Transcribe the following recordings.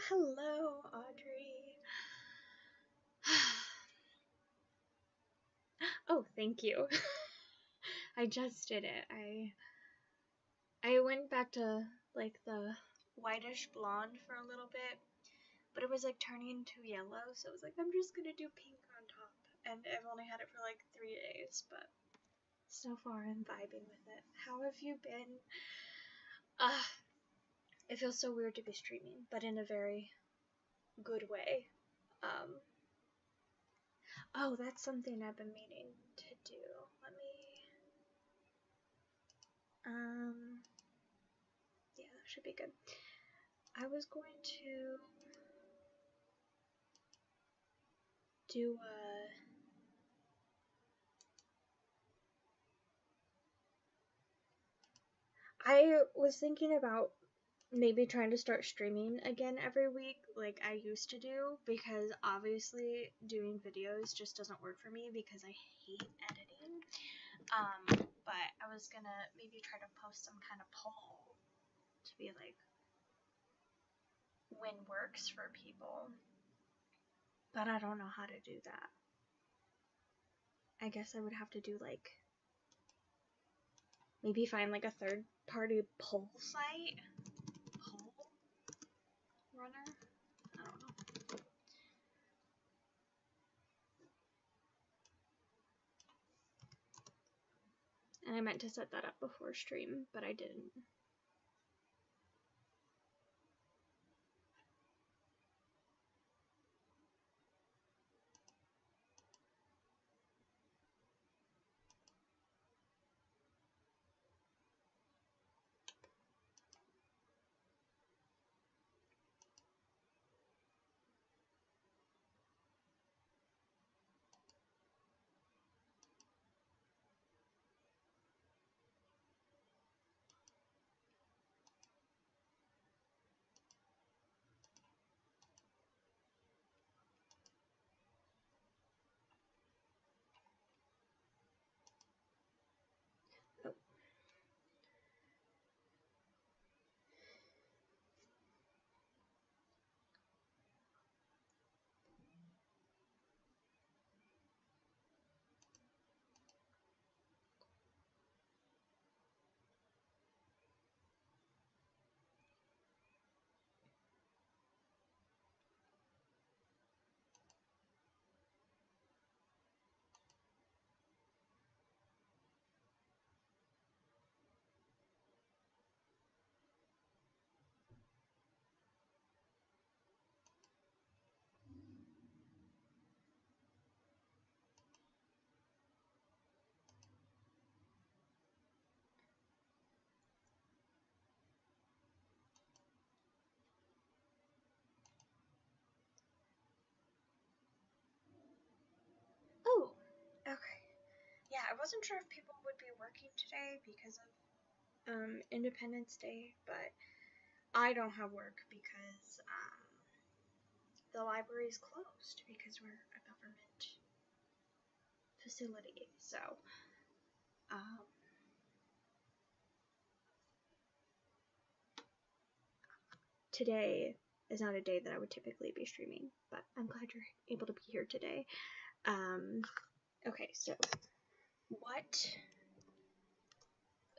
Hello, Audrey. Oh, thank you. I just did it. I went back to like the whitish blonde for a little bit, but it was like turning to yellow, so I was like, I'm just gonna do pink on top. And I've only had it for like 3 days, but so far I'm vibing with it. How have you been? It feels so weird to be streaming, but in a very good way. Oh, that's something I've been meaning to do. Let me, yeah, that should be good. I was going to do I was thinking about maybe trying to start streaming again every week like I used to do, because obviously doing videos just doesn't work for me because I hate editing. But I was gonna maybe try to post some kind of poll to be like, when works for people. But I don't know how to do that. I guess I would have to do like, maybe find like a third party poll site? Poll runner? I don't know. And I meant to set that up before stream, but I didn't. Oh. Oh, okay. Yeah, I wasn't sure if people would be working today because of Independence Day, but I don't have work because the library is closed because we're a government facility. So, today is not a day that I would typically be streaming, but I'm glad you're able to be here today. Okay, so what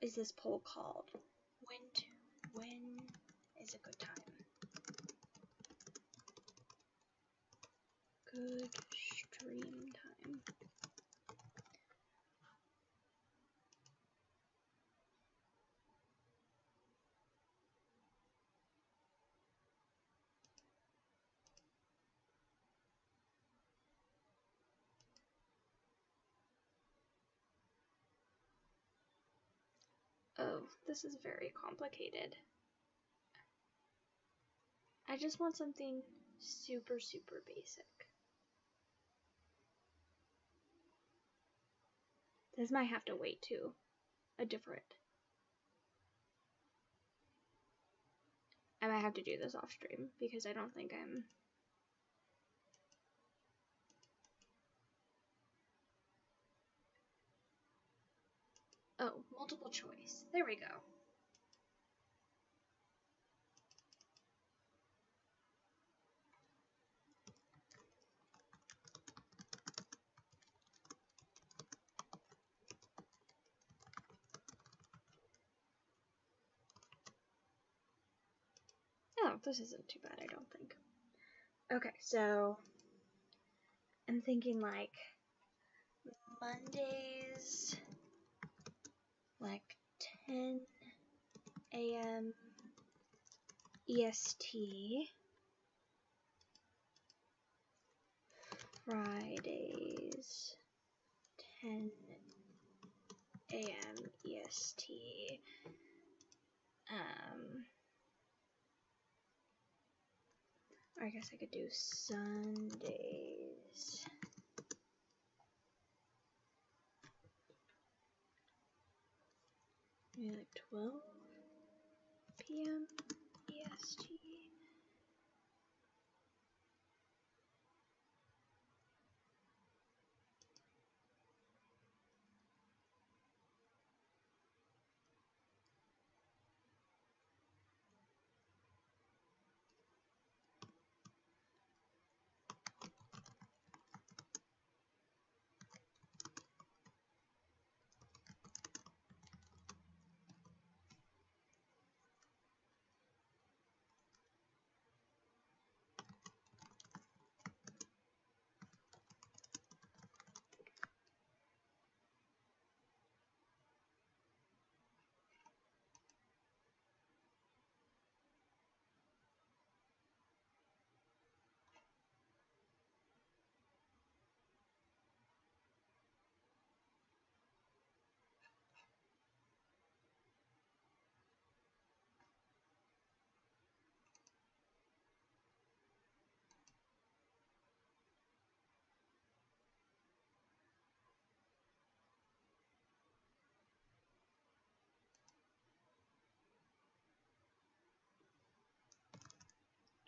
is this poll called? When is a good time? Good stream time. Oh, this is very complicated. I just want something super, super basic. This might have to wait to a different. I might have to do this off stream because I don't think I'm. Oh, multiple choice. There we go. this isn't too bad, I don't think. Okay, so I'm thinking like Mondays, like 10 a.m. EST. Fridays, 10 a.m. EST. I guess I could do Sundays. Maybe like 12 p.m. EST.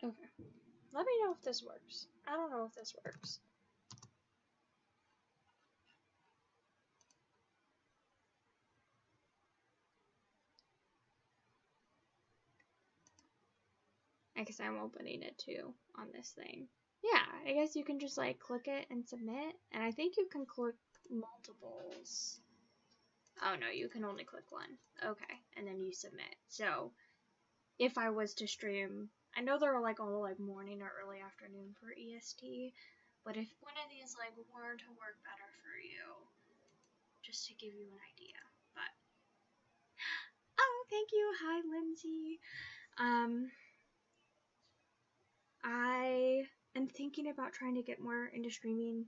Okay. Let me know if this works. I don't know if this works. I guess I'm opening it too on this thing. Yeah, I guess you can just like click it and submit. And I think you can click multiples. Oh no, you can only click one. Okay, and then you submit. So if I was to stream, I know they're like all like morning or early afternoon for EST, but if one of these like were to work better for you, just to give you an idea. But oh, thank you. Hi, Lindsay. I am thinking about trying to get more into streaming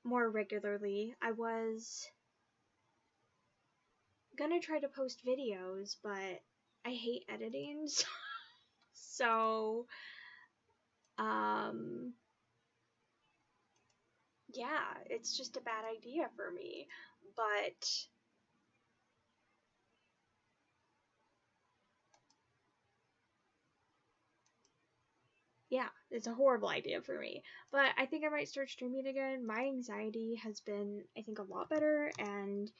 more regularly. I was gonna try to post videos, but I hate editing. So, yeah, it's just a bad idea for me. But yeah, it's a horrible idea for me. But I think I might start streaming again. My anxiety has been, I think, a lot better, and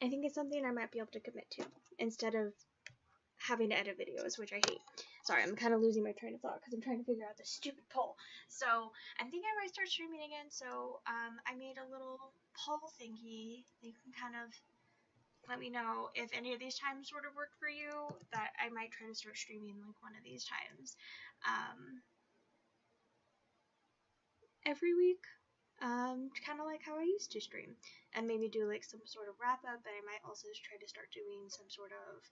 I think it's something I might be able to commit to instead of having to edit videos, which I hate. Sorry, I'm kind of losing my train of thought because I'm trying to figure out this stupid poll. So I'm thinking I might start streaming again. So I made a little poll thingy. You can kind of let me know if any of these times sort of worked for you. That I might try to start streaming like one of these times every week. Kind of like how I used to stream, and maybe do like some sort of wrap up. And I might also try to start doing some sort of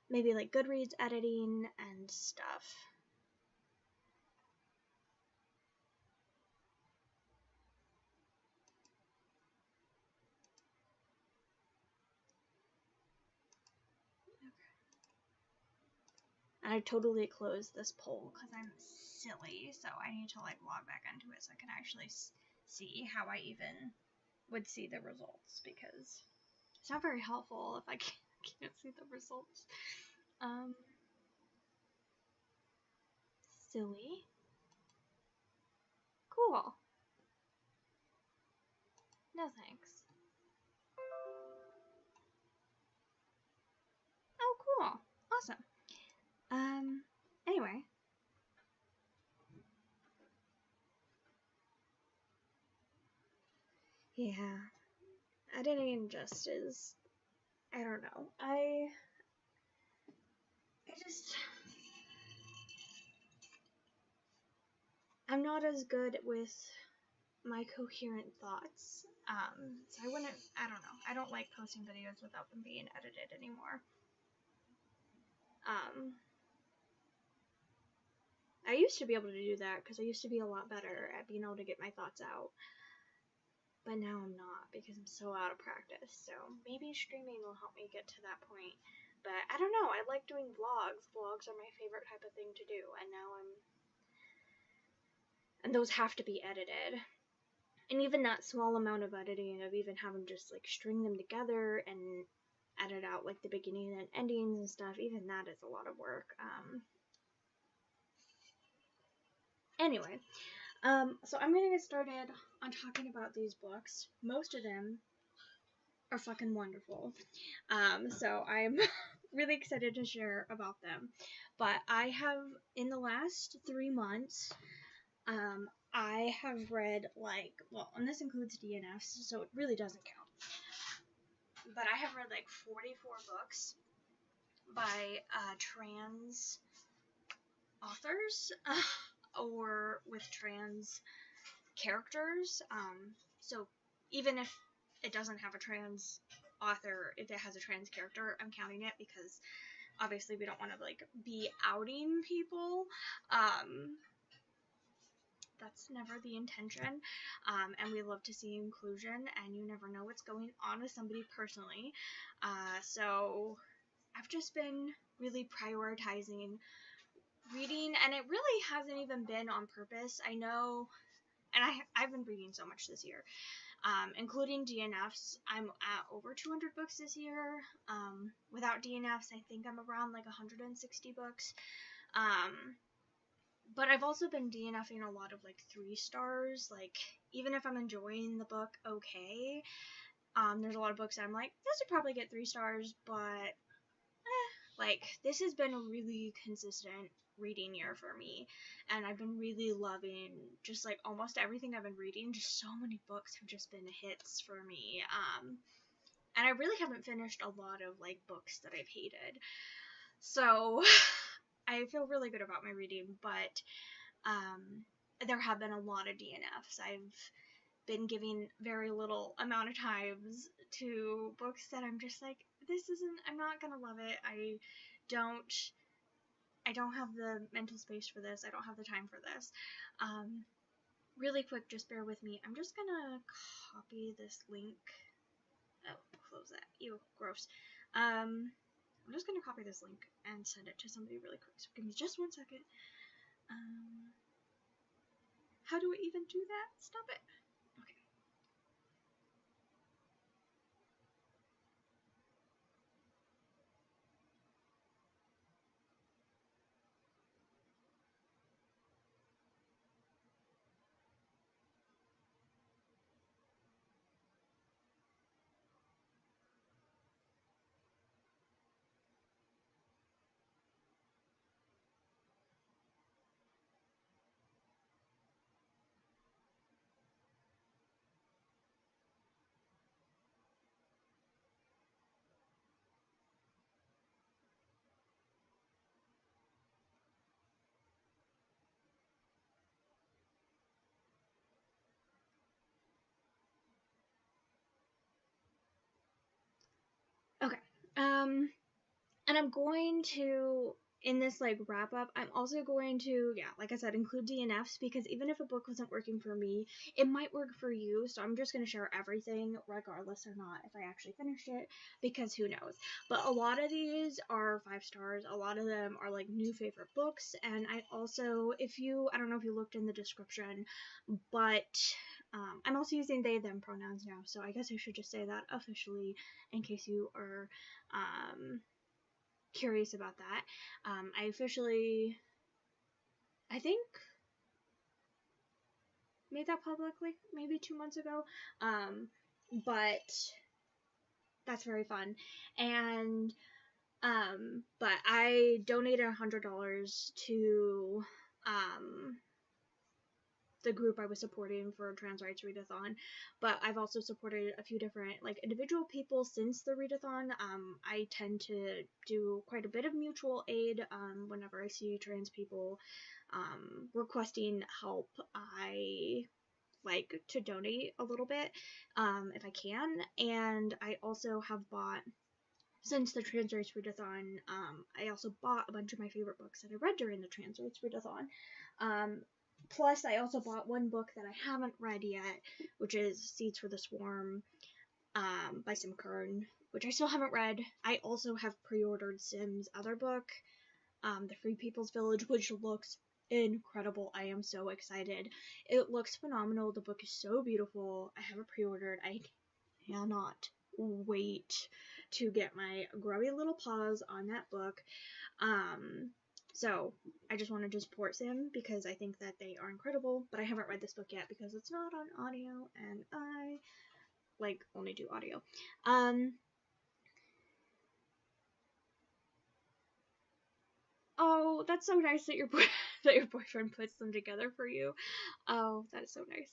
maybe like Goodreads editing and stuff. And I totally closed this poll because I'm silly, so I need to like log back into it so I can actually see how I even would see the results, because it's not very helpful if I can't see the results. Silly. Cool. No thanks. Oh, cool. Awesome. Anyway. Yeah. Editing just is, I don't know. I'm not as good with my coherent thoughts. So I don't know. I don't like posting videos without them being edited anymore. I used to be able to do that because I used to be a lot better at being able to get my thoughts out. But now I'm not because I'm so out of practice. So maybe streaming will help me get to that point. But I don't know. I like doing vlogs. Vlogs are my favorite type of thing to do. And those have to be edited. And even that small amount of editing of even having just like string them together and edit out like the beginning and endings and stuff, even that is a lot of work. Anyway, so I'm gonna get started on talking about these books. Most of them are fucking wonderful. So I'm really excited to share about them. But I have, in the last 3 months, I have read and this includes DNFs, so it really doesn't count. But I have read like 44 books by trans authors or with trans characters. So even if it doesn't have a trans author, if it has a trans character, I'm counting it because obviously we don't want to like be outing people. That's never the intention. And we love to see inclusion, and you never know what's going on with somebody personally. So I've just been really prioritizing reading, and it really hasn't even been on purpose. I know, and I've been reading so much this year, including DNFs. I'm at over 200 books this year. Without DNFs, I think I'm around like 160 books. But I've also been DNFing a lot of like 3 stars. Like, even if I'm enjoying the book okay, there's a lot of books that I'm like, this would probably get 3 stars, but like, this has been a really consistent reading year for me, and I've been really loving just like almost everything I've been reading. Just so many books have just been hits for me. And I really haven't finished a lot of like books that I've hated. So I feel really good about my reading, but there have been a lot of DNFs. I've been giving very little amount of times to books that I'm just like, I'm not gonna love it. I don't have the mental space for this. I don't have the time for this. Really quick, just bear with me. I'm just gonna copy this link. Oh, close that. Ew, gross. I'm just gonna copy this link and send it to somebody really quick. So give me just 1 second. How do I even do that? Stop it. Okay. Okay. And I'm going to, in this like wrap up, I'm also going to, like I said, include DNFs, because even if a book wasn't working for me, it might work for you. So I'm just going to share everything regardless or not if I actually finish it, because who knows. But a lot of these are 5 stars. A lot of them are like new favorite books. And I also, I don't know if you looked in the description, but I'm also using they them pronouns now, so I guess I should just say that officially in case you are curious about that. I officially, I think, made that public like maybe 2 months ago, but that's very fun. And but I donated $100 to the group I was supporting for Trans Rights Readathon, but I've also supported a few different like individual people since the readathon. I tend to do quite a bit of mutual aid whenever I see trans people requesting help. I like to donate a little bit if I can, and I also have bought, since the Trans Rights Readathon, I also bought a bunch of my favorite books that I read during the Trans Rights Readathon. Plus, I also bought one book that I haven't read yet, which is Seeds for the Swarm by Sim Kern, which I still haven't read. I also have pre-ordered Sim's other book, The Free People's Village, which looks incredible. I am so excited. It looks phenomenal. The book is so beautiful. I have it pre-ordered. I cannot wait to get my grubby little paws on that book. So I just wanted to support Sim because I think that they are incredible, but I haven't read this book yet because it's not on audio, and I like only do audio. Oh, that's so nice that your boyfriend puts them together for you. Oh, that is so nice.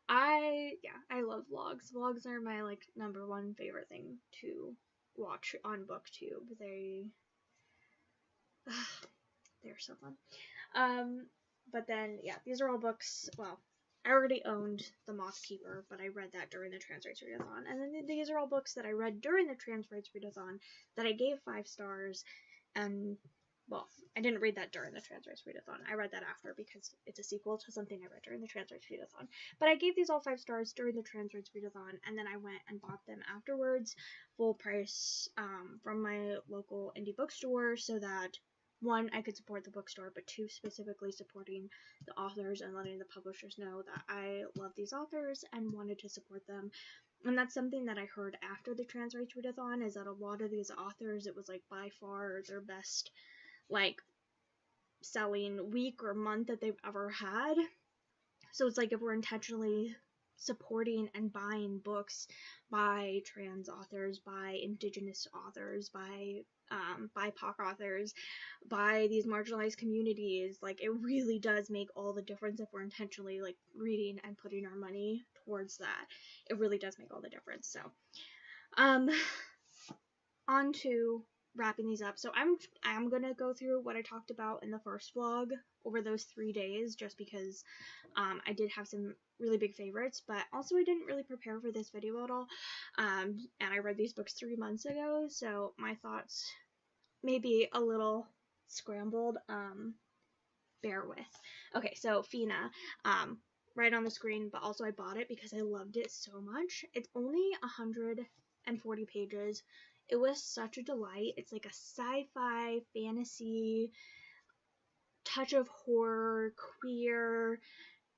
I love vlogs. Vlogs are my like number one favorite thing to watch on BookTube. They're so fun. But then yeah, these are all books. Well, I already owned The Moth Keeper, but I read that during the Trans Rights Readathon. And then these are all books that I read during the Trans Rights Readathon that I gave 5 stars. And well, I didn't read that during the Trans Rights Readathon. I read that after because it's a sequel to something I read during the Trans Rights Readathon. But I gave these all 5 stars during the Trans Rights Readathon, and then I went and bought them afterwards, full price, from my local indie bookstore, so that 1, I could support the bookstore, but 2, specifically supporting the authors and letting the publishers know that I love these authors and wanted to support them. And that's something that I heard after the Trans Rights Readathon, is that a lot of these authors, it was like by far their best like selling week or month that they've ever had. So it's like if we're intentionally supporting and buying books by trans authors, by indigenous authors, by BIPOC authors, by these marginalized communities, like it really does make all the difference if we're intentionally like reading and putting our money towards that. It really does make all the difference. So on to wrapping these up. So I'm gonna go through what I talked about in the first vlog over those 3 days, just because I did have some really big favorites, but also I didn't really prepare for this video at all, and I read these books 3 months ago, so my thoughts may be a little scrambled. Bear with. Okay, so Fina, right on the screen, but also I bought it because I loved it so much. It's only 140 pages. It was such a delight. It's like a sci-fi, fantasy, touch of horror, queer,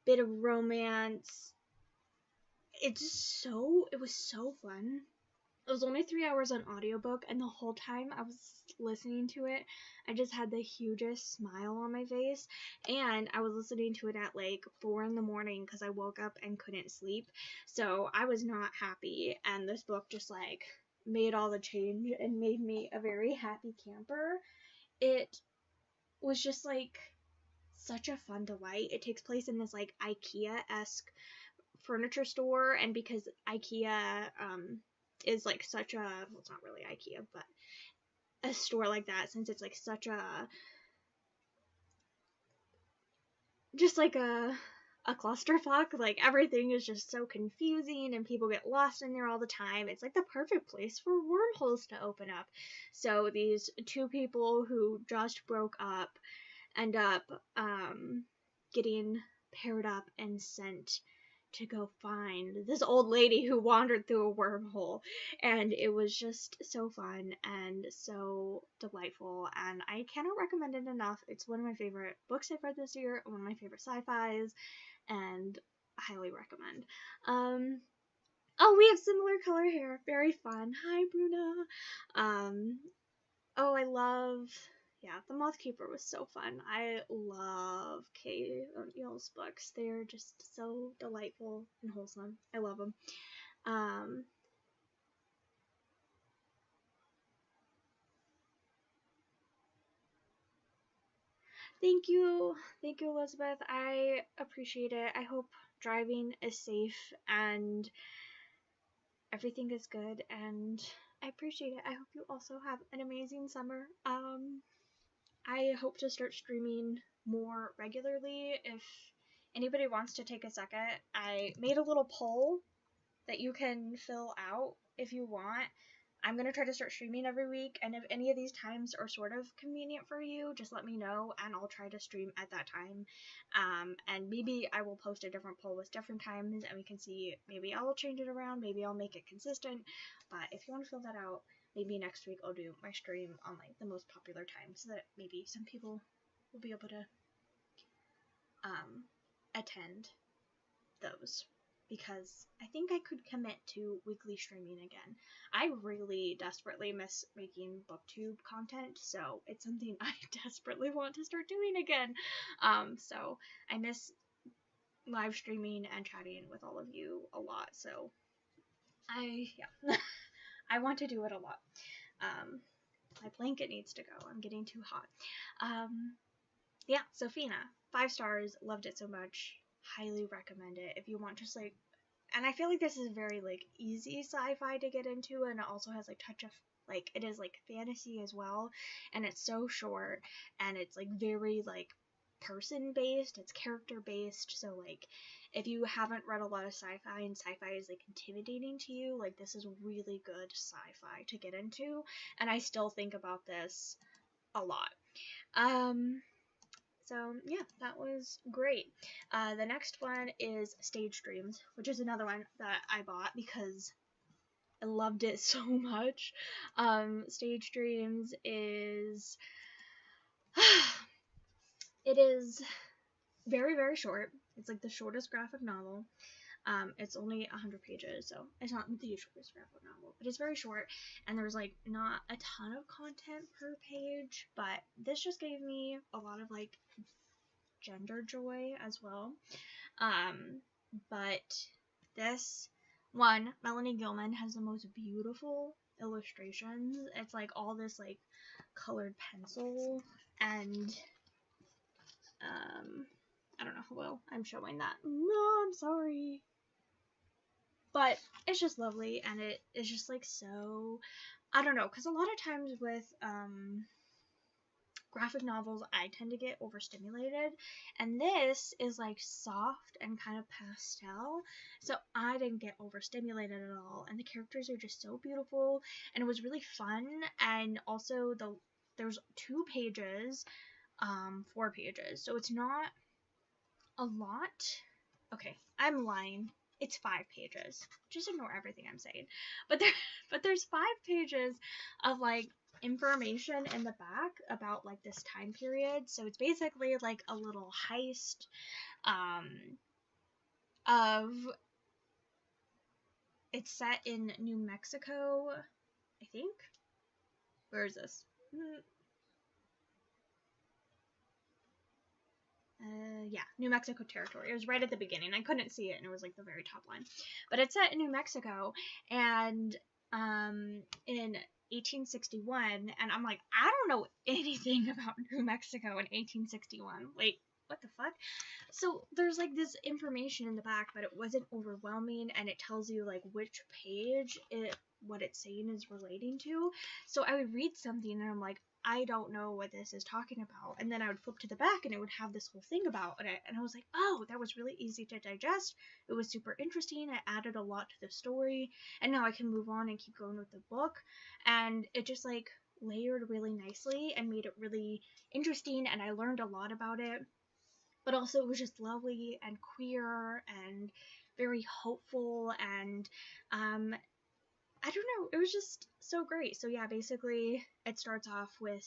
bit of romance. It was so fun. It was only 3 hours on audiobook, and the whole time I was listening to it, I just had the hugest smile on my face, and I was listening to it at like 4 in the morning because I woke up and couldn't sleep, so I was not happy, and this book just like made all the change and made me a very happy camper. It was just like such a fun delight. It takes place in this like IKEA-esque furniture store, and because IKEA is like such a, well, it's not really IKEA, but a store like that, since it's like such a, just like a clusterfuck, like everything is just so confusing and people get lost in there all the time. It's like the perfect place for wormholes to open up. So these 2 people who just broke up end up getting paired up and sent to go find this old lady who wandered through a wormhole, and it was just so fun and so delightful, and I cannot recommend it enough. It's one of my favorite books I've read this year, one of my favorite sci-fis, and I highly recommend. Oh, we have similar color hair. Very fun. Hi, Bruna. Oh, I love, yeah, The Moth Keeper was so fun. I love Kay O'Neill's books. They're just so delightful and wholesome. I love them. Thank you, Elizabeth. I appreciate it. I hope driving is safe and everything is good, and I appreciate it. I hope you also have an amazing summer. I hope to start streaming more regularly. If anybody wants to take a second, I made a little poll that you can fill out if you want. I'm going to try to start streaming every week, and if any of these times are sort of convenient for you, just let me know, and I'll try to stream at that time. And maybe I will post a different poll with different times, and we can see, maybe I'll change it around, maybe I'll make it consistent, but if you want to fill that out, maybe next week I'll do my stream on, like, the most popular times, so that maybe some people will be able to, attend those. Because I think I could commit to weekly streaming again. I really desperately miss making booktube content, so it's something I desperately want to start doing again. So I miss live streaming and chatting with all of you a lot, so yeah. I want to do it a lot. My blanket needs to go. I'm getting too hot. Yeah, Sophina, 5 stars, loved it so much. Highly recommend it if you want just, like, and I feel like this is very, like, easy sci-fi to get into, and it also has, like, touch of, like, it is, like, fantasy as well, and it's so short, and it's, like, very, like, person-based, it's character-based, so, like, if you haven't read a lot of sci-fi, and sci-fi is, like, intimidating to you, like, this is really good sci-fi to get into, and I still think about this a lot. So yeah, that was great. The next one is Stage Dreams, which is another one that I bought because I loved it so much. Stage Dreams is it is very, very short. It's like the shortest graphic novel. It's only 100 pages, so it's not the shortest graphic novel, but it's very short, and there's, like, not a ton of content per page, but this just gave me a lot of, like, gender joy as well. But this one, Melanie Gilman has the most beautiful illustrations. It's like all this, like, colored pencil, and I don't know how well I'm showing that. No, I'm sorry. But it's just lovely, and it is just, like, so, I don't know, because a lot of times with graphic novels, I tend to get overstimulated, and this is, like, soft and kind of pastel, so I didn't get overstimulated at all, and the characters are just so beautiful, and it was really fun, and also there's 2 pages, 4 pages, so it's not a lot. Okay, I'm lying. It's 5 pages. Just ignore everything I'm saying. But there's 5 pages of, like, information in the back about, like, this time period. So it's basically like a little heist of, it's set in New Mexico, I think. Where is this? Yeah, New Mexico territory. It was right at the beginning. I couldn't see it, and it was, like, the very top line. But it's set in New Mexico, and in 1861, and I'm like, I don't know anything about New Mexico in 1861. Like, what the fuck? So there's, like, this information in the back, but it wasn't overwhelming, and it tells you, like, which page what it's saying is relating to. So I would read something, and I'm like, I don't know what this is talking about. And then I would flip to the back, and it would have this whole thing about it. And I was like, oh, that was really easy to digest. It was super interesting. It added a lot to the story. And now I can move on and keep going with the book. And it just, like, layered really nicely and made it really interesting. And I learned a lot about it. But also it was just lovely and queer and very hopeful. And I don't know, it was just so great. So yeah, basically it starts off with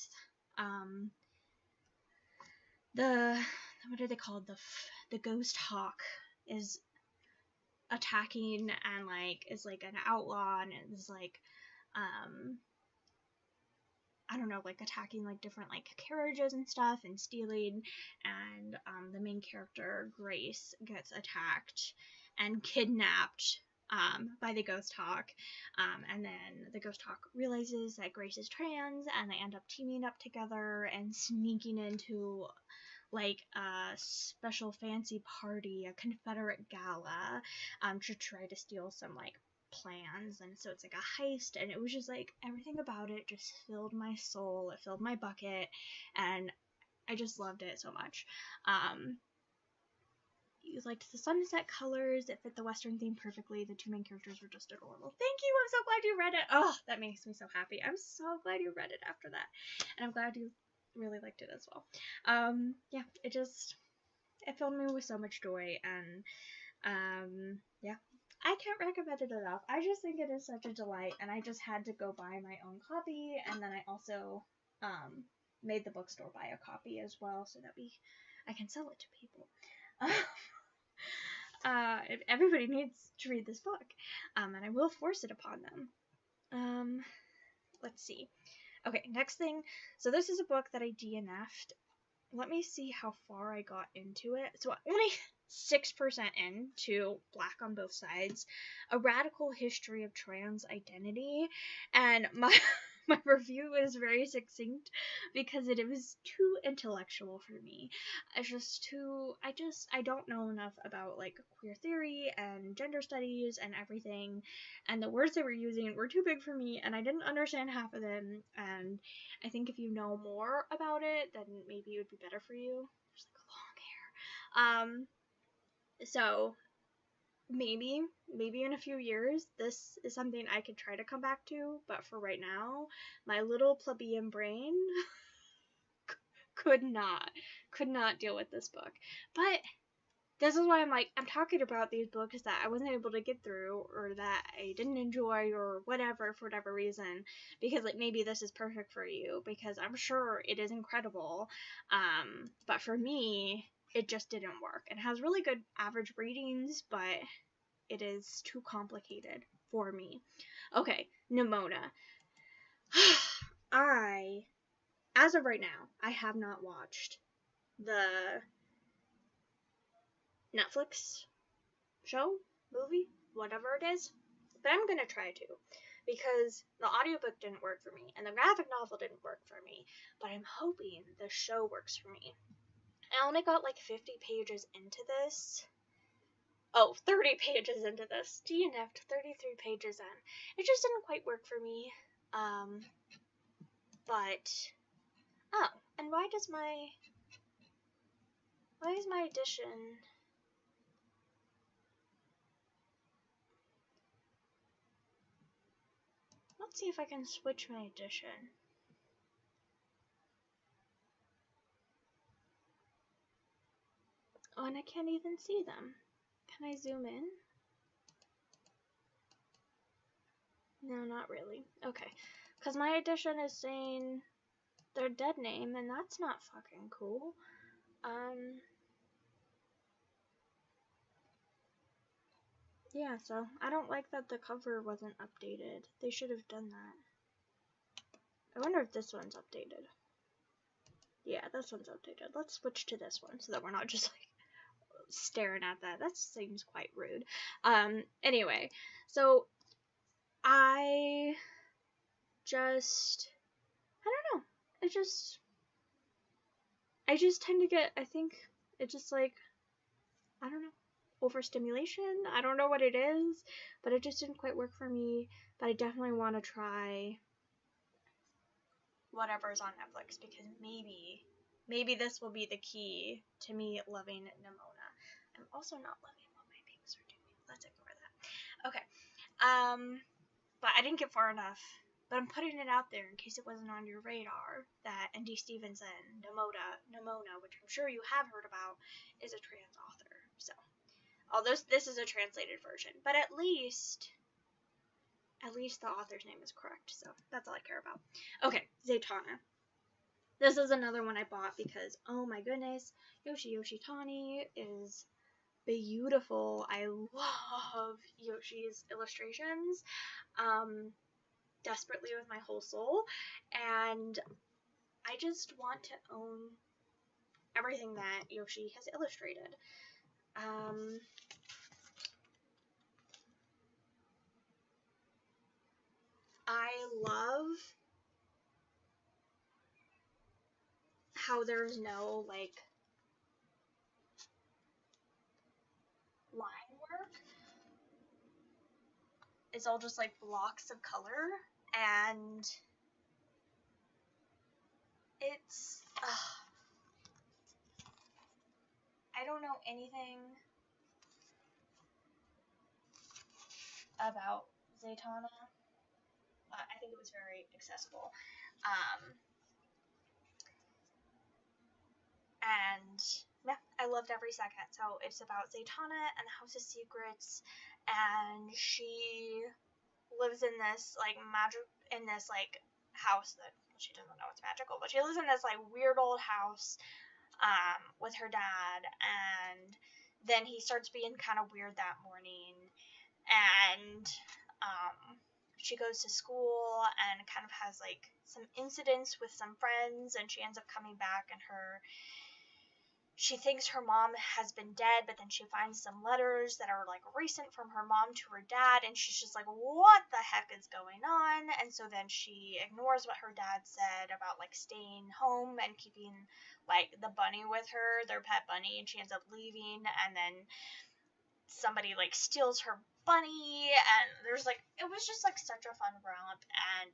the, what are they called, the ghost hawk is attacking, and, like, is, like, an outlaw, and is, like, I don't know, like, attacking, like, different, like, carriages and stuff, and stealing, and the main character, Grace, gets attacked and kidnapped by the Ghost Hawk. And then the Ghost Hawk realizes that Grace is trans, and they end up teaming up together and sneaking into like a special fancy party, a Confederate gala, to try to steal some like plans. And so it's like a heist, and it was just like everything about it just filled my soul, it filled my bucket, and I just loved it so much. You liked the sunset colors, it fit the Western theme perfectly, the two main characters were just adorable. Thank you, I'm so glad you read it. Oh, that makes me so happy. I'm so glad you read it after that, and I'm glad you really liked it as well. Yeah, it filled me with so much joy, and yeah, I can't recommend it enough. I just think it is such a delight, and I just had to go buy my own copy, and then I also made the bookstore buy a copy as well, so that I can sell it to people. Everybody needs to read this book, and I will force it upon them. Let's see. Okay, next thing. So this is a book that I DNF'd. Let me see how far I got into it. So only 6% into Black on Both Sides, A Radical History of Trans Identity, and my review is very succinct because it was too intellectual for me. It's just too, I don't know enough about like queer theory and gender studies and everything, and the words they were using were too big for me, and I didn't understand half of them, and I think if you know more about it, then maybe it would be better for you. There's like long hair. So maybe in a few years, this is something I could try to come back to, but for right now, my little plebeian brain could not deal with this book. But this is why I'm talking about these books that I wasn't able to get through, or that I didn't enjoy, or whatever, for whatever reason, because like maybe this is perfect for you, because I'm sure it is incredible, but for me, it just didn't work. It has really good average ratings, but it is too complicated for me. Okay, Nimona. As of right now, I have not watched the Netflix show, movie, whatever it is, but I'm gonna try to, because the audiobook didn't work for me, and the graphic novel didn't work for me, but I'm hoping the show works for me. I only got like 50 pages into this. 30 pages into this. DNF'd 33 pages in. It just didn't quite work for me. And why is my edition? Let's see if I can switch my edition. Oh, and I can't even see them. Can I zoom in? No, not really. Okay. Because my edition is saying their dead name, and that's not fucking cool. Yeah, so I don't like that the cover wasn't updated. They should have done that. I wonder if this one's updated. Yeah, this one's updated. Let's switch to this one so that we're not just like staring at that. That seems quite rude. Anyway, so I don't know. I just tend to get, I think it's just like, I don't know, overstimulation. I don't know what it is, but it just didn't quite work for me. But I definitely want to try whatever's on Netflix, because maybe this will be the key to me loving Nimona. I'm also not loving what my pinks are doing. Let's ignore that. Okay. But I didn't get far enough. But I'm putting it out there in case it wasn't on your radar that N.D. Stevenson, Nimona, which I'm sure you have heard about, is a trans author. So, although this is a translated version, but at least the author's name is correct. So that's all I care about. Okay, Zatanna. This is another one I bought because, oh my goodness, Yoshi Tani is beautiful. I love Yoshi's illustrations. Desperately with my whole soul, and I just want to own everything that Yoshi has illustrated. love how there's no, like, line work. It's all just, like, blocks of color, and it's, I don't know anything about Zatanna. I think it was very accessible. And yeah, I loved every second. So it's about Zatanna and the House of Secrets, and she lives in this like house that she doesn't know it's magical, but she lives in this like weird old house with her dad, and then he starts being kind of weird that morning, and she goes to school and kind of has like some incidents with some friends, and she ends up coming back, and she thinks her mom has been dead, but then she finds some letters that are like recent from her mom to her dad, and she's just like, what the heck is going on? And so then she ignores what her dad said about like staying home and keeping like the bunny with her, their pet bunny, and she ends up leaving, and then somebody like steals her bunny, and there's like, it was just like such a fun romp, and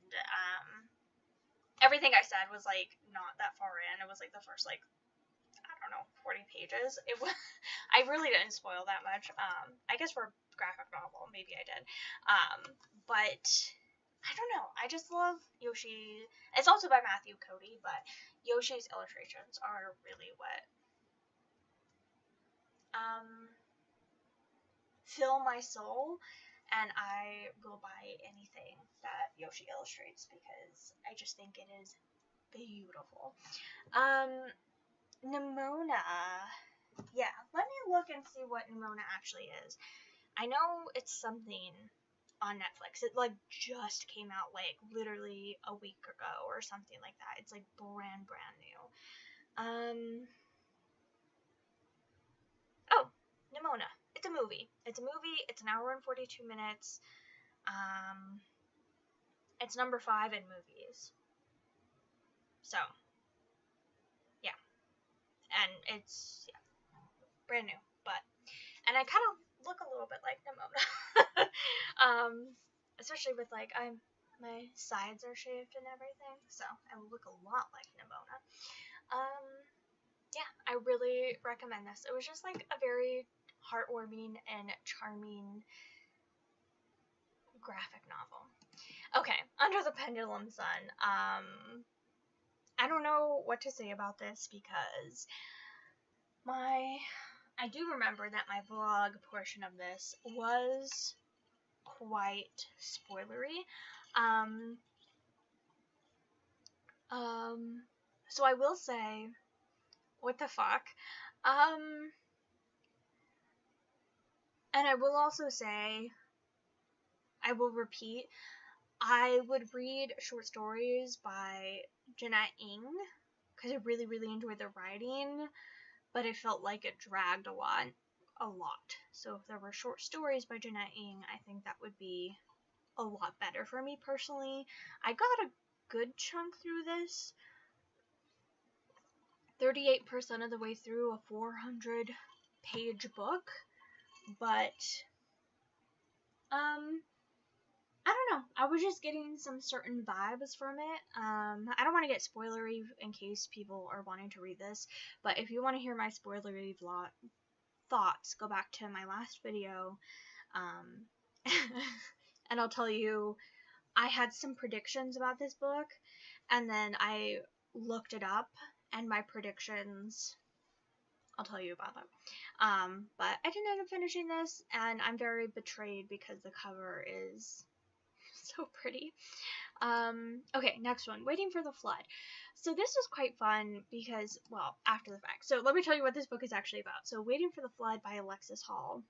everything I said was like not that far in. It was like the first like, I don't know, 40 pages. It was, I really didn't spoil that much. I guess for a graphic novel, maybe I did. But I don't know. I just love Yoshi. It's also by Matthew Cody, but Yoshi's illustrations are really what fill my soul, and I will buy anything that Yoshi illustrates because I just think it is beautiful. Nimona. Yeah, let me look and see what Nimona actually is. I know it's something on Netflix. It like just came out like literally a week ago or something like that. It's like brand new. Oh, Nimona. It's a movie. It's an hour and 42 minutes. It's number 5 in movies. So, yeah. And it's brand new, and I kind of look a little bit like Nimona. Especially with like my sides are shaved and everything, so I look a lot like Nimona. Yeah, I really recommend this. It was just like a very heartwarming and charming graphic novel. Okay, Under the Pendulum Sun. I don't know what to say about this because I do remember that my vlog portion of this was quite spoilery. So I will say, what the fuck? And I will also say, I will repeat, I would read short stories by Jeanette Ng because I really, really enjoyed the writing, but it felt like it dragged a lot. So if there were short stories by Jeanette Ng, I think that would be a lot better for me personally. I got a good chunk through this. 38% of the way through a 400-page book, but I don't know. I was just getting some certain vibes from it. I don't want to get spoilery in case people are wanting to read this, but if you want to hear my spoilery thoughts, go back to my last video, and I'll tell you, I had some predictions about this book, and then I looked it up, and my predictions, I'll tell you about them. But I didn't end up finishing this, and I'm very betrayed because the cover is so pretty. Okay, next one, Waiting for the Flood. So this was quite fun because, well, after the fact. So let me tell you what this book is actually about. So Waiting for the Flood by Alexis Hall.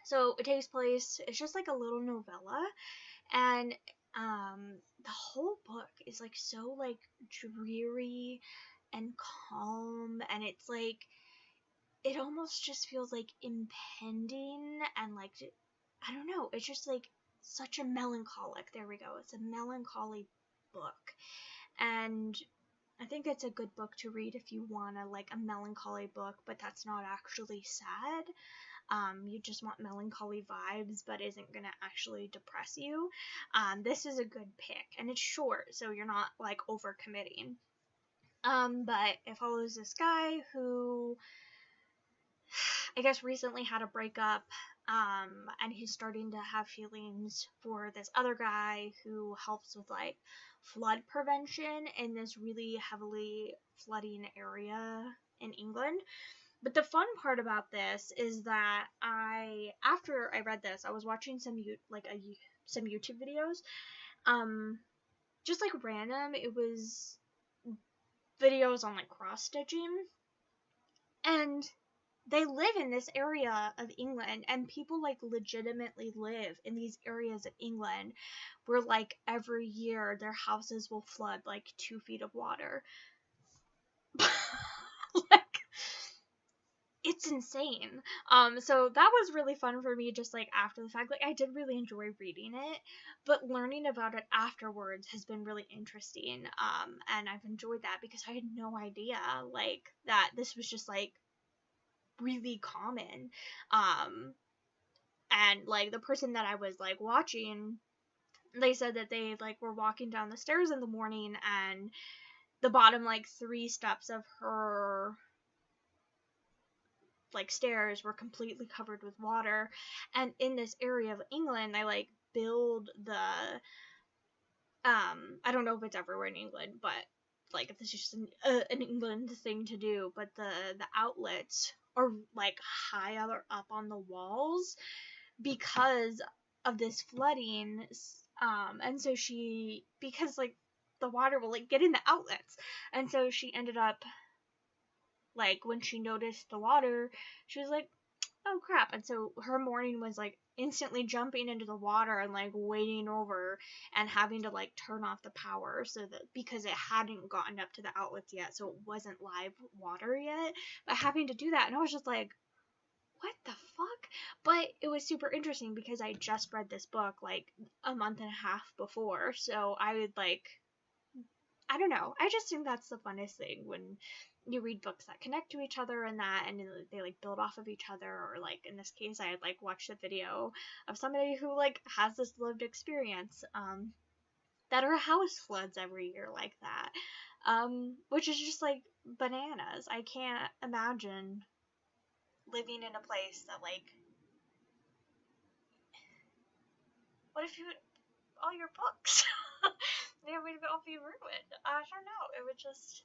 So it takes place, it's just like a little novella, and the whole book is like so like dreary and calm, and it's like, it almost just feels like impending, and like, I don't know, it's just like such a melancholic, there we go, it's a melancholy book. And I think it's a good book to read if you want a melancholy book, but that's not actually sad. You just want melancholy vibes, but isn't gonna actually depress you. This is a good pick, and it's short, so you're not overcommitting. But it follows this guy who I guess recently had a breakup, and he's starting to have feelings for this other guy who helps with flood prevention in this really heavily flooding area in England. But the fun part about this is that after I read this, I was watching some YouTube videos, just random. It was videos on cross stitching, and they live in this area of England, and people legitimately live in these areas of England where every year their houses will flood 2 feet of water. It's insane. So that was really fun for me, just after the fact. I did really enjoy reading it, but learning about it afterwards has been really interesting. And I've enjoyed that because I had no idea that this was just really common. And the person that I was watching, they said that they were walking down the stairs in the morning, and the bottom 3 steps of her stairs were completely covered with water. And in this area of England, they build the I don't know if it's everywhere in England, but this is just an England thing to do, but the outlets are high up on the walls because of this flooding. And so because the water will get in the outlets, and so she ended up when she noticed the water, she was like, oh crap. And so her morning was instantly jumping into the water and wading over and having to turn off the power, so that because it hadn't gotten up to the outlets yet, so it wasn't live water yet, but having to do that. And I was just like, what the fuck? But it was super interesting because I just read this book a month and a half before, so I would I don't know, I just think that's the funnest thing when you read books that connect to each other and they build off of each other. Or in this case, I had watched a video of somebody who has this lived experience, that her house floods every year like that, which is just bananas. I can't imagine living in a place that what if all your books they would all be ruined. I don't know.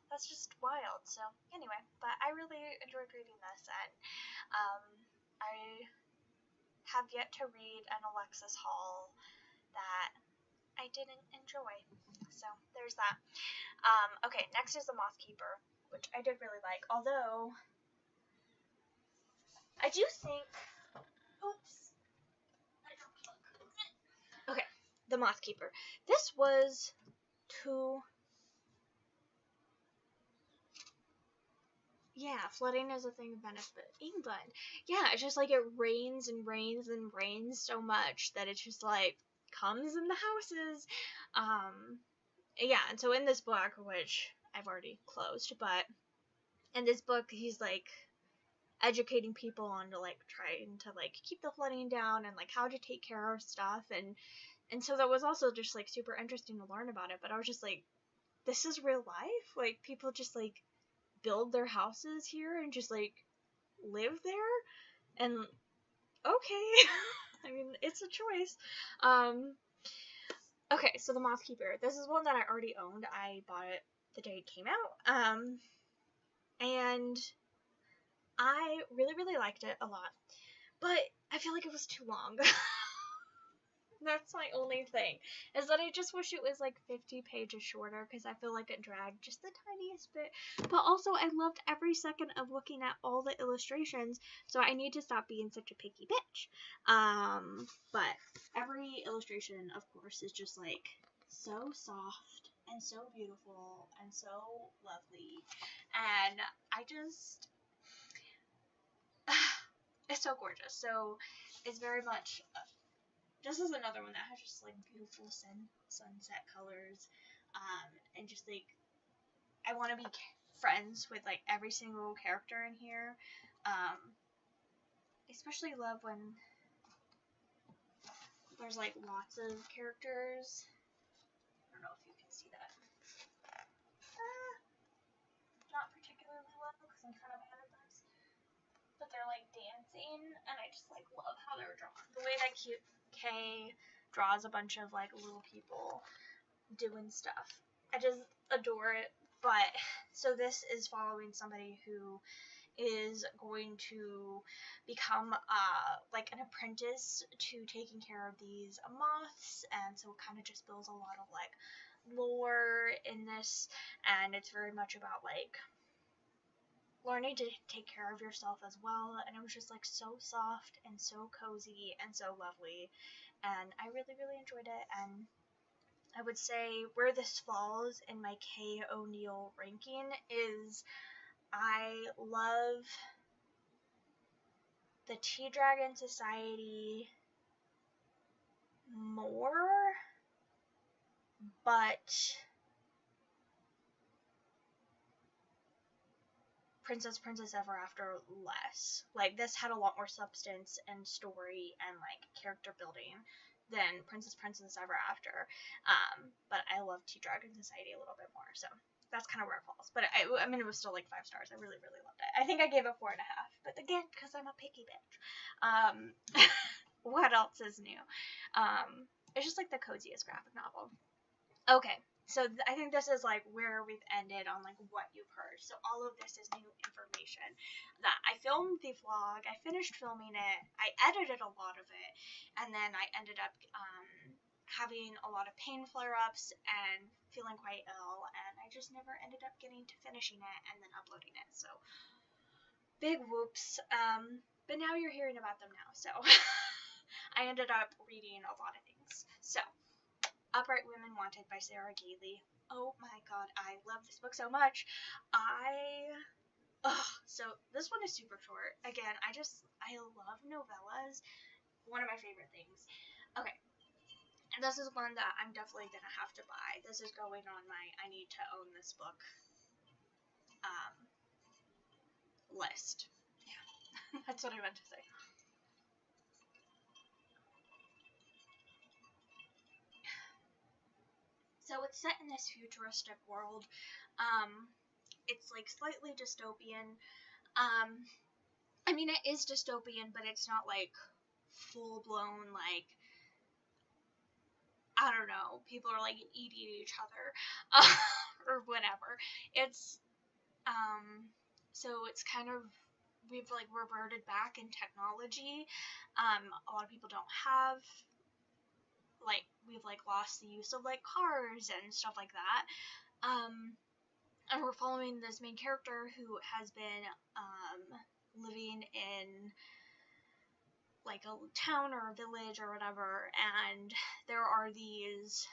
That's just wild. So anyway, but I really enjoyed reading this, and I have yet to read an Alexis Hall that I didn't enjoy. So there's that. Okay, next is The Moth Keeper, which I did really like. Although I do think, oops. Okay, The Moth Keeper. This was too. Yeah, flooding is a thing of benefit. England. Yeah, it's just it rains and rains and rains so much that it just comes in the houses. Yeah, and so in this book, which I've already closed, but in this book he's educating people on to trying to keep the flooding down, and how to take care of stuff, and so that was also just super interesting to learn about it. But I was just this is real life. People just build their houses here and just live there, and okay. I mean, it's a choice. Okay, so The Moth Keeper. This is one that I already owned. I bought it the day it came out, and I really, really liked it a lot, but I feel it was too long. That's my only thing, is that I just wish it was 50 pages shorter, because I feel it dragged just the tiniest bit. But also, I loved every second of looking at all the illustrations, so I need to stop being such a picky bitch. But every illustration, of course, is just so soft and so beautiful and so lovely, and I just it's so gorgeous. So it's very much this is another one that has just like beautiful sunset colors, and just like I want to be friends with like every single character in here. Especially love when there's like lots of characters. I don't know if you can see that. Not particularly well because I'm kind of bad at this. But they're like dancing, and I just like love how they're drawn. The way that Kay draws a bunch of like little people doing stuff. I just adore it. But so this is following somebody who is going to become like an apprentice to taking care of these moths, and so it kind of just builds a lot of like lore in this, and it's very much about like learning to take care of yourself as well, and it was just like so soft and so cozy and so lovely, and I really enjoyed it. And I would say where this falls in my Kay O'Neill ranking is I love the Tea Dragon Society more, but Princess Ever After less. Like, this had a lot more substance and story and like character building than Princess Ever After. But I love Tea Dragon Society a little bit more, so that's kind of where it falls. But I mean, it was still like 5 stars. I really loved it. I think I gave it 4.5, but again, because I'm a picky bitch. What else is new? It's just like the coziest graphic novel. Okay, so I think this is like where we've ended on like what you've heard. So all of this is new information. That I filmed the vlog, I finished filming it, I edited a lot of it, and then I ended up having a lot of pain flare-ups and feeling quite ill, and I just never ended up getting to finishing it and then uploading it. So big whoops. But now you're hearing about them now, so I ended up reading a lot of things. So Upright Women Wanted by Sarah Gailey. Oh my god, I love this book so much. So this one is super short. Again, I love novellas. One of my favorite things. Okay. And this is one that I'm definitely gonna have to buy. This is going on my I need to own this book list. Yeah. That's what I meant to say. So it's set in this futuristic world. It's like slightly dystopian. I mean, it is dystopian, but it's not like full blown like, I don't know, people are like eating each other or whatever. It's so it's kind of, we've like reverted back in technology. A lot of people don't have like, we've like lost the use of like cars and stuff like that. And we're following this main character who has been living in like a town or a village or whatever, and there are these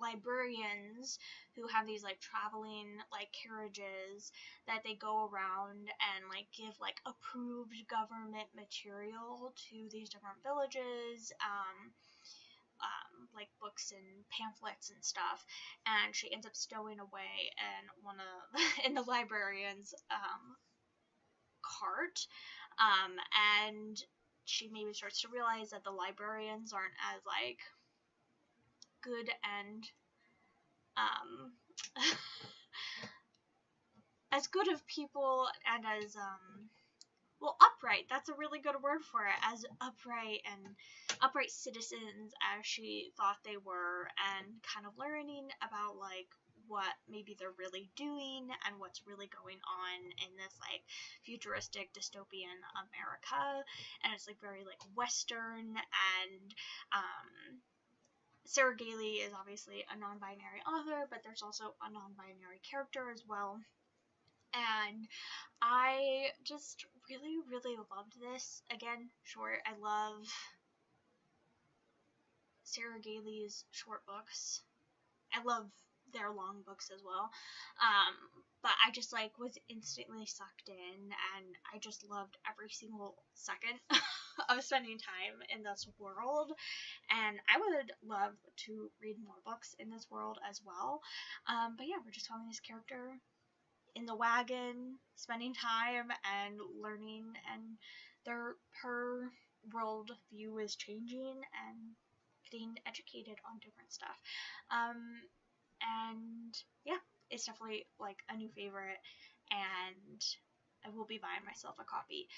librarians who have these like traveling like carriages that they go around and like give like approved government material to these different villages, like books and pamphlets and stuff, and she ends up stowing away in one of in the librarian's cart, and she maybe starts to realize that the librarians aren't as like good and as good of people and as well, upright, that's a really good word for it, as upright citizens as she thought they were, and kind of learning about like what maybe they're really doing and what's really going on in this like futuristic dystopian America. And it's like very like Western, and Sarah Gailey is obviously a non-binary author, but there's also a non-binary character as well. And I just really loved this. Again, short. I love Sarah Gailey's short books. I love their long books as well. But I just like was instantly sucked in, and I just loved every single second of spending time in this world, and I would love to read more books in this world as well. But yeah, we're just following this character in the wagon, spending time and learning, and her world view is changing and getting educated on different stuff. And yeah, it's definitely like a new favorite, and I will be buying myself a copy.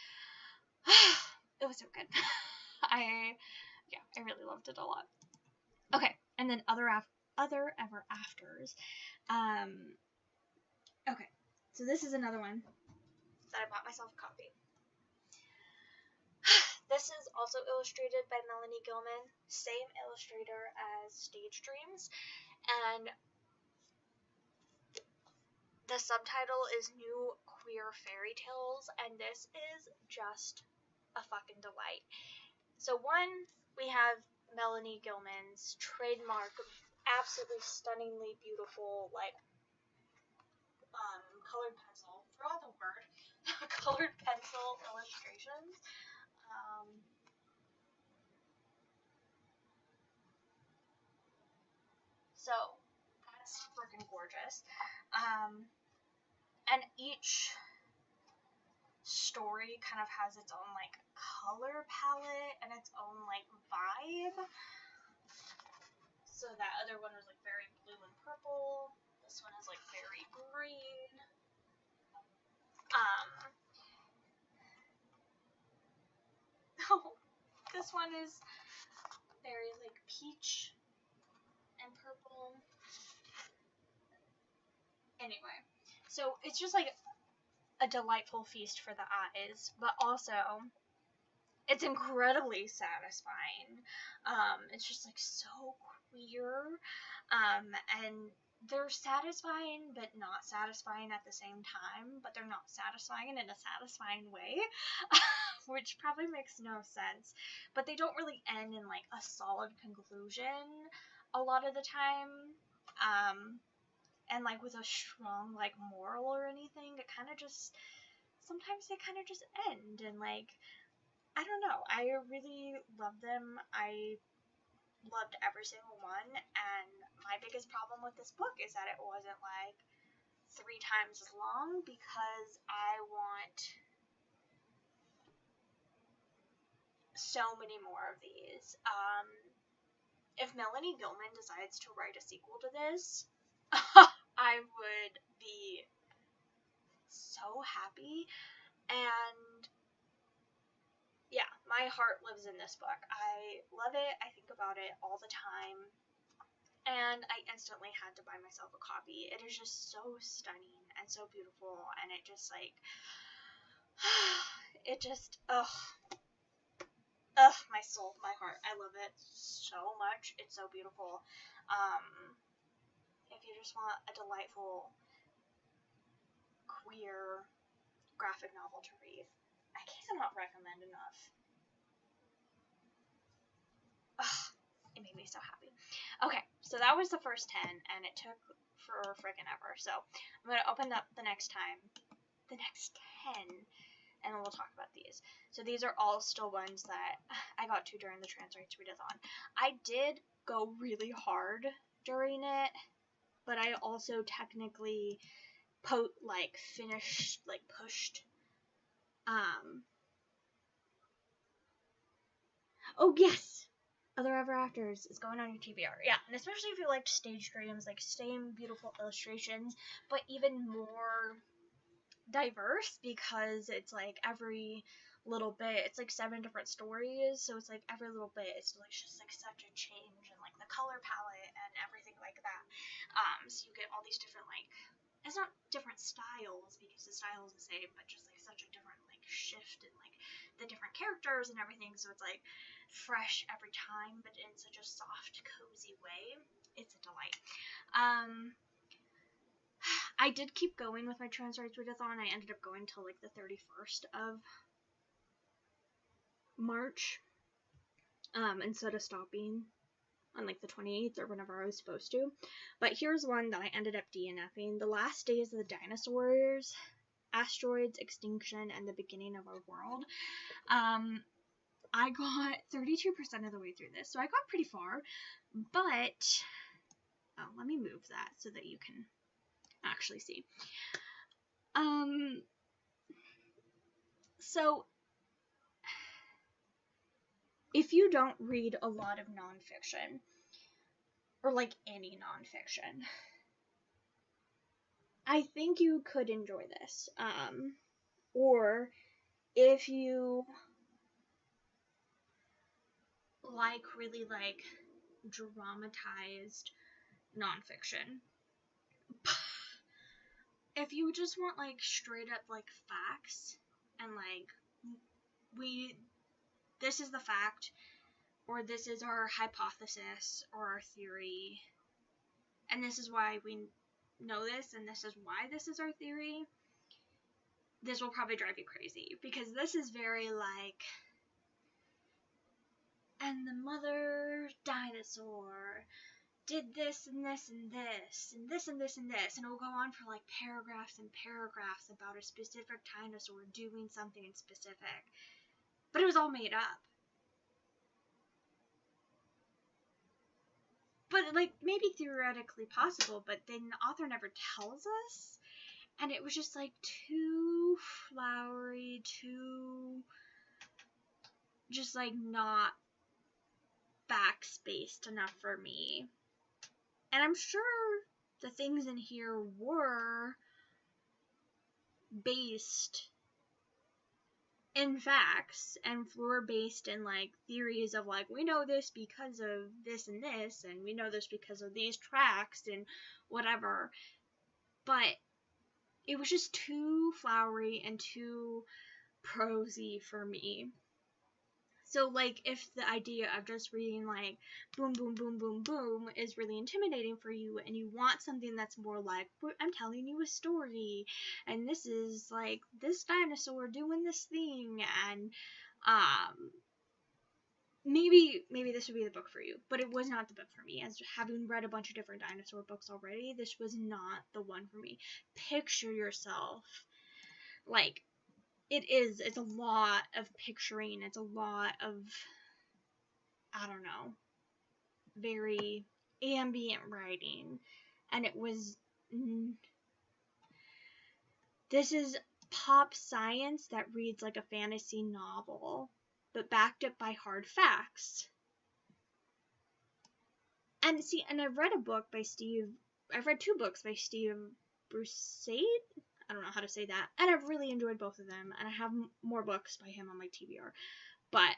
It was so good. I really loved it a lot. Okay, and then other ever afters. Okay, so this is another one that I bought myself a copy. This is also illustrated by Melanie Gilman, same illustrator as Stage Dreams, and the subtitle is New Queer Fairy Tales, and this is just a fucking delight. So one, we have Melanie Gilman's trademark, absolutely stunningly beautiful, like, colored pencil, forgot the word, colored pencil illustrations. So that's freaking gorgeous. And each story kind of has its own like color palette and its own like vibe. So that other one was like very blue and purple. This one is like very green. This one is very like peach and purple. Anyway, so it's just like a delightful feast for the eyes, but also it's incredibly satisfying. It's just like so queer, and they're satisfying but not satisfying at the same time, but they're not satisfying in a satisfying way, which probably makes no sense. But they don't really end in like a solid conclusion a lot of the time. And like with a strong like moral or anything, it kind of just sometimes they kind of just end, and like I don't know. I really love them. I loved every single one, and my biggest problem with this book is that it wasn't like 3 times as long, because I want so many more of these. If Melanie Gilman decides to write a sequel to this, I would be so happy. And yeah, my heart lives in this book. I love it. I think about it all the time. And I instantly had to buy myself a copy. It is just so stunning and so beautiful, and it just like it just my soul, my heart. I love it so much. It's so beautiful. If you just want a delightful queer graphic novel to read, I cannot recommend enough. It made me so happy. Okay, so that was the first 10, and it took for freaking ever. So I'm gonna open up the next 10, and then we'll talk about these. So these are all still ones that I got to during the Transrights Readathon. I did go really hard during it, but I also technically pushed. Oh yes, Other Ever Afters is going on your TBR. Yeah, and especially if you liked Stage Dreams, like same beautiful illustrations, but even more diverse, because it's like every little bit, it's like 7 different stories, so it's like every little bit it's like just like such a change in like the color palette and everything like that. So you get all these different like, it's not different styles because the style is the same, but just like such a different like shift in like the different characters and everything, so it's like fresh every time, but in such a soft, cozy way. It's a delight. I did keep going with my Transrights Readathon. I ended up going till like the 31st of March, instead of stopping on like the 28th or whenever I was supposed to. But here's one that I ended up DNFing: The Last Days of the Dinosaurs, Asteroids, Extinction, and the Beginning of Our World. I got 32% of the way through this, so I got pretty far, but, oh, let me move that so that you can actually see. So, if you don't read a lot of nonfiction, or like any nonfiction, I think you could enjoy this. Or if you really like dramatized nonfiction, if you just want like straight up like facts and like this is the fact, or this is our hypothesis or our theory, and this is why we know this, and this is why this is our theory, this will probably drive you crazy, because this is very like, and the mother dinosaur did this and this and this and this and this and this, and it will go on for like paragraphs and paragraphs about a specific dinosaur doing something specific, but it was all made up. But like maybe theoretically possible, but then the author never tells us, and it was just like too flowery, too just like not backspaced enough for me. And I'm sure the things in here were based in facts and were based in like theories of like, we know this because of this and this, and we know this because of these tracks and whatever, but it was just too flowery and too prosy for me. So like if the idea of just reading like boom boom boom boom boom is really intimidating for you, and you want something that's more like, I'm telling you a story, and this is like this dinosaur doing this thing, and maybe this would be the book for you. But it was not the book for me. As having read a bunch of different dinosaur books already, this was not the one for me. Picture yourself like, it's a lot of picturing, it's a lot of, I don't know, very ambient writing, and it was, this is pop science that reads like a fantasy novel, but backed up by hard facts. And see, and I've read two books by Steve Broussard, I don't know how to say that, and I've really enjoyed both of them, and I have more books by him on my TBR, but,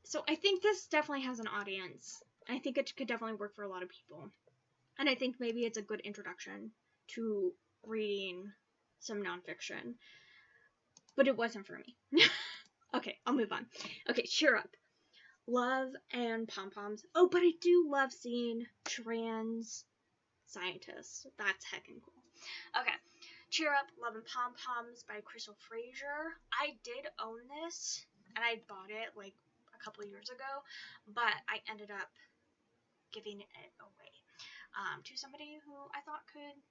so I think this definitely has an audience. I think it could definitely work for a lot of people, and I think maybe it's a good introduction to reading some nonfiction, but it wasn't for me. Okay, I'll move on. Okay, Cheer Up. Love and Pom-Poms. Oh, but I do love seeing trans scientists. That's heckin' cool. Okay, Cheer Up, Love and Pom-Poms by Crystal Fraser. I did own this, and I bought it like a couple years ago, but I ended up giving it away to somebody who I thought could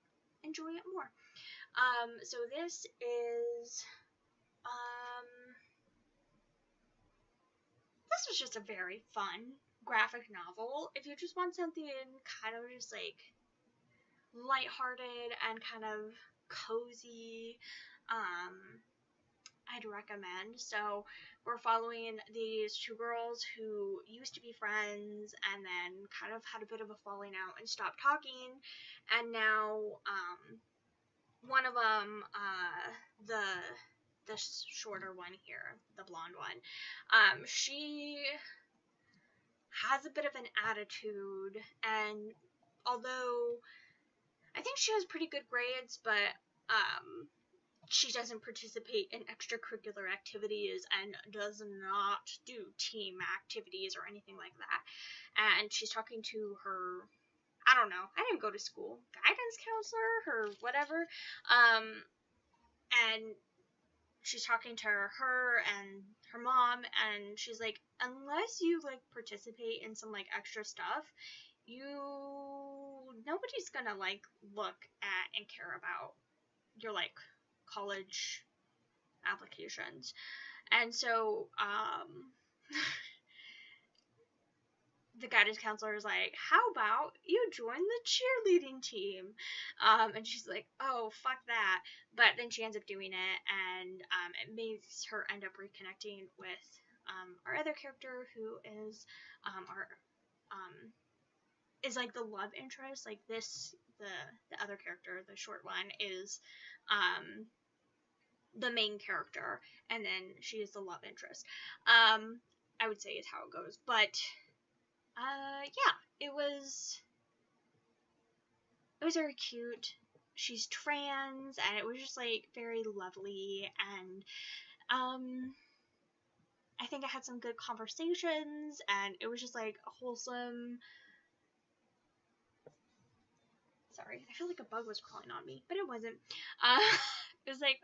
enjoy it more. So this is, this was just a very fun graphic novel. If you just want something kind of just like lighthearted and kind of cozy, I'd recommend. So we're following these two girls who used to be friends and then kind of had a bit of a falling out and stopped talking, and now one of them, the shorter one here, the blonde one, she has a bit of an attitude, and although I think she has pretty good grades, but she doesn't participate in extracurricular activities and does not do team activities or anything like that. And she's talking to her, I don't know, I didn't go to school, guidance counselor or whatever, and she's talking to her and her mom, and she's like, unless you like participate in some like extra stuff, nobody's gonna like look at and care about your like college applications. And so, the guidance counselor is like, how about you join the cheerleading team? And she's like, oh, fuck that. But then she ends up doing it, and it makes her end up reconnecting with our other character, who is our is like the love interest. Like the other character, the short one, is the main character, and then she is the love interest. I would say is how it goes, but yeah, it was very cute. She's trans, and it was just like very lovely, and I think I had some good conversations, and it was just like a wholesome. Sorry, I feel like a bug was crawling on me, but it wasn't. It was like,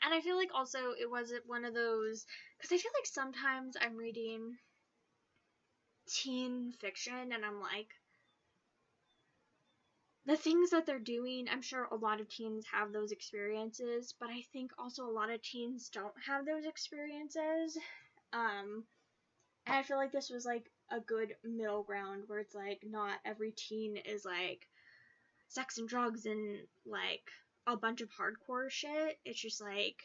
and I feel like also it wasn't one of those, because I feel like sometimes I'm reading teen fiction and I'm like, the things that they're doing, I'm sure a lot of teens have those experiences, but I think also a lot of teens don't have those experiences. And I feel like this was like a good middle ground where it's like not every teen is like sex and drugs and like a bunch of hardcore shit. It's just like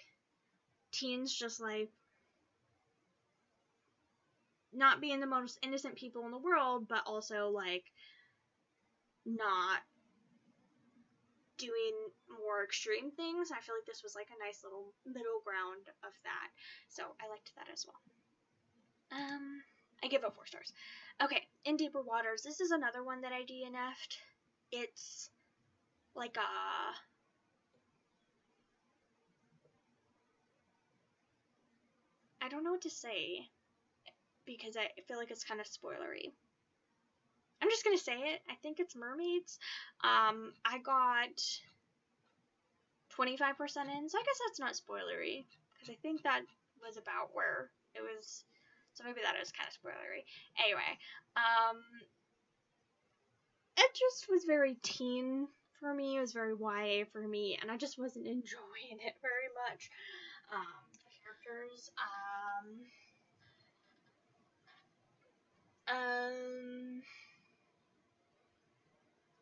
teens just like not being the most innocent people in the world, but also like not doing more extreme things. I feel like this was like a nice little middle ground of that. So I liked that as well. I give it 4 stars. Okay, In Deeper Waters. This is another one that I DNF'd. It's like I don't know what to say because I feel like it's kind of spoilery. I'm just gonna say it. I think it's mermaids. I got 25% in, so I guess that's not spoilery because I think that was about where it was. So maybe that is kind of spoilery. Anyway, it just was very teen for me. It was very YA for me, and I just wasn't enjoying it very much. The characters,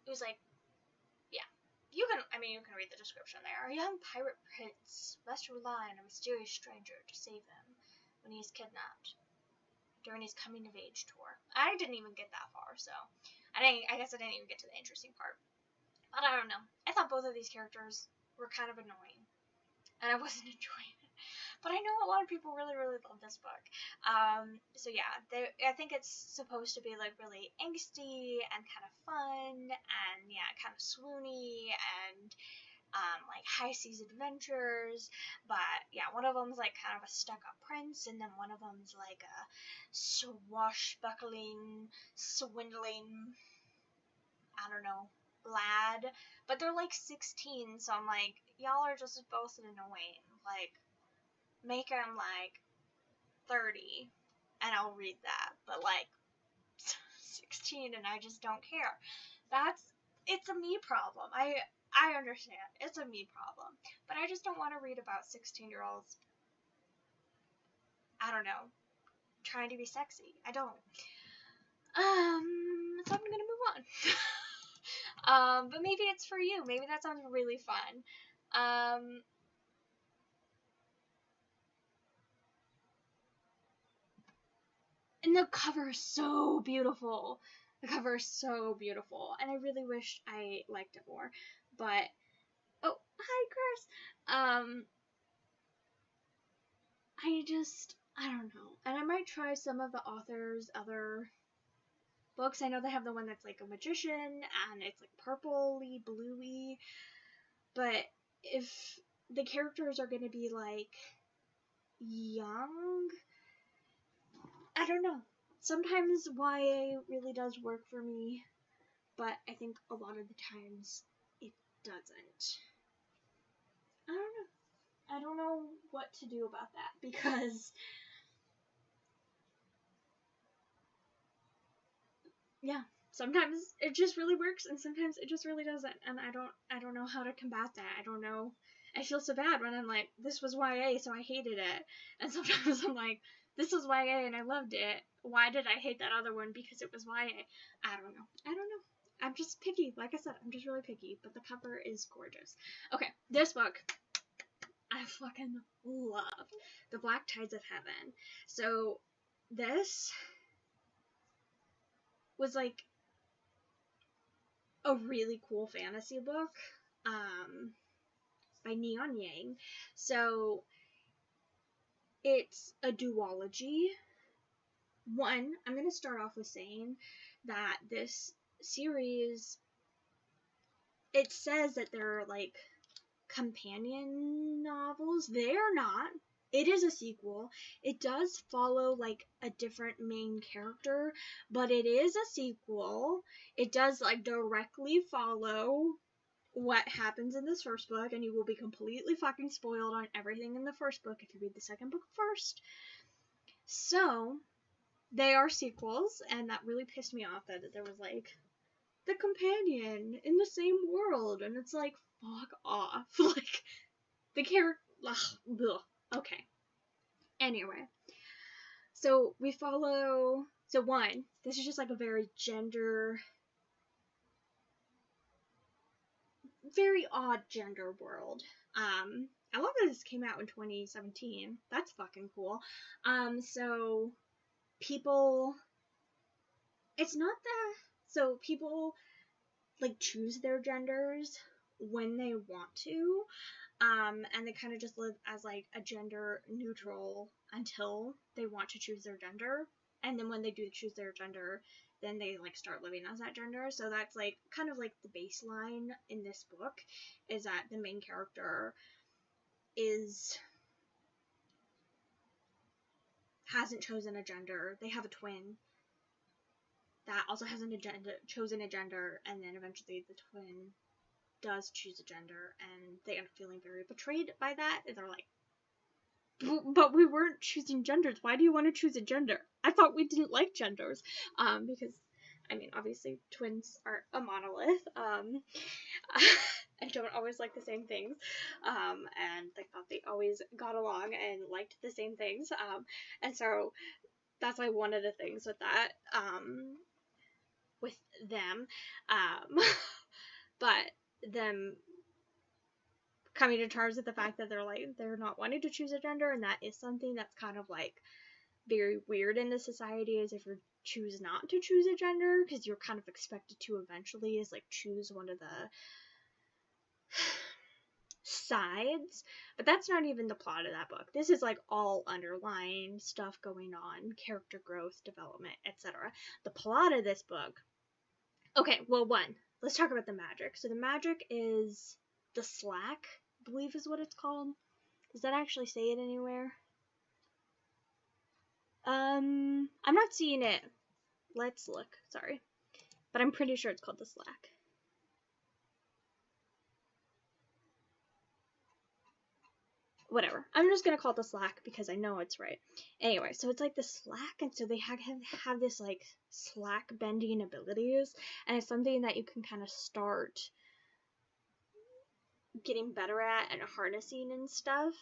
it was like, yeah, you can read the description there. A young pirate prince must rely on a mysterious stranger to save him when he is kidnapped during his coming of age tour. I didn't even get that far, so I guess I didn't even get to the interesting part. But I don't know. I thought both of these characters were kind of annoying, and I wasn't enjoying it. But I know a lot of people really, really love this book. So yeah, I think it's supposed to be like really angsty and kind of fun, and yeah, kind of swoony and like high seas adventures. But yeah, one of them's like kind of a stuck-up prince, and then one of them's like a swashbuckling, swindling, I don't know, lad. But they're like 16, so I'm like, y'all are just both annoying. Like, make him like 30 and I'll read that, but like 16 and I just don't care. It's a me problem. I understand. It's a me problem. But I just don't want to read about 16-year-olds, I don't know, trying to be sexy. I don't. So I'm gonna move on. But maybe it's for you. Maybe that sounds really fun. And the cover is so beautiful. The cover is so beautiful. And I really wish I liked it more. But, oh, hi, Chris. I don't know. And I might try some of the author's other books. I know they have the one that's like a magician and it's like purpley, bluey. But if the characters are going to be like young, I don't know. Sometimes YA really does work for me, but I think a lot of the times it doesn't. I don't know. I don't know what to do about that because yeah, sometimes it just really works and sometimes it just really doesn't, and I don't know how to combat that. I don't know. I feel so bad when I'm like, this was YA, so I hated it. And sometimes I'm like, this was YA and I loved it. Why did I hate that other one? Because it was YA. I don't know. I'm just picky. Like I said, I'm just really picky. But the cover is gorgeous. Okay, this book I fucking love. The Black Tides of Heaven. So this was like a really cool fantasy book by Neon Yang. So it's a duology. One, I'm going to start off with saying that this series, it says that they're like companion novels. They are not. It is a sequel. It does follow like a different main character, but it is a sequel. It does like directly follow what happens in this first book, and you will be completely fucking spoiled on everything in the first book if you read the second book first. So, they are sequels, and that really pissed me off that there was like the companion in the same world, and it's like, fuck off. Like, the character. Okay. Anyway. So, we follow. So, one, this is just like a very very odd gender world. I love that this came out in 2017. That's fucking cool. So people, it's not that, so people like choose their genders when they want to, and they kind of just live as like a gender neutral until they want to choose their gender, and then when they do choose their gender, then they like start living as that gender. So that's like kind of like the baseline in this book, is that the main character hasn't chosen a gender. They have a twin that also hasn't chosen a gender, and then eventually the twin does choose a gender, and they end up feeling very betrayed by that. And they're like, but we weren't choosing genders. Why do you want to choose a gender? I thought we didn't like genders. Because, I mean, obviously twins aren't a monolith. And don't always like the same things. And they thought they always got along and liked the same things. And so that's like one of the things with that, with them. But them coming to terms with the fact that they're not wanting to choose a gender, and that is something that's kind of like very weird in the society, is if you choose not to choose a gender, because you're kind of expected to eventually is like choose one of the sides. But that's not even the plot of that book. This is like all underlying stuff going on, character growth, development, etc. The plot of this book, okay, well, one, let's talk about the magic. So the magic is the Slack, I believe is what it's called. Does that actually say it anywhere? I'm not seeing it. Let's look. Sorry. But I'm pretty sure it's called the Slack. Whatever. I'm just gonna call it the Slack because I know it's right. Anyway, so it's like the Slack, and so they have this like Slack bending abilities, and it's something that you can kind of start getting better at and harnessing and stuff.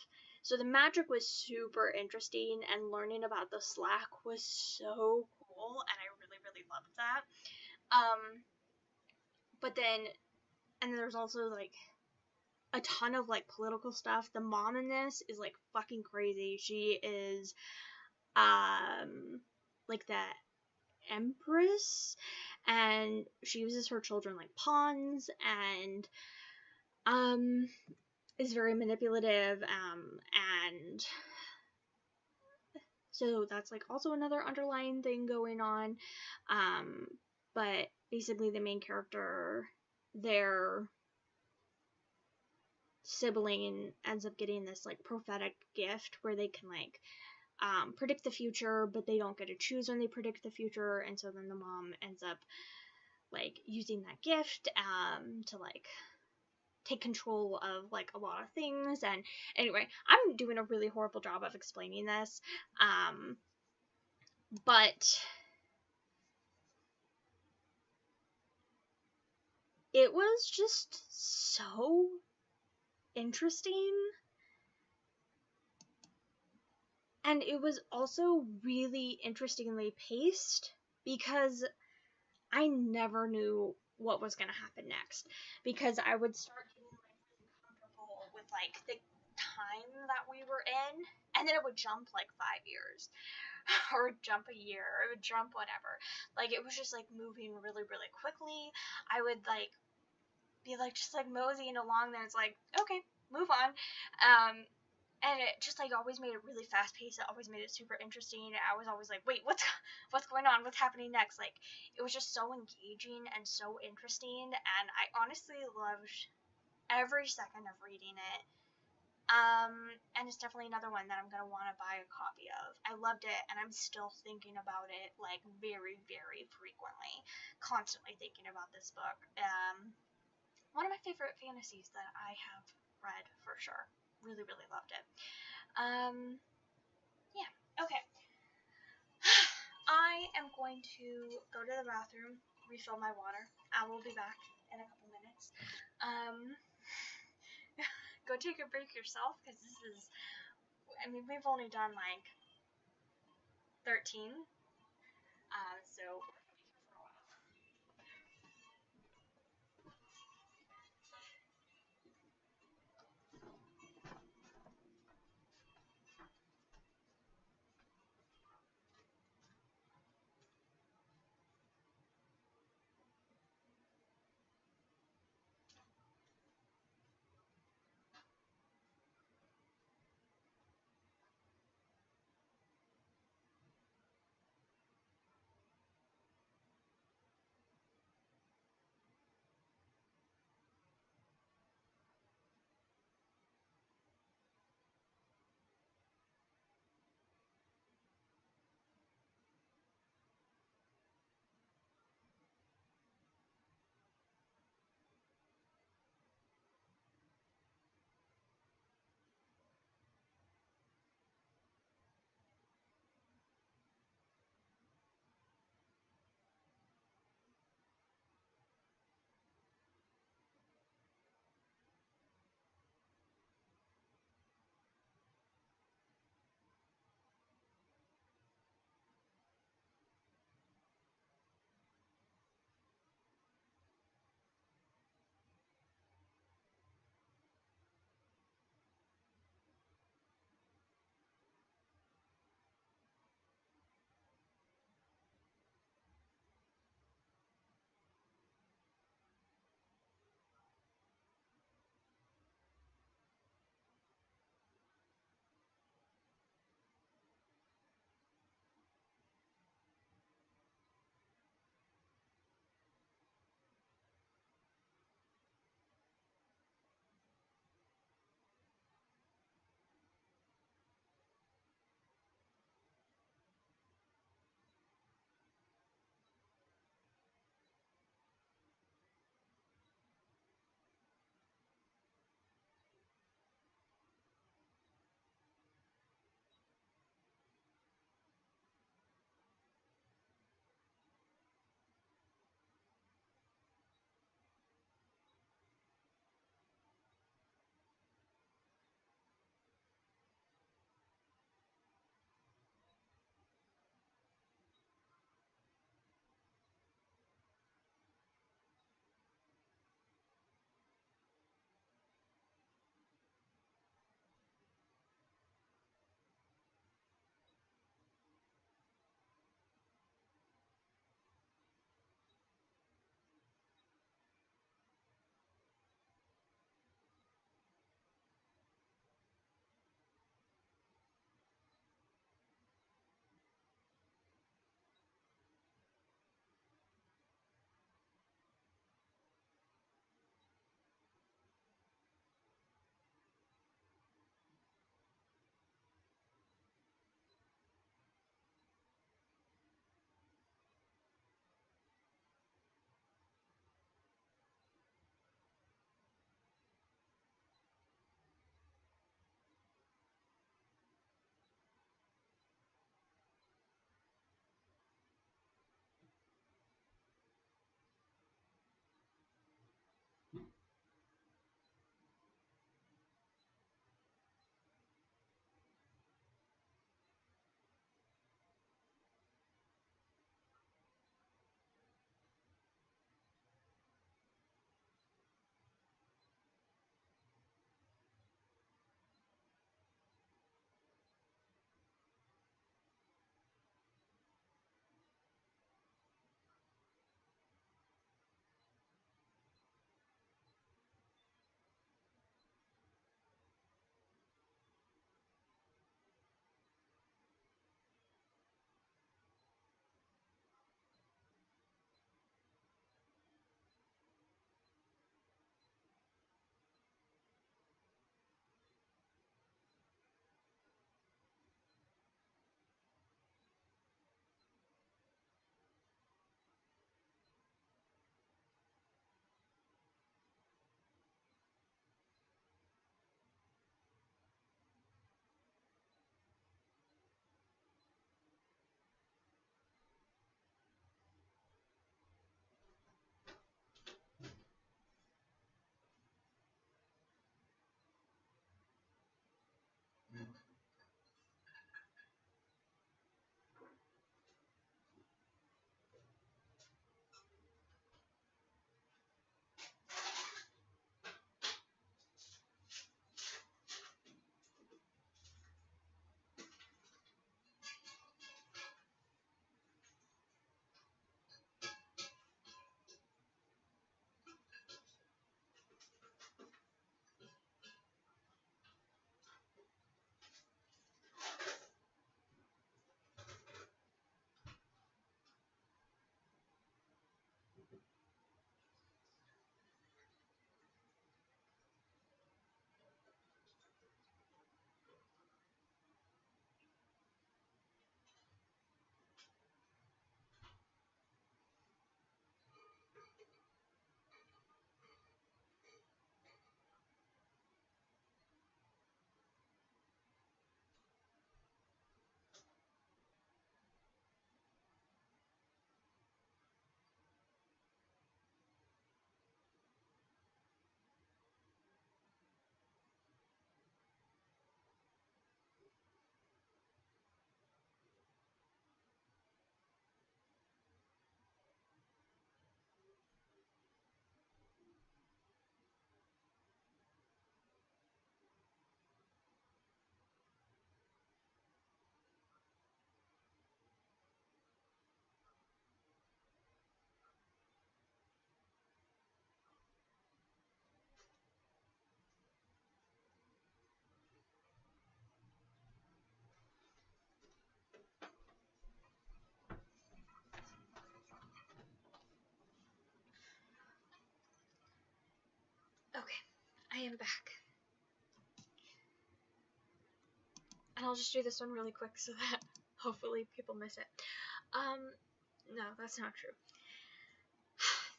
So the magic was super interesting, and learning about the Slack was so cool, and I really, really loved that. But then, and there's also like a ton of like political stuff. The mom in this is like fucking crazy. She is like the empress, and she uses her children like pawns, and is very manipulative, and so that's like also another underlying thing going on. But basically the main character, their sibling, ends up getting this like prophetic gift where they can like predict the future, but they don't get to choose when they predict the future, and so then the mom ends up like using that gift to like take control of like a lot of things. And anyway, I'm doing a really horrible job of explaining this, but it was just so interesting. And it was also really interestingly paced because I never knew what was going to happen next. Because I would start getting like really comfortable with like the time that we were in, and then it would jump like 5 years, or jump a year, or it would jump whatever. Like it was just like moving really, really quickly. I would like be like just like moseying along, then it's like, okay, move on. And it just like always made it really fast paced. It always made it super interesting. I was always like, wait, what's going on? What's happening next? Like it was just so engaging and so interesting, and I honestly loved every second of reading it. And it's definitely another one that I'm gonna want to buy a copy of. I loved it, and I'm still thinking about it like very, very frequently, constantly thinking about this book. One of my favorite fantasies that I have read for sure. Really, really loved it. Yeah, okay. I am going to go to the bathroom, refill my water. I will be back in a couple minutes. Go take a break yourself, because this is, I mean, we've only done like 13. So I am back. And I'll just do this one really quick so that hopefully people miss it. No, that's not true.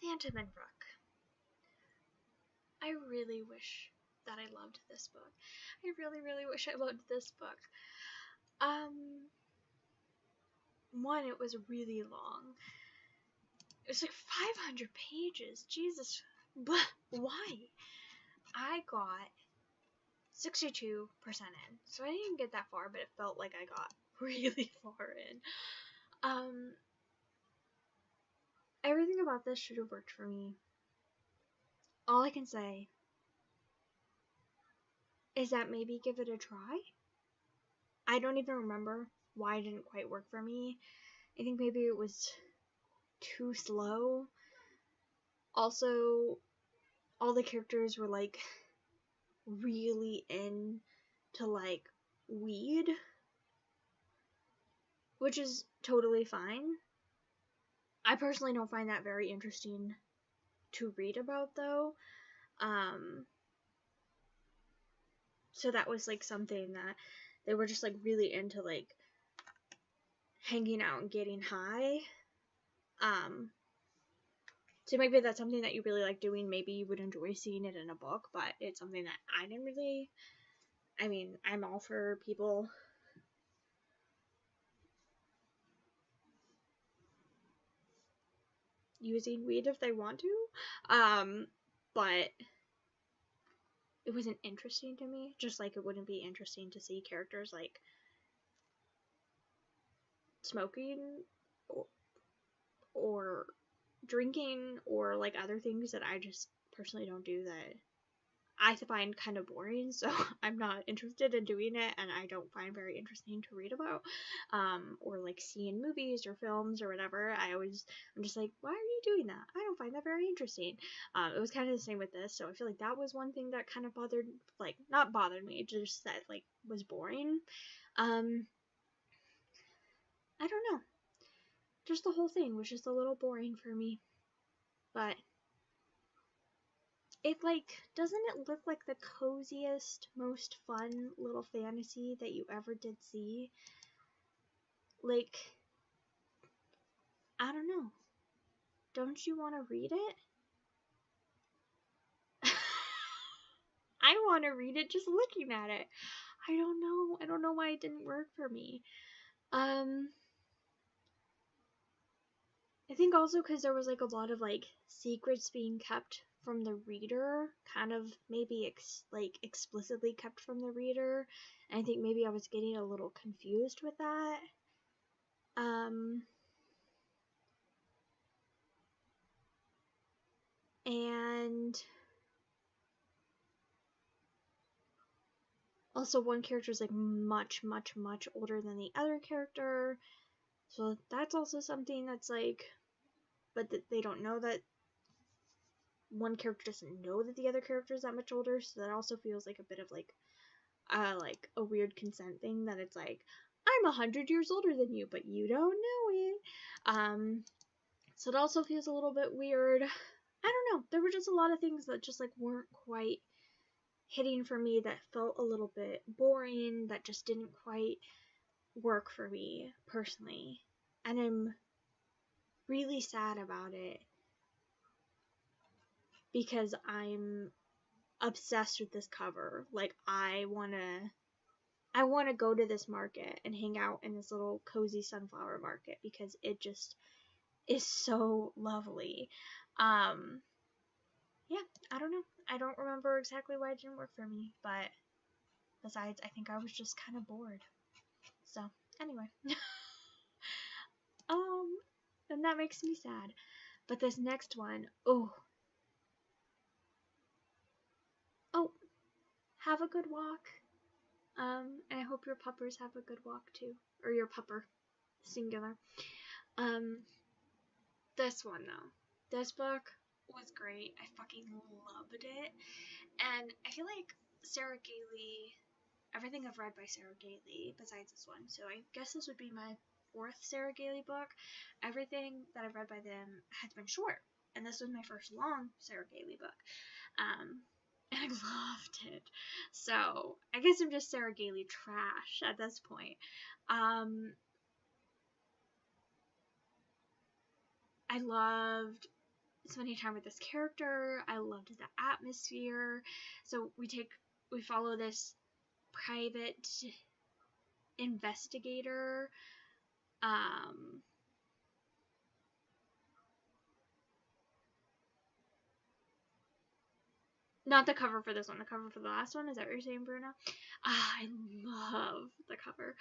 Phantom and Rook. I really wish that I loved this book. I really, really wish I loved this book. One, it was really long. It was like 500 pages. Jesus. Why? I got 62% in. So I didn't get that far, but it felt like I got really far in. Everything about this should have worked for me. All I can say is that maybe give it a try. I don't even remember why it didn't quite work for me. I think maybe it was too slow. Also, all the characters were like really into like weed, which is totally fine. I personally don't find that very interesting to read about though. So that was like something that they were just like really into, like hanging out and getting high. So maybe that's something that you really like doing. Maybe you would enjoy seeing it in a book, but it's something that I didn't really. I mean, I'm all for people using weed if they want to, but it wasn't interesting to me, just like it wouldn't be interesting to see characters like smoking or drinking or like other things that I just personally don't do, that I find kind of boring, so I'm not interested in doing it, and I don't find very interesting to read about, or like see in movies or films or whatever. I'm just like, why are you doing that? I don't find that very interesting. It was kind of the same with this, so I feel like that was one thing that kind of not bothered me, just that like was boring. I don't know. Just the whole thing was just a little boring for me, but it doesn't it look like the coziest, most fun little fantasy that you ever did see? Like, I don't know. Don't you want to read it? I want to read it just looking at it. I don't know. I don't know why it didn't work for me. I think also because there was like a lot of like secrets being kept from the reader, kind of maybe explicitly kept from the reader. And I think maybe I was getting a little confused with that. And also one character is like much, much, much older than the other character. So that's also something that's like, but they don't know that one character doesn't know that the other character is that much older. So that also feels like a bit of like a weird consent thing, that it's like, I'm 100 years older than you, but you don't know it. So it also feels a little bit weird. I don't know. There were just a lot of things that just like weren't quite hitting for me, that felt a little bit boring, that just didn't quite work for me personally. And I'm really sad about it because I'm obsessed with this cover. Like, I want to go to this market and hang out in this little cozy sunflower market because it just is so lovely. Yeah, I don't know. I don't remember exactly why it didn't work for me, but besides, I think I was just kind of bored. So, anyway. And that makes me sad. But this next one, oh, have a good walk. And I hope your puppers have a good walk too. Or your pupper, singular. This one though. This book was great. I fucking loved it. And I feel like Sarah Gailey, everything I've read by Sarah Gailey besides this one, so I guess this would be my 4th Sarah Gailey book. Everything that I've read by them has been short, and this was my first long Sarah Gailey book. and I loved it. So I guess I'm just Sarah Gailey trash at this point. I loved spending time with this character. I loved the atmosphere. So we follow this private investigator. Not the cover for this one, the cover for the last one. Is that what you're saying, Bruno? I love the cover.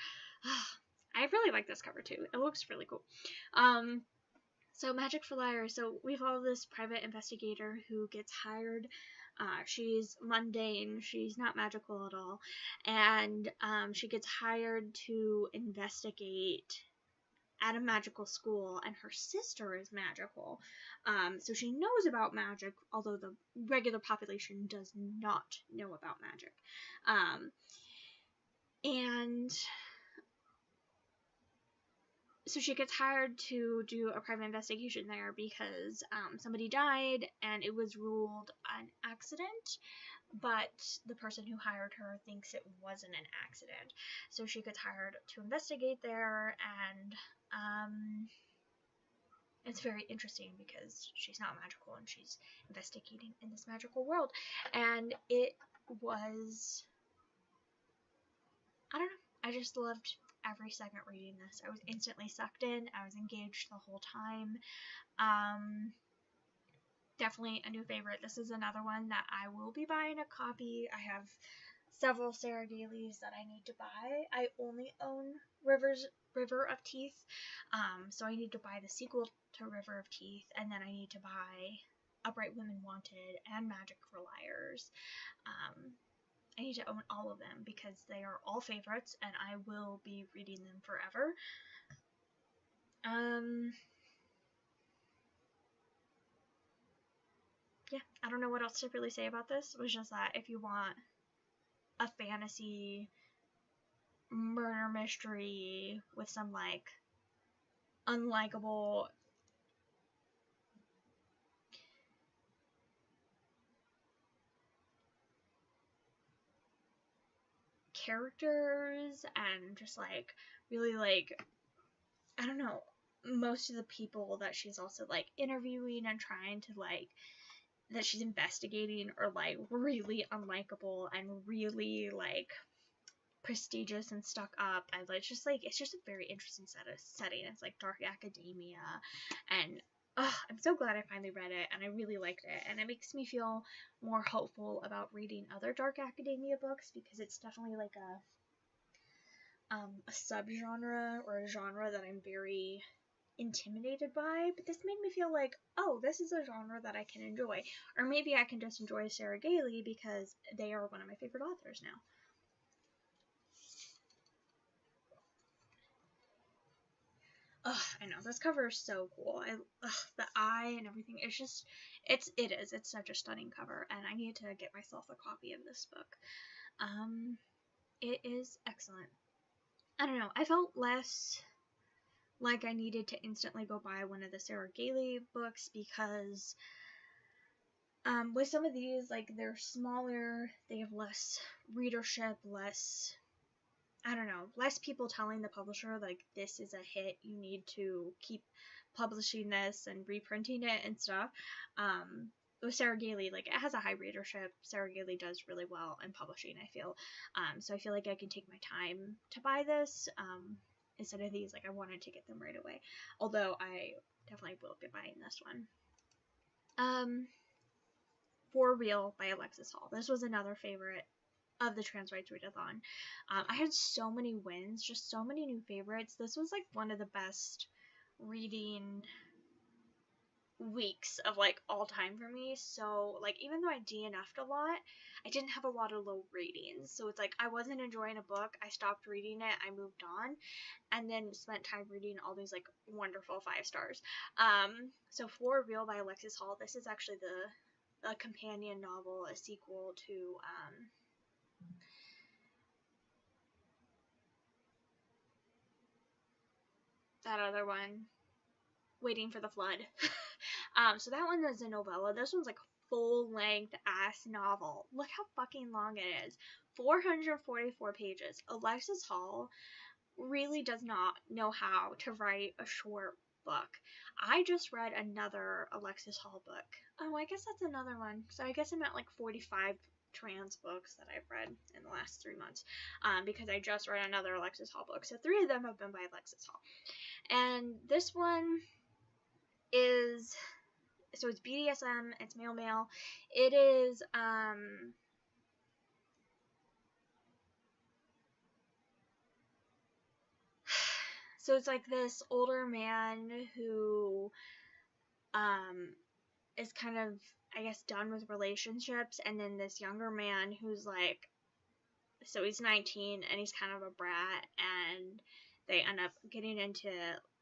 I really like this cover too. It looks really cool. So Magic for Liars. So we follow this private investigator who gets hired. She's mundane. She's not magical at all, and she gets hired to investigate at a magical school, and her sister is magical. So she knows about magic, although the regular population does not know about magic. And so she gets hired to do a private investigation there because somebody died and it was ruled an accident, but the person who hired her thinks it wasn't an accident. So she gets hired to investigate there, and it's very interesting because she's not magical and she's investigating in this magical world. And it was, I don't know, I just loved every second reading this. I was instantly sucked in. I was engaged the whole time. Definitely a new favorite. This is another one that I will be buying a copy. I have several Sarah Gaileys that I need to buy. I only own River of Teeth, so I need to buy the sequel to River of Teeth, and then I need to buy Upright Women Wanted and Magic for Liars. I need to own all of them because they are all favorites, and I will be reading them forever. Yeah, I don't know what else to really say about this. It was just that if you want a fantasy murder mystery with some like unlikable characters and just like really like, I don't know, most of the people that she's also like interviewing and trying to like that she's investigating are like really unlikable and really like prestigious and stuck up, and it's just a very interesting setting. It's like dark academia, and I'm so glad I finally read it, and I really liked it, and it makes me feel more hopeful about reading other dark academia books because it's definitely like a subgenre or a genre that I'm very intimidated by, but this made me feel like, oh, this is a genre that I can enjoy, or maybe I can just enjoy Sarah Gailey because they are one of my favorite authors now. I know, this cover is so cool. The eye and everything. It's such a stunning cover, and I need to get myself a copy of this book. It is excellent. I don't know, I felt less like I needed to instantly go buy one of the Sarah Gailey books because with some of these, like, they're smaller, they have less readership, less, I don't know, less people telling the publisher, like, this is a hit, you need to keep publishing this and reprinting it and stuff. With Sarah Gailey, like, it has a high readership. Sarah Gailey does really well in publishing, I feel. So I feel like I can take my time to buy this, instead of these, like, I wanted to get them right away. Although I definitely will be buying this one. For Real by Alexis Hall. This was another favorite of the Trans Rights Readathon. I had so many wins, just so many new favorites. This was like one of the best reading weeks of like all time for me. So like, even though I DNF'd a lot, I didn't have a lot of low ratings. So it's like I wasn't enjoying a book, I stopped reading it, I moved on, and then spent time reading all these like wonderful 5 stars. So For Real by Alexis Hall, this is actually a companion novel, a sequel to that other one, Waiting for the Flood. So that one is a novella. This one's like a full-length ass novel. Look how fucking long it is. 444 pages. Alexis Hall really does not know how to write a short book. I just read another Alexis Hall book. Oh, I guess that's another one. So I guess I'm at like 45 trans books that I've read in the last 3 months, because I just read another Alexis Hall book. So 3 of them have been by Alexis Hall. And this one is, so it's BDSM, it's male. It is, so it's like this older man who, is kind of, I guess, done with relationships, and then this younger man who's like, so he's 19 and he's kind of a brat, and they end up getting into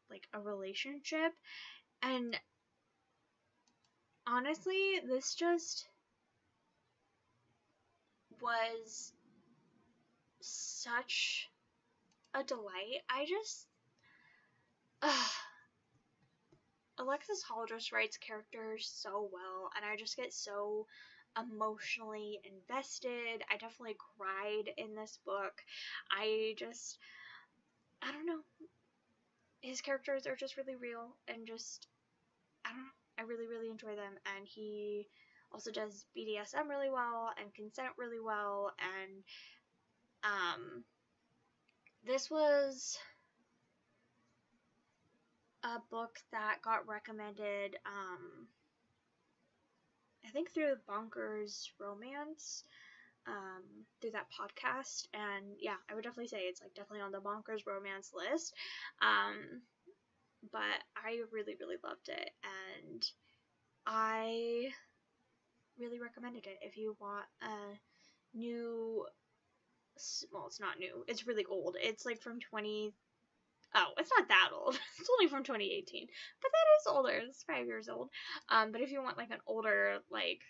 like a relationship. And honestly, this just was such a delight. Alexis Hall just writes characters so well, and I just get so emotionally invested. I definitely cried in this book. I don't know. His characters are just really real, and just, I don't know. I really, really enjoy them, and he also does BDSM really well, and consent really well, and, this was a book that got recommended, I think through Bonkers Romance, through that podcast, and yeah, I would definitely say it's like definitely on the Bonkers Romance list, but I really, really loved it, and I really recommended it if you want a new, well, it's not new, it's really old, it's like from it's not that old. It's only from 2018. But that is older. It's 5 years old. But if you want like an older, like,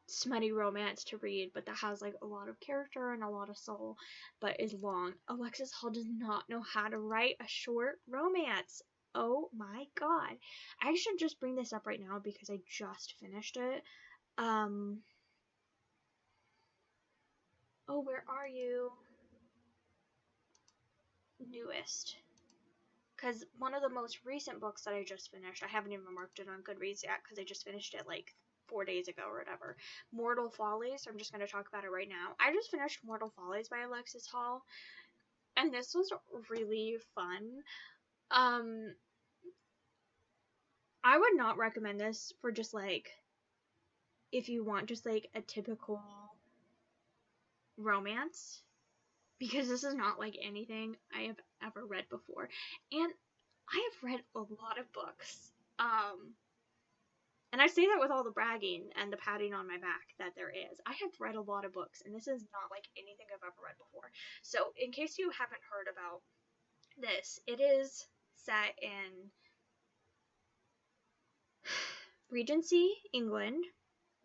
smutty romance to read, but that has like a lot of character and a lot of soul, but is long, Alexis Hall does not know how to write a short romance. Oh my god. I should just bring this up right now because I just finished it. Oh, where are you? Newest. Because one of the most recent books that I just finished, I haven't even marked it on Goodreads yet because I just finished it like 4 days ago or whatever. Mortal Follies. So I'm just going to talk about it right now. I just finished Mortal Follies by Alexis Hall, and this was really fun. I would not recommend this for just like, if you want just like a typical romance, because this is not like anything I have ever read before. And I have read a lot of books. And I say that with all the bragging and the patting on my back that there is. I have read a lot of books, and this is not like anything I've ever read before. So, in case you haven't heard about this, it is set in Regency, England,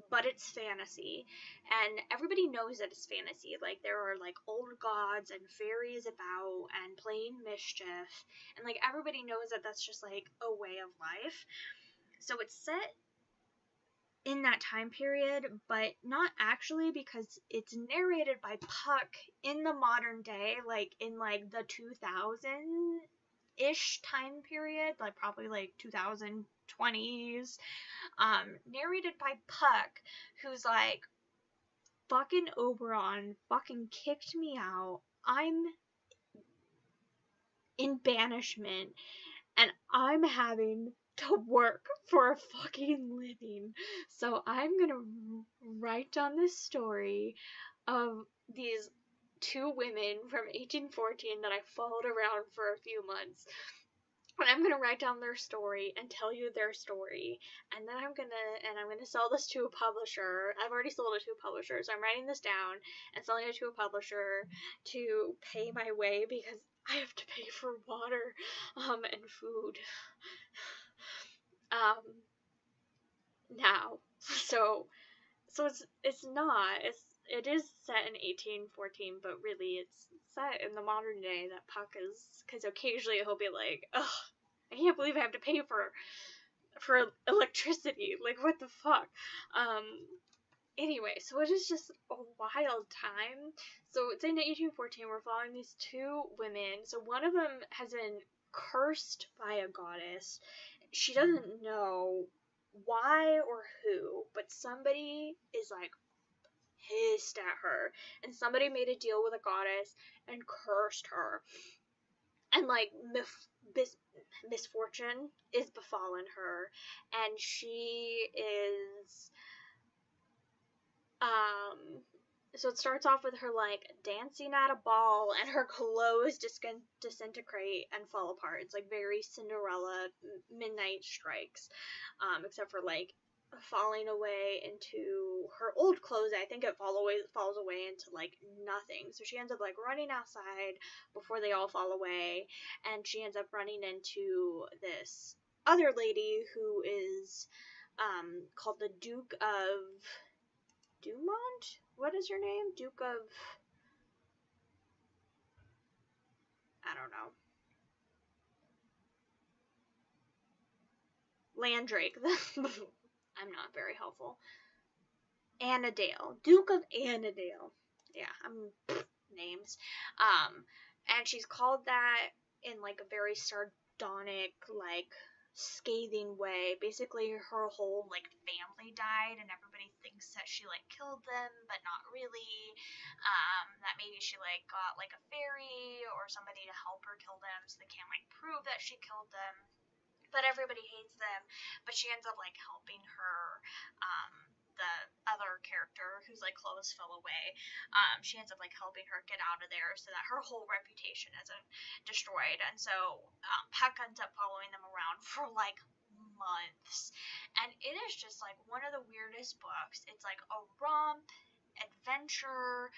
but it's fantasy, and everybody knows that it's fantasy. Like, there are like old gods and fairies about and playing mischief, and like everybody knows that that's just like a way of life. So it's set in that time period, but not actually, because it's narrated by Puck in the modern day, like in like the 2000-ish time period, like probably like 2020s, narrated by Puck, who's like, fucking Oberon fucking kicked me out, I'm in banishment, and I'm having to work for a fucking living. So I'm gonna write down this story of these 2 women from 1814 that I followed around for a few months. And I'm gonna write down their story and tell you their story. And then I'm gonna sell this to a publisher. I've already sold it to a publisher, so I'm writing this down and selling it to a publisher to pay my way, because I have to pay for water, and food. Now. So it is set in 1814, but really it's set in the modern day that Puck is, because occasionally he'll be like, ugh, I can't believe I have to pay for electricity. Like, what the fuck? Anyway, so it is just a wild time. So it's in 1814. We're following these two women. So one of them has been cursed by a goddess. She doesn't know why or who, but somebody is like pissed at her, and somebody made a deal with a goddess and cursed her, and like misfortune is befallen her, and she is um so it starts off with her like dancing at a ball and her clothes disintegrate and fall apart. It's like very Cinderella midnight strikes, except for like falling away into her old clothes. I think it falls away into like nothing. So she ends up like running outside before they all fall away, and she ends up running into this other lady who is called the Duke of Dumont? What is your name? Duke of... I don't know. Landrake. I'm not very helpful. Annandale. Duke of Annandale. Yeah, I'm... names. And she's called that in, like, a very sardonic, like, scathing way. Basically, her whole, like, family died, and everybody thinks that she, like, killed them, but not really. That maybe she, like, got, like, a fairy or somebody to help her kill them, so they can't, like, prove that she killed them. But everybody hates them, but she ends up, like, helping her, the other character whose like clothes fell away. She ends up like helping her get out of there so that her whole reputation isn't destroyed. And so Puck ends up following them around for like months, and it is just like one of the weirdest books. It's like a romp adventure,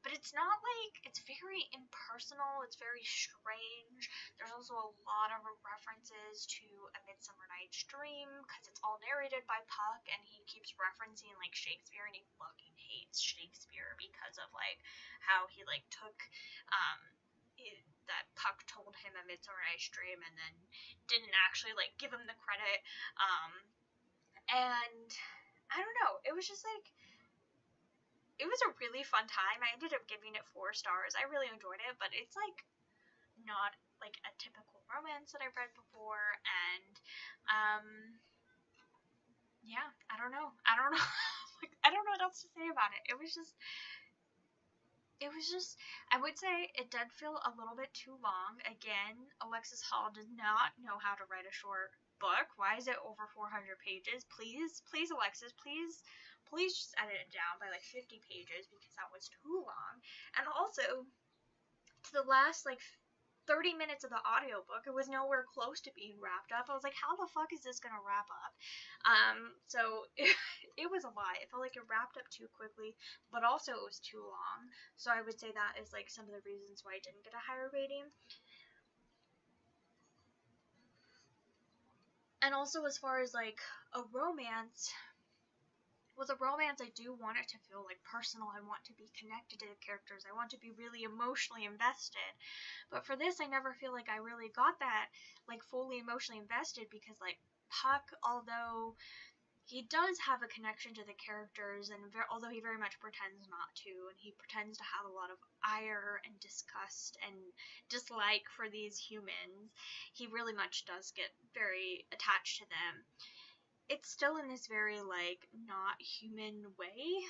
but it's not like, it's very impersonal, it's very strange. There's also a lot of references to A Midsummer Night's Dream, because it's all narrated by Puck, and he keeps referencing like Shakespeare, and he fucking hates Shakespeare because of like how he like took that Puck told him A Midsummer Night's Dream and then didn't actually like give him the credit. And I don't know, it was just like, it was a really fun time. I ended up giving it 4 stars. I really enjoyed it, but it's like not like a typical romance that I've read before, and yeah, I don't know. Like, I don't know what else to say about it. It was just I would say it did feel a little bit too long. Again, Alexis Hall did not know how to write a short book. Why is it over 400 pages? Please, Alexis, please just edit it down by like 50 pages, because that was too long. And also, to the last like 30 minutes of the audiobook, it was nowhere close to being wrapped up. I was like, how the fuck is this gonna wrap up? So it was a lot. It felt like it wrapped up too quickly, but also it was too long. So I would say that is like some of the reasons why I didn't get a higher rating. And also, as far as like a romance, with a romance, I do want it to feel like personal. I want to be connected to the characters. I want to be really emotionally invested. But for this, I never feel like I really got that, like, fully emotionally invested, because like Puck, although he does have a connection to the characters, and although he very much pretends not to, and he pretends to have a lot of ire and disgust and dislike for these humans, he really much does get very attached to them. It's still in this very like not human way,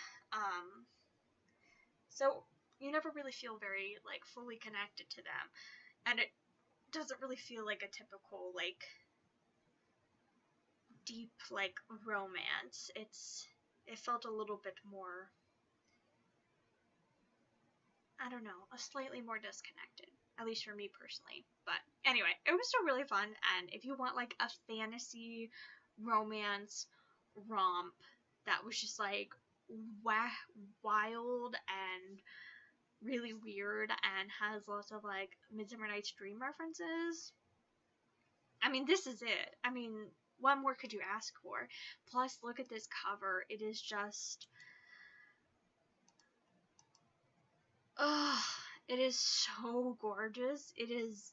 so you never really feel very like fully connected to them, and it doesn't really feel like a typical like deep like romance. It felt a little bit more, I don't know, a slightly more disconnected, at least for me personally. But anyway, it was still really fun, and if you want like a fantasy romance romp that was just like wild and really weird and has lots of like Midsummer Night's Dream references, I mean, this is it. I mean, what more could you ask for? Plus, look at this cover. It is just, it is so gorgeous. It is,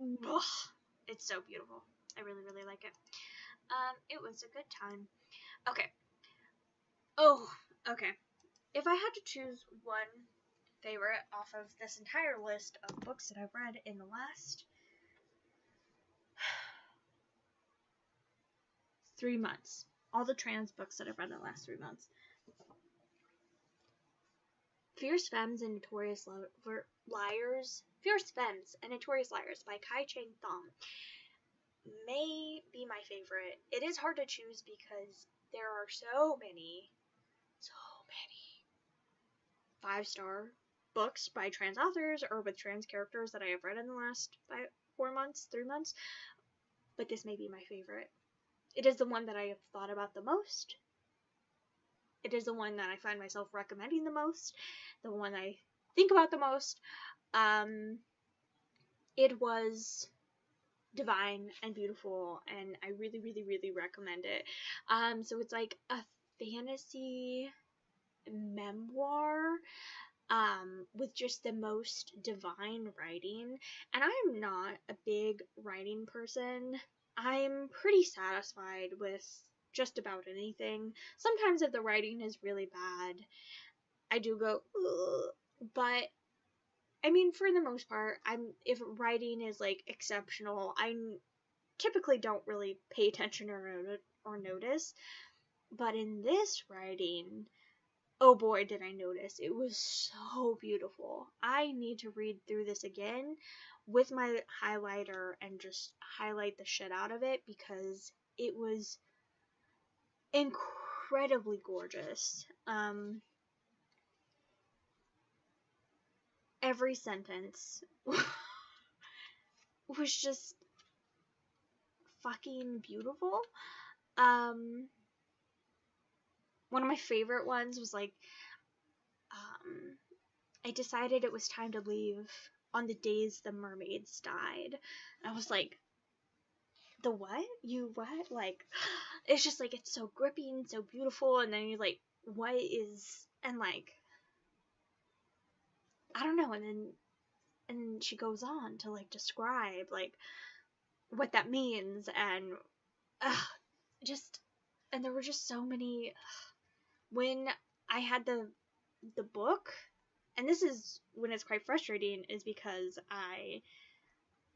ugh, It's so beautiful. I really, really like it. It was a good time. Okay. Oh, okay. If I had to choose one favorite off of this entire list of books that I've read in the last 3 months, all the trans books that I've read in the last 3 months, Fierce Femmes and Notorious Liars, Fierce Femmes and Notorious Liars by Kai Cheng Thom may be my favorite. It is hard to choose because there are so many 5-star books by trans authors or with trans characters that I have read in the last 3 months, but this may be my favorite. It is the one that I have thought about the most. It is the one that I find myself recommending the most, the one I think about the most. It was divine and beautiful, and I really, really, really recommend it. So it's like a fantasy memoir with just the most divine writing. And I'm not a big writing person. I'm pretty satisfied with just about anything. Sometimes if the writing is really bad, I do go, ugh. But I mean, for the most part, if writing is like exceptional, I typically don't really pay attention or notice. But in this writing, oh boy, did I notice. It was so beautiful. I need to read through this again with my highlighter and just highlight the shit out of it because it was incredibly gorgeous. Every sentence was just fucking beautiful. One of my favorite ones was like, I decided it was time to leave on the days the mermaids died. And I was like, the what? You what? Like, it's just like, it's so gripping, so beautiful, and then you're like, what is, and like, I don't know, and then she goes on to like describe like what that means, and just, and there were just so many, when I had the book, and this is when it's quite frustrating, is because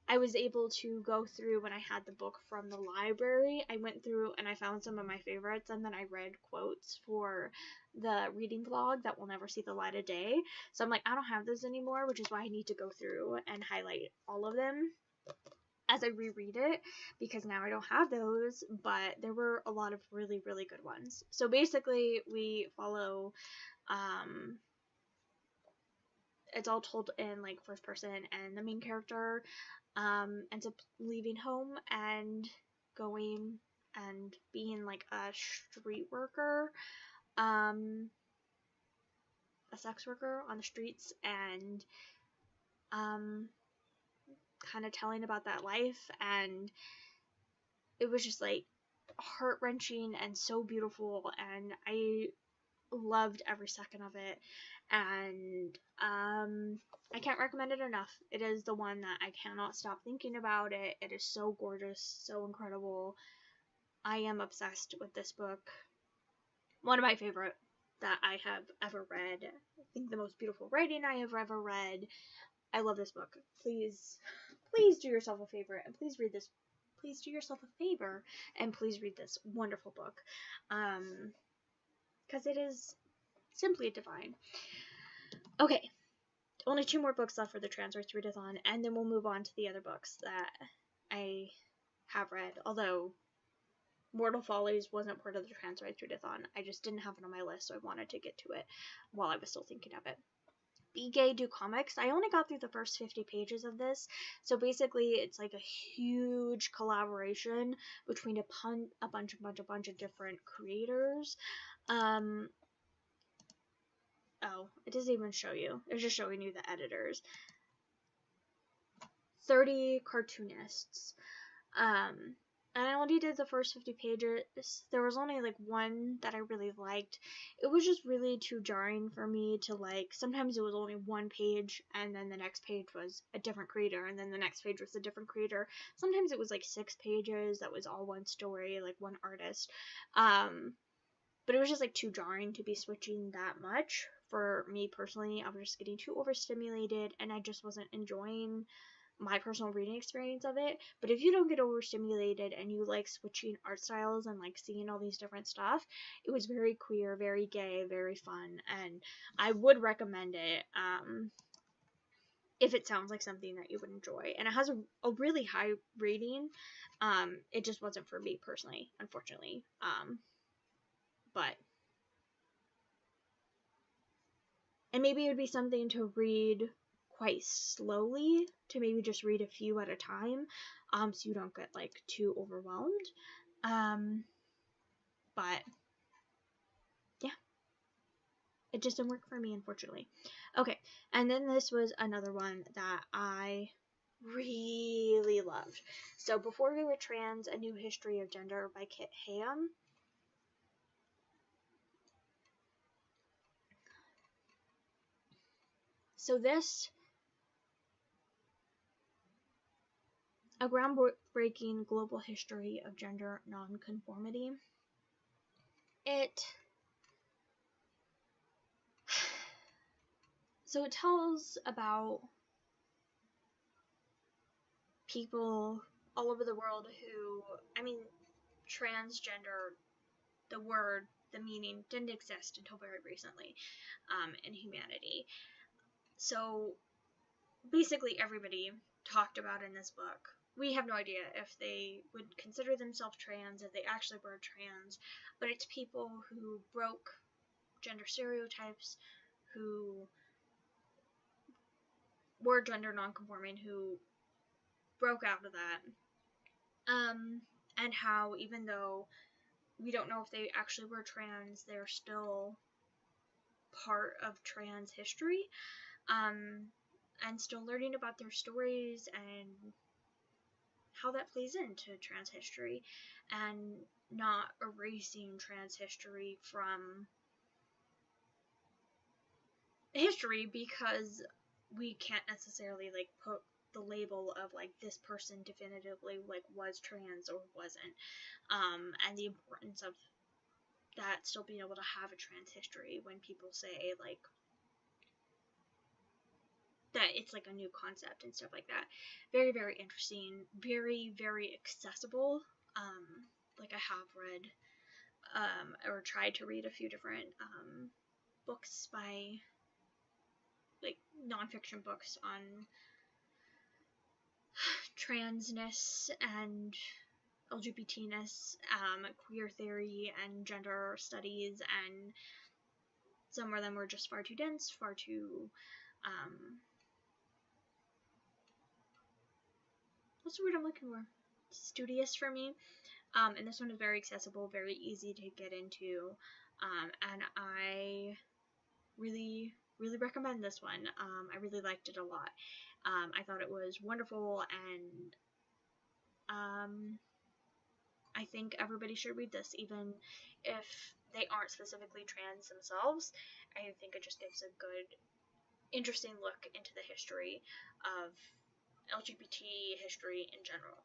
I was able to go through when I had the book from the library. I went through and I found some of my favorites, and then I read quotes for the reading vlog that will never see the light of day. So I'm like, I don't have those anymore, which is why I need to go through and highlight all of them as I reread it, because now I don't have those, but there were a lot of really, really good ones. So basically, we follow, it's all told in like first person, and the main character ends up leaving home and going and being like a street worker, a sex worker on the streets, and kind of telling about that life, and it was just like heart-wrenching and so beautiful, and I loved every second of it, and I can't recommend it enough. It is the one that I cannot stop thinking about it. It is so gorgeous, so incredible. I am obsessed with this book. One of my favorite that I have ever read. I think the most beautiful writing I have ever read. I love this book. Please do yourself a favor and please read this. Please do yourself a favor and please read this wonderful book. Because it is simply divine. Okay, only 2 more books left for the Trans Rights Readathon, and then we'll move on to the other books that I have read. Although Mortal Follies wasn't part of the Trans Rights Readathon, I just didn't have it on my list, so I wanted to get to it while I was still thinking of it. Be Gay, Do Comics. I only got through the first 50 pages of this, so basically it's like a huge collaboration between a bunch of different creators. Oh, it doesn't even show you. It's just showing you the editors. 30 cartoonists. and I only did the first 50 pages. There was only like one that I really liked. It was just really too jarring for me to like. Sometimes it was only one page, and then the next page was a different creator, and then the next page was a different creator. Sometimes it was like 6 pages that was all one story, like one artist. But it was just like too jarring to be switching that much for me personally. I was just getting too overstimulated, and I just wasn't enjoying my personal reading experience of it. But if you don't get overstimulated and you like switching art styles and like seeing all these different stuff, it was very queer, very gay, very fun, and I would recommend it if it sounds like something that you would enjoy. And it has a really high rating. It just wasn't for me personally, unfortunately. But and maybe it would be something to read quite slowly, to maybe just read a few at a time, so you don't get like too overwhelmed. But yeah, it just didn't work for me, unfortunately. Okay, and then this was another one that I really loved. So Before We Were Trans, A New History of Gender by Kit Hayam. So this, a groundbreaking global history of gender nonconformity. So it tells about people all over the world who, I mean, transgender, the word, the meaning didn't exist until very recently in humanity. So basically everybody talked about in this book. We have no idea if they would consider themselves trans, if they actually were trans, but it's people who broke gender stereotypes, who were gender nonconforming, who broke out of that. And how even though we don't know if they actually were trans, they're still part of trans history, and still learning about their stories and how that plays into trans history, and not erasing trans history from history because we can't necessarily like put the label of like this person definitively like was trans or wasn't, and the importance of that still being able to have a trans history when people say like that it's like a new concept and stuff like that. Very, very interesting, very, very accessible. Like I have read or tried to read a few different books by like nonfiction books on transness and LGBTness, queer theory and gender studies, and some of them were just far too dense, far too what's the word I'm looking for? Studious for me. And this one is very accessible, very easy to get into, and I really, really recommend this one. I really liked it a lot. I thought it was wonderful, and I think everybody should read this, even if they aren't specifically trans themselves. I think it just gives a good, interesting look into the history of LGBT history in general.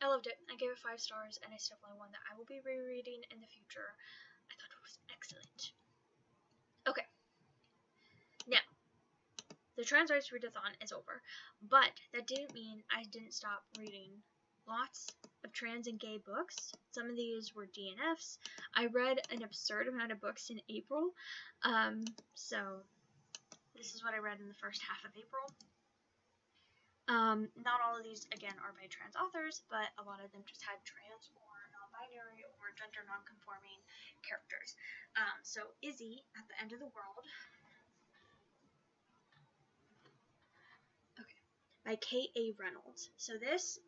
I loved it. I gave it 5 stars, and it's definitely one that I will be rereading in the future. I thought it was excellent. Okay. Now, the Trans Rights Readathon is over, but that didn't mean I didn't stop reading lots of trans and gay books. Some of these were DNFs. I read an absurd amount of books in April, so this is what I read in the first half of April. Not all of these, again, are by trans authors, but a lot of them just had trans or non-binary or gender non-conforming characters. So Izzy, At the End of the World, okay, by K.A. Reynolds. So this,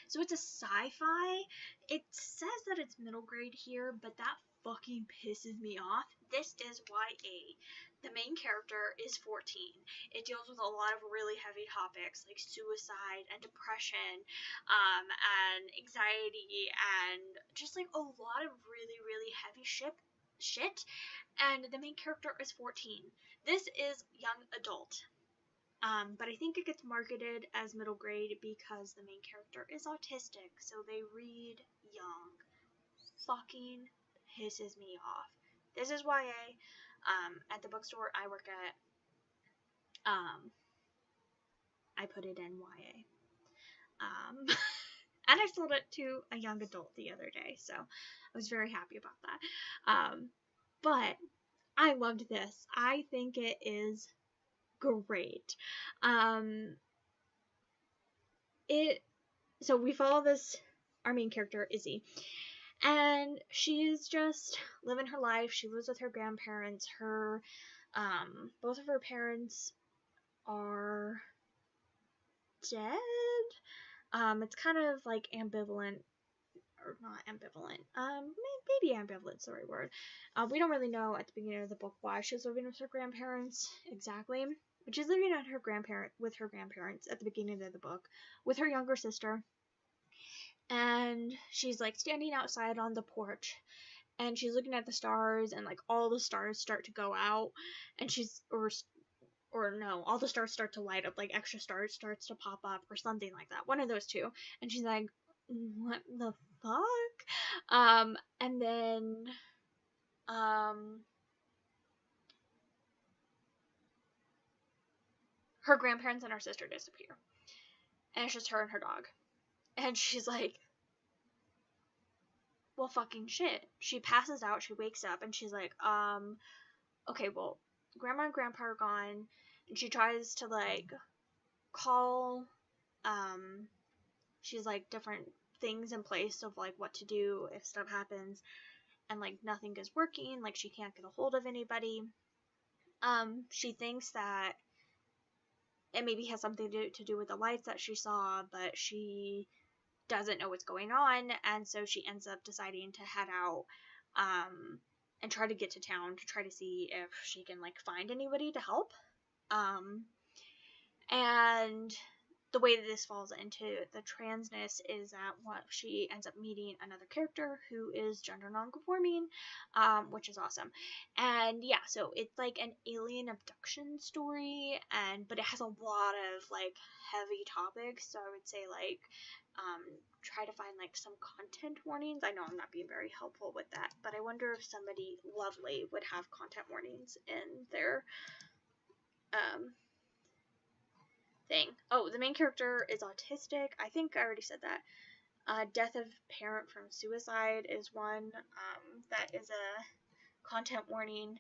so it's a sci-fi. It says that it's middle grade here, but that fucking pisses me off. This is YA. The main character is 14. It deals with a lot of really heavy topics like suicide and depression, and anxiety, and just like a lot of really, really heavy shit. And the main character is 14. This is young adult. But I think it gets marketed as middle grade because the main character is autistic, so they read young. Fucking pisses me off. This is YA. At the bookstore I work at, I put it in YA. And I sold it to a young adult the other day, so I was very happy about that. But I loved this. I think it is great. So we follow our main character, Izzy, and she's just living her life. She lives with her grandparents. Both of her parents are dead. It's kind of like ambivalent, or not ambivalent. Maybe ambivalent's the right word. We don't really know at the beginning of the book why she's living with her grandparents exactly. But she's living with her grandparents at the beginning of the book with her younger sister. And she's like standing outside on the porch, and she's looking at the stars, and like all the stars start to go out, and all the stars start to light up, like extra stars starts to pop up or something like that. One of those two. And she's like, what the fuck? And then her grandparents and her sister disappear. And it's just her and her dog. And she's like, well, fucking shit. She passes out, she wakes up, and she's like, okay, well, grandma and grandpa are gone. And she tries to, like, call, she's like different things in place of, like, what to do if stuff happens. And, like, nothing is working, like, she can't get a hold of anybody. She thinks that it maybe has something to do with the lights that she saw, but she doesn't know what's going on, and so she ends up deciding to head out, and try to get to town to try to see if she can, like, find anybody to help. And the way that this falls into the transness is that she ends up meeting another character who is gender non-conforming, which is awesome. And yeah, so it's like an alien abduction story, but it has a lot of like heavy topics. So I would say like try to find like some content warnings. I know I'm not being very helpful with that, but I wonder if somebody lovely would have content warnings in their thing. Oh, the main character is autistic. I think I already said that. Death of parent from suicide is one. That is a content warning.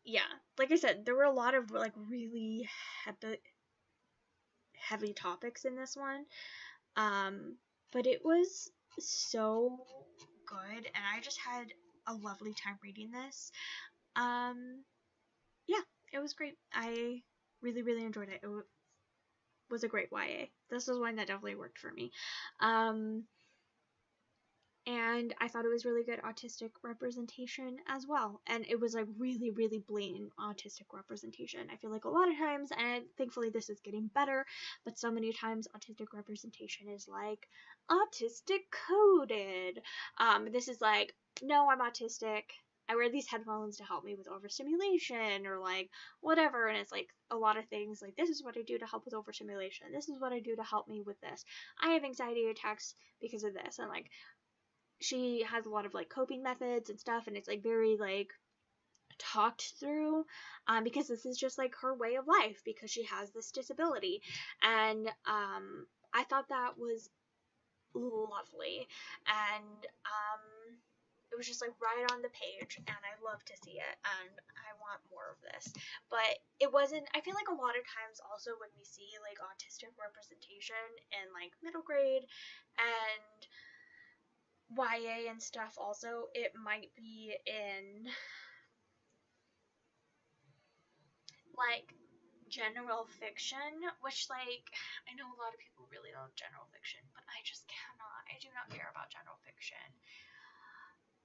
Yeah, like I said, there were a lot of like really heavy topics in this one. But it was so good, and I just had a lovely time reading this. Yeah, it was great. I really, really enjoyed it. It was a great YA. This was one that definitely worked for me. And I thought it was really good autistic representation as well. And it was like really, really blatant autistic representation. I feel like a lot of times, and thankfully this is getting better, but so many times autistic representation is like autistic coded. This is like, no, I'm autistic. I wear these headphones to help me with overstimulation or like whatever, and it's like a lot of things like this is what I do to help with overstimulation. This is what I do to help me with this. I have anxiety attacks because of this, and like she has a lot of like coping methods and stuff, and it's like very like talked through, because this is just like her way of life because she has this disability. And I thought that was lovely, and it was just like right on the page, and I love to see it, and I want more of this. But it wasn't, I feel like a lot of times also when we see like autistic representation in like middle grade and YA and stuff also, it might be in like general fiction, which like I know a lot of people really love general fiction, but I just cannot. I do not care about general fiction.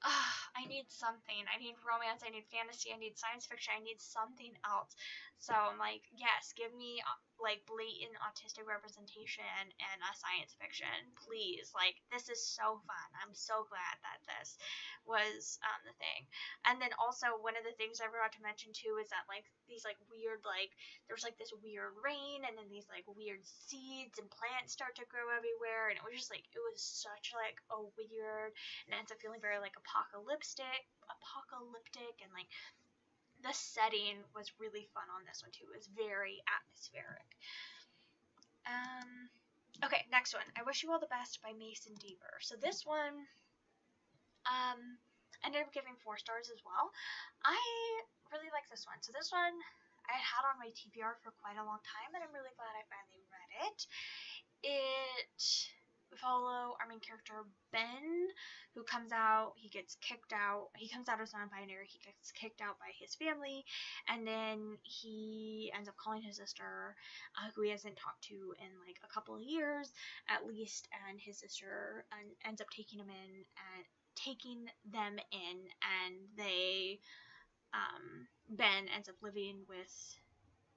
I need something. I need romance. I need fantasy. I need science fiction. I need something else. So I'm like, yes, give me like blatant autistic representation and a science fiction, please. Like, this is so fun. I'm so glad that this was the thing. And then also one of the things I forgot to mention too is that like these like weird like there's like this weird rain and then these like weird seeds and plants start to grow everywhere, and it was just like it was such like a weird, and it ends up feeling very like apocalyptic, and like the setting was really fun on this one too. It was very atmospheric. Okay, next one. I Wish You All the Best by Mason Deaver. So this one ended up giving 4 stars as well. I really like this one. So this one I had on my TBR for quite a long time, and I'm really glad I finally read it. We follow our main character Ben, who comes out, he comes out as non-binary, he gets kicked out by his family, and then he ends up calling his sister, who he hasn't talked to in like a couple of years at least, and his sister ends up taking them in, and they Ben ends up living with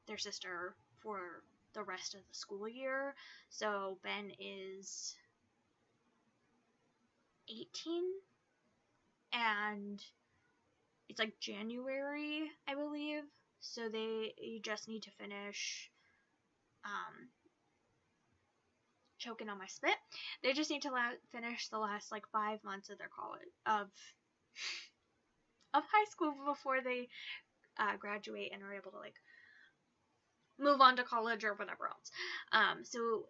their sister for the rest of the school year. So Ben is 18, and it's like January, I believe. So you just need to finish choking on my spit. They just need to finish the last like 5 months of their college of high school before they graduate and are able to like move on to college or whatever else. So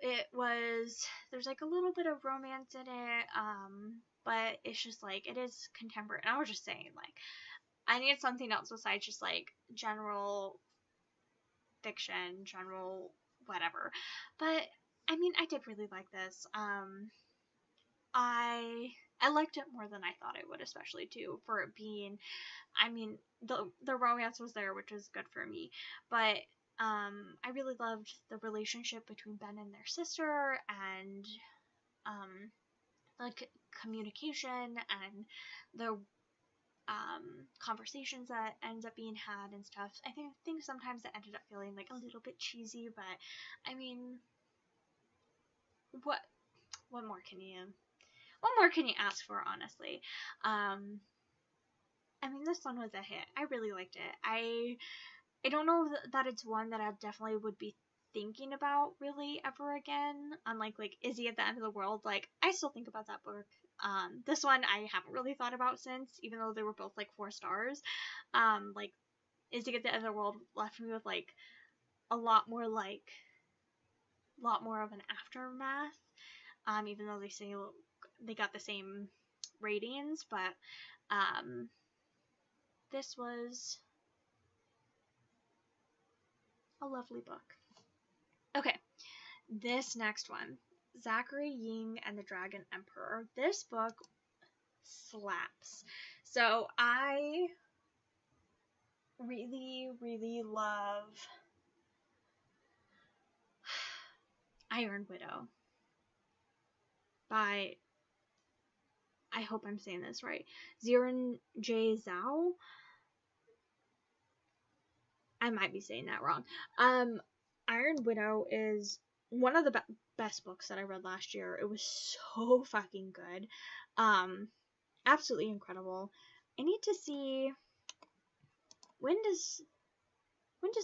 there's like a little bit of romance in it, but it's just like, it is contemporary. And I was just saying, like, I need something else besides just like general fiction, general whatever. But I mean, I did really like this. I liked it more than I thought I would, especially too for it being, I mean, the romance was there, which is good for me, but I really loved the relationship between Ben and their sister, and like communication and the conversations that ends up being had and stuff. I think sometimes it ended up feeling like a little bit cheesy, but I mean, what what more can you ask for, honestly? I mean, this one was a hit. I really liked it. I don't know that it's one that I definitely would be thinking about really ever again. Unlike like Izzy at the End of the World, like I still think about that book. This one I haven't really thought about since, even though they were both like 4 stars. Like Izzy at the End of the World left me with like a lot more of an aftermath. Even though they say they got the same ratings, but this was a lovely book. Okay, this next one, Zachary Ying and the Dragon Emperor. This book slaps. So I really, really love Iron Widow by, I hope I'm saying this right, Ziran J. Zhao. I might be saying that wrong. Iron Widow is one of the best books that I read last year. It was so fucking good. Absolutely incredible. I need to see, when does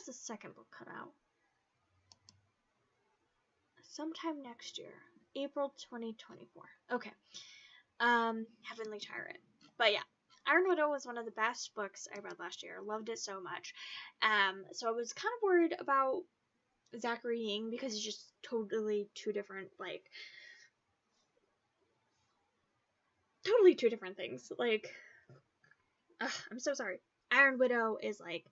the second book come out? Sometime next year. April 2024. Okay. Heavenly Tyrant. But yeah, Iron Widow was one of the best books I read last year. Loved it so much. So I was kind of worried about Zachary Ying because he's just totally two different things. Like, I'm so sorry. Iron Widow is like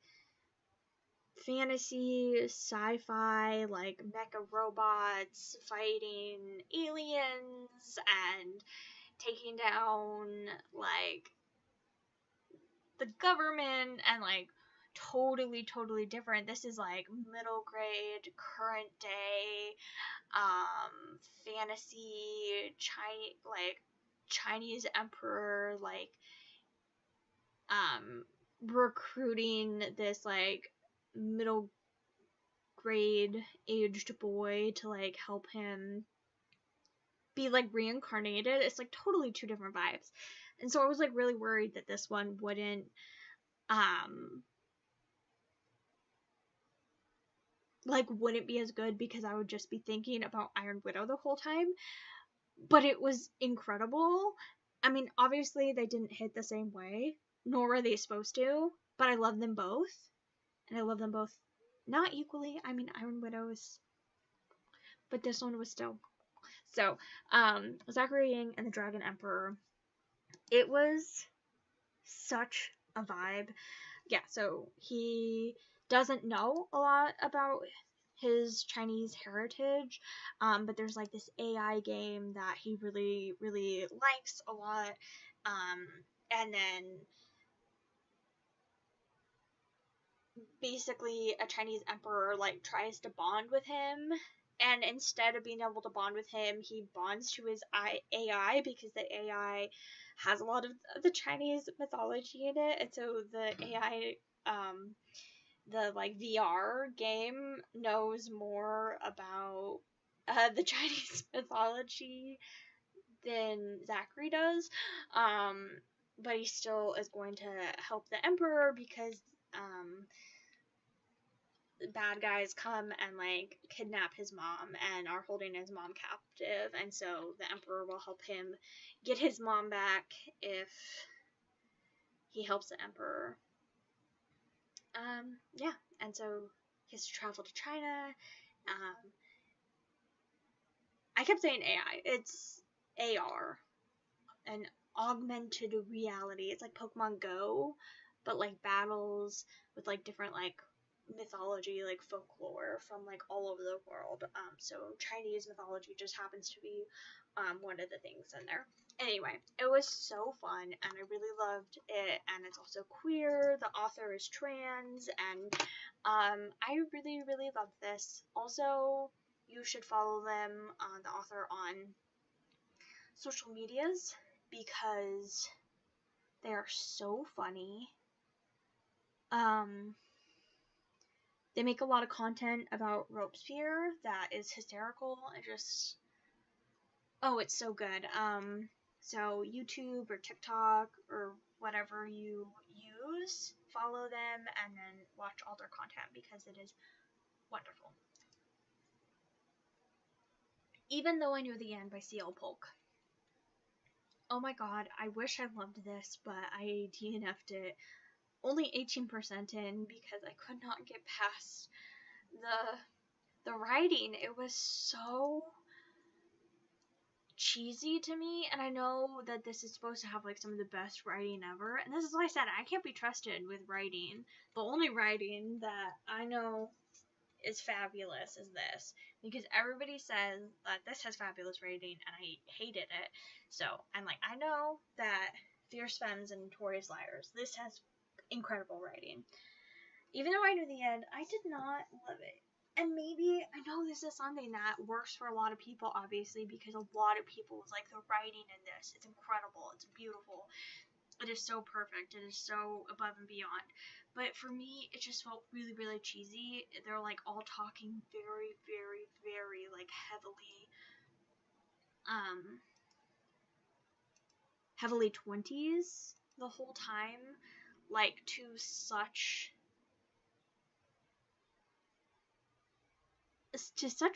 fantasy, sci-fi, like mecha robots fighting aliens and taking down like the government, and like totally different. This is like middle grade, current day, fantasy, Chinese emperor, like recruiting this like middle grade aged boy to like help him be like reincarnated. It's like totally two different vibes. And so I was like really worried that this one wouldn't wouldn't be as good because I would just be thinking about Iron Widow the whole time. But it was incredible. I mean, obviously they didn't hit the same way, nor were they supposed to, but I love them both. And I love them both not equally. I mean, Iron Widow is, but this one was still. So, Zachary Ying and the Dragon Emperor. It was such a vibe. Yeah, so he doesn't know a lot about his Chinese heritage, but there's like this AI game that he really, really likes a lot, and then basically a Chinese emperor like tries to bond with him, and instead of being able to bond with him, he bonds to his AI because the AI has a lot of the Chinese mythology in it, and so the AI, the like VR game knows more about the Chinese mythology than Zachary does, but he still is going to help the Emperor because bad guys come and like kidnap his mom and are holding his mom captive, and so the Emperor will help him get his mom back if he helps the Emperor. Yeah, and so he has to travel to China. I kept saying AI. It's AR, an augmented reality. It's like Pokemon Go, but like battles with like different like mythology, like folklore from like all over the world. So Chinese mythology just happens to be one of the things in there. Anyway, it was so fun and I really loved it, and it's also queer. The author is trans, and I really, really loved this. Also, you should follow them, the author, on social medias because they are so funny. They make a lot of content about Robespierre that is hysterical and just, oh, it's so good. So YouTube or TikTok or whatever you use, follow them and then watch all their content because it is wonderful. Even Though I Knew the End by C.L. Polk. Oh my god, I wish I loved this, but I DNF'd it only 18% in because I could not get past the writing. It was so cheesy to me, and I know that this is supposed to have like some of the best writing ever, and this is why I said I can't be trusted with writing. The only writing that I know is fabulous is this, because everybody says that this has fabulous writing and I hated it. So I'm like, I know that Fierce Femmes and Notorious Liars, this has incredible writing. Even Though I Knew the End, I did not love it. And maybe, I know this is something that works for a lot of people, obviously, because a lot of people was like, the writing in this, it's incredible, it's beautiful, it is so perfect, it is so above and beyond. But for me, it just felt really, really cheesy. They're like all talking very, very, very like heavily 20s the whole time, like to such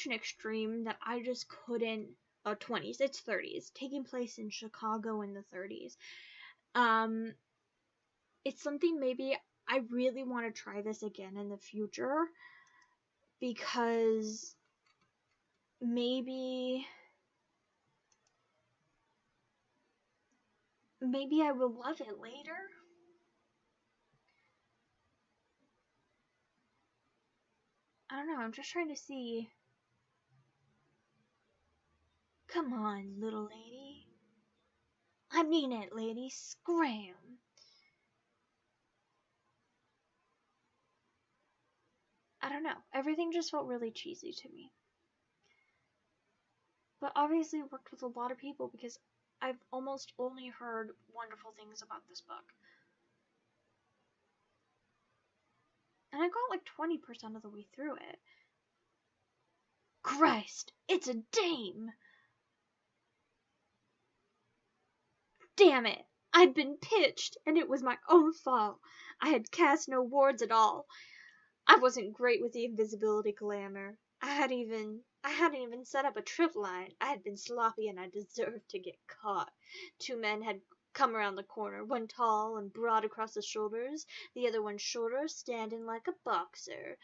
an extreme that I just couldn't. 20s, it's 30s, taking place in Chicago in the 30s. It's something maybe I really want to try this again in the future, because maybe I will love it later. I don't know, I'm just trying to see. Come on, little lady. I mean it, lady. Scram. I don't know. Everything just felt really cheesy to me. But obviously it worked with a lot of people because I've almost only heard wonderful things about this book. And I got like 20% of the way through it. Christ, it's a dame! Damn it! I'd been pitched, and it was my own fault. I had cast no wards at all. I wasn't great with the invisibility glamour. I hadn't even set up a trip line. I had been sloppy and I deserved to get caught. 2 men had come around the corner, one tall and broad across the shoulders, the other one shorter, standing like a boxer.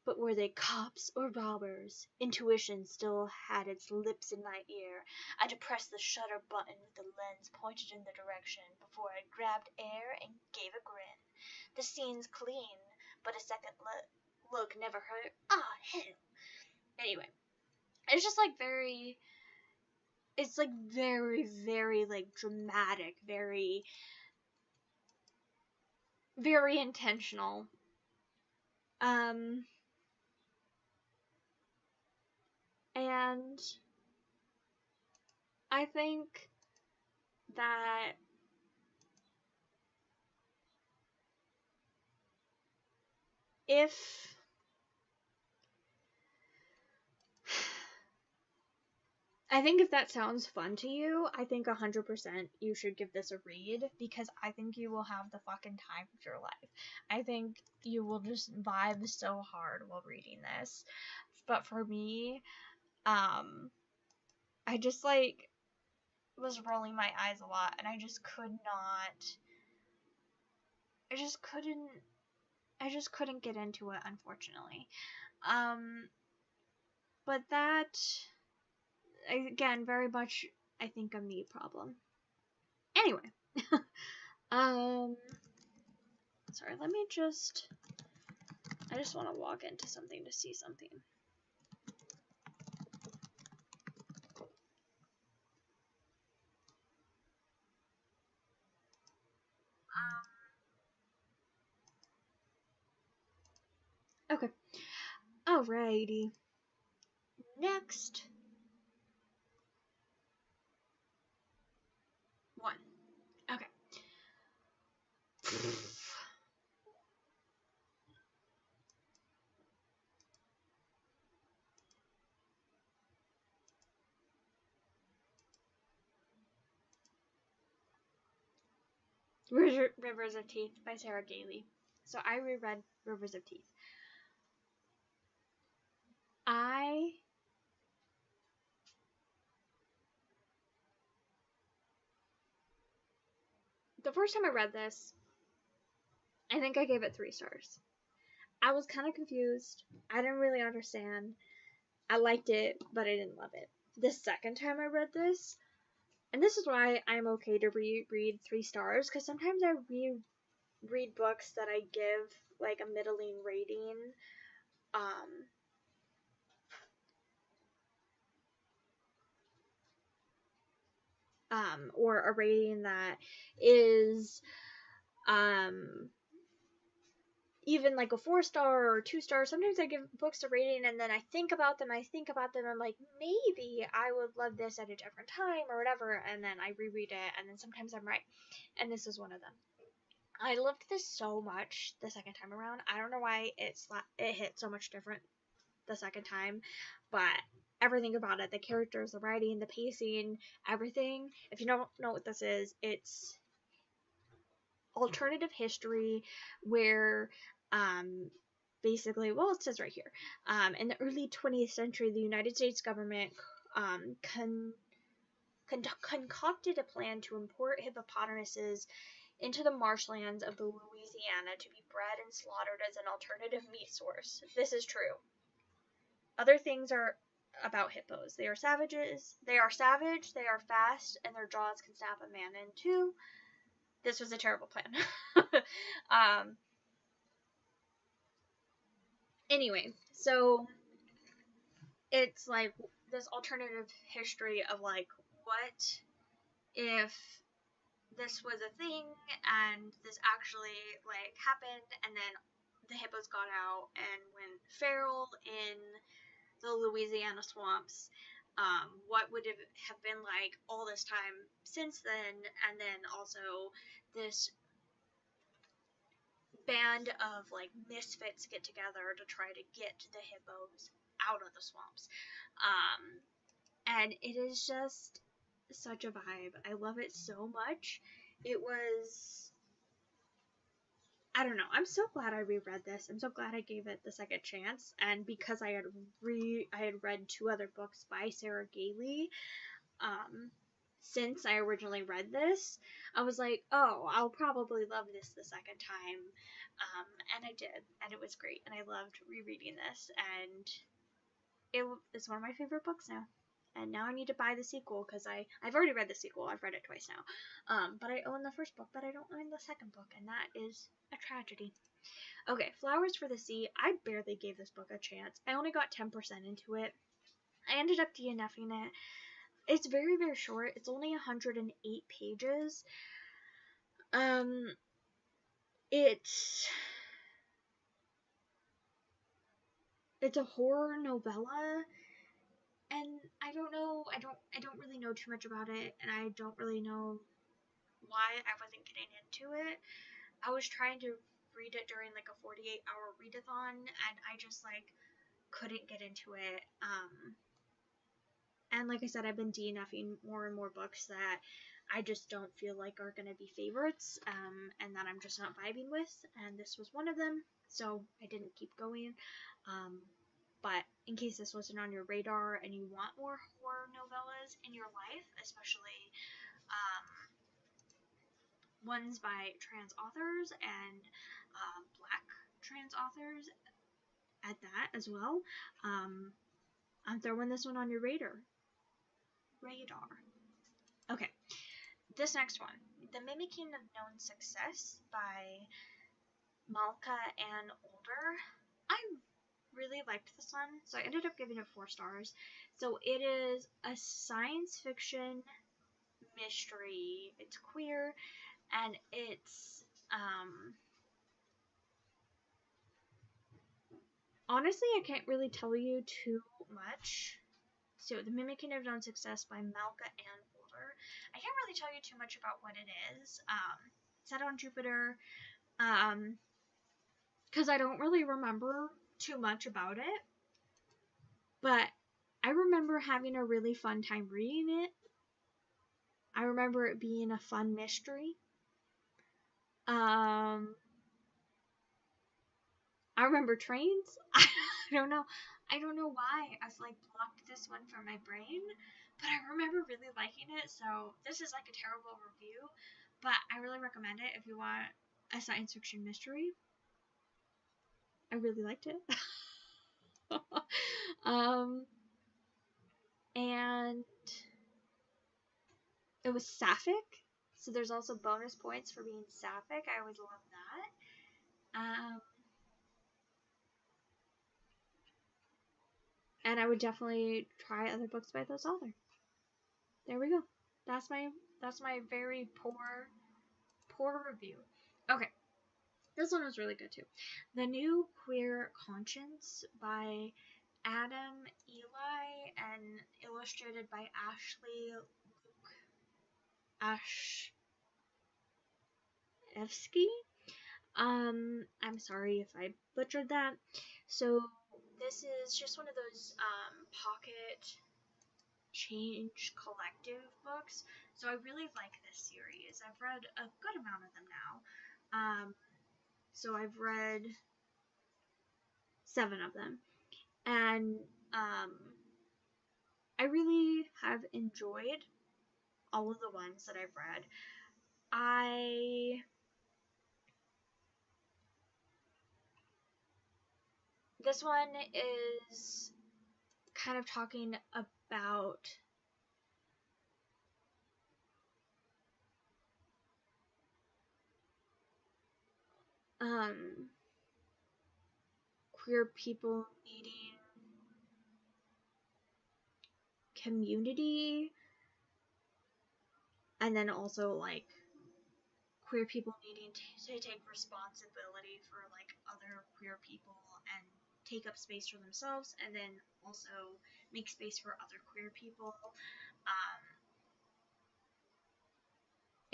But were they cops or robbers? Intuition still had its lips in my ear. I depressed the shutter button with the lens pointed in the direction before I grabbed air and gave a grin. The scene's clean, but a second look never hurt. Ah, hell. Anyway, it's just like very, like dramatic, very, very intentional. And I think that if that sounds fun to you, I think 100% you should give this a read, because I think you will have the fucking time of your life. I think you will just vibe so hard while reading this. But for me, I just like was rolling my eyes a lot, and I just couldn't get into it, unfortunately. But that, again, very much, I think, a me problem. Anyway. Sorry, I just want to walk into something to see something. Okay. Alrighty. Next one. Okay. Rivers of Teeth by Sarah Gailey. So I reread Rivers of Teeth. The first time I read this, I think I gave it 3 stars. I was kind of confused. I didn't really understand. I liked it, but I didn't love it. The second time I read this, and this is why I'm okay to reread 3 stars, because sometimes I read books that I give like a middling rating, or a rating that is even like a 4-star or 2-star. Sometimes I give books a rating and then I think about them, I'm like, maybe I would love this at a different time or whatever, and then I reread it, and then sometimes I'm right. And this is one of them. I loved this so much the second time around. I don't know why it hit so much different the second time, but everything about it, the characters, the writing, the pacing, everything. If you don't know what this is, it's alternative history where basically, well, it says right here, in the early 20th century, the United States government concocted a plan to import hippopotamuses into the marshlands of Louisiana to be bred and slaughtered as an alternative meat source. This is true. Other things are about hippos. They are savages. They are savage. They are fast, and their jaws can snap a man in two. This was a terrible plan. Anyway, so it's like this alternative history of like, what if this was a thing and this actually like happened, and then the hippos got out and went feral in the Louisiana swamps. What would it have been like all this time since then, and then also this band of like misfits get together to try to get the hippos out of the swamps. And it is just such a vibe. I love it so much. It was, I don't know. I'm so glad I reread this. I'm so glad I gave it the second chance. And because I had read 2 other books by Sarah Gailey, since I originally read this, I was like, oh, I'll probably love this the second time. And I did, and it was great, and I loved rereading this, and it's one of my favorite books now. And now I need to buy the sequel, because I've already read the sequel. I've read it twice now. But I own the first book, but I don't own the second book, and that is a tragedy. Okay, Flowers for the Sea. I barely gave this book a chance. I only got 10% into it. I ended up DNFing it. It's very, very short. It's only 108 pages. It's a horror novella, and I don't know. I don't really know too much about it, and I don't really know why I wasn't getting into it. I was trying to read it during like a 48-hour readathon, and I just like couldn't get into it. And like I said, I've been DNFing more and more books that I just don't feel like are going to be favorites, and that I'm just not vibing with, and this was one of them, so I didn't keep going. But in case this wasn't on your radar and you want more horror novellas in your life, especially ones by trans authors and black trans authors at that as well, I'm throwing this one on your radar. Okay, this next one, The Mimicking of Known Success by Malka Ann Older. I really liked this one, so I ended up giving it 4 stars. So it is a science fiction mystery. It's queer, and it's honestly, I can't really tell you too much. So The Mimicking of Known Success by Malka Ann Older. I can't really tell you too much about what it is. Set on Jupiter, because I don't really remember too much about it, but I remember having a really fun time reading it. I remember it being a fun mystery. I remember trains. I don't know why I've like blocked this one from my brain, but I remember really liking it. So this is like a terrible review, but I really recommend it if you want a science fiction mystery. I really liked it. And it was sapphic, so there's also bonus points for being sapphic. I always love that. And I would definitely try other books by this author. There we go. That's my very poor review. Okay, this one was really good too. The New Queer Conscience by Adam Ely and illustrated by Ashley Ashevsky. I'm sorry if I butchered that. So this is just one of those pocket change collective books. So I really like this series. I've read a good amount of them now. So I've read 7 of them, and I really have enjoyed all of the ones that I've read. This one is kind of talking about queer people needing community, and then also like queer people needing to take responsibility for like other queer people and take up space for themselves, and then also make space for other queer people.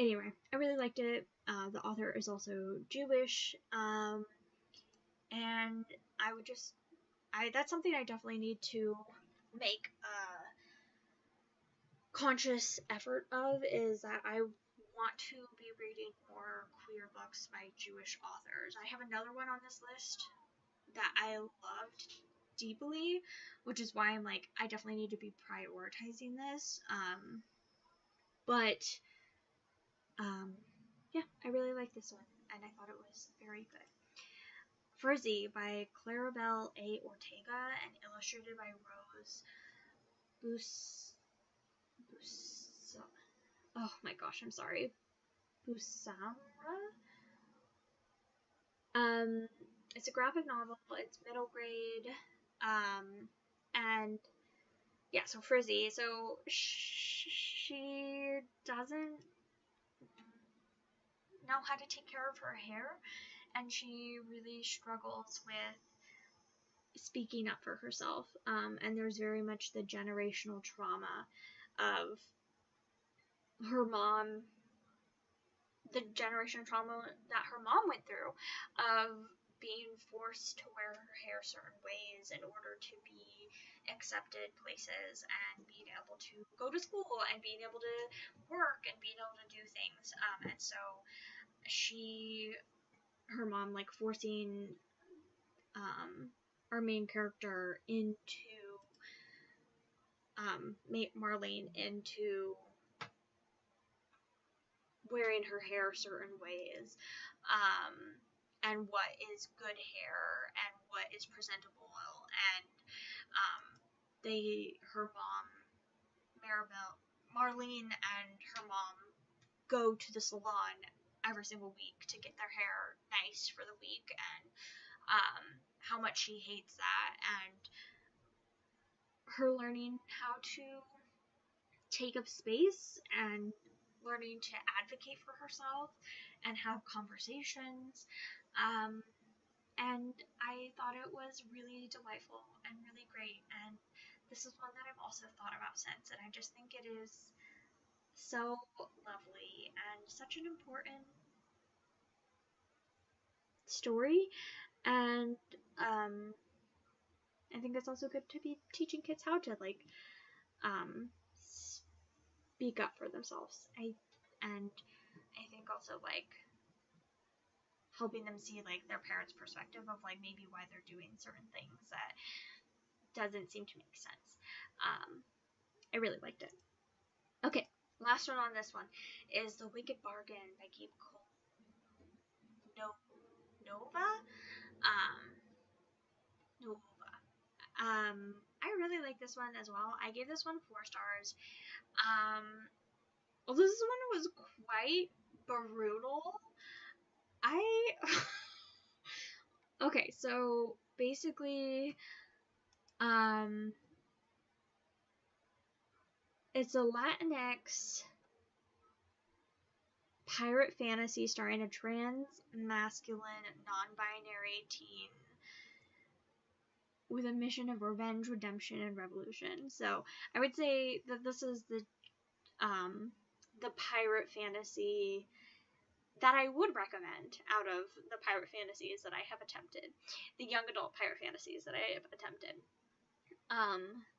Anyway, I really liked it. The author is also Jewish, and I would just, that's something I definitely need to make a conscious effort of, is that I want to be reading more queer books by Jewish authors. I have another one on this list that I loved deeply, which is why I'm like, I definitely need to be prioritizing this. But yeah, I really like this one, and I thought it was very good. Frizzy by Claribel A. Ortega and illustrated by Rose oh my gosh, I'm sorry. Busamra? It's a graphic novel. It's middle grade. And yeah, so Frizzy. So she doesn't know how to take care of her hair, and she really struggles with speaking up for herself. And there's very much the generational trauma of her mom, the generational trauma that her mom went through, of being forced to wear her hair certain ways in order to be accepted places and being able to go to school and being able to work and being able to do things. And so her mom, like, forcing our main character into Marlene into wearing her hair certain ways, and what is good hair and what is presentable, and her mom, Marlene and her mom go to the salon every single week to get their hair nice for the week, and how much she hates that, and her learning how to take up space and learning to advocate for herself and have conversations. And I thought it was really delightful and really great. And this is one that I've also thought about since, and I just think it is so lovely and such an important story. And I think it's also good to be teaching kids how to, like, speak up for themselves. I think also, like, helping them see, like, their parents' perspective of, like, maybe why they're doing certain things that doesn't seem to make sense. I really liked it. Okay, last one on this one is The Wicked Bargain by Gabe Nova. I really like this one as well. I gave this one 4 stars. Although this one was quite brutal, okay, so basically, it's a Latinx pirate fantasy starring a trans masculine non-binary teen with a mission of revenge, redemption, and revolution. So I would say that this is the pirate fantasy that I would recommend out of the pirate fantasies that I have attempted, the young adult pirate fantasies that I have attempted.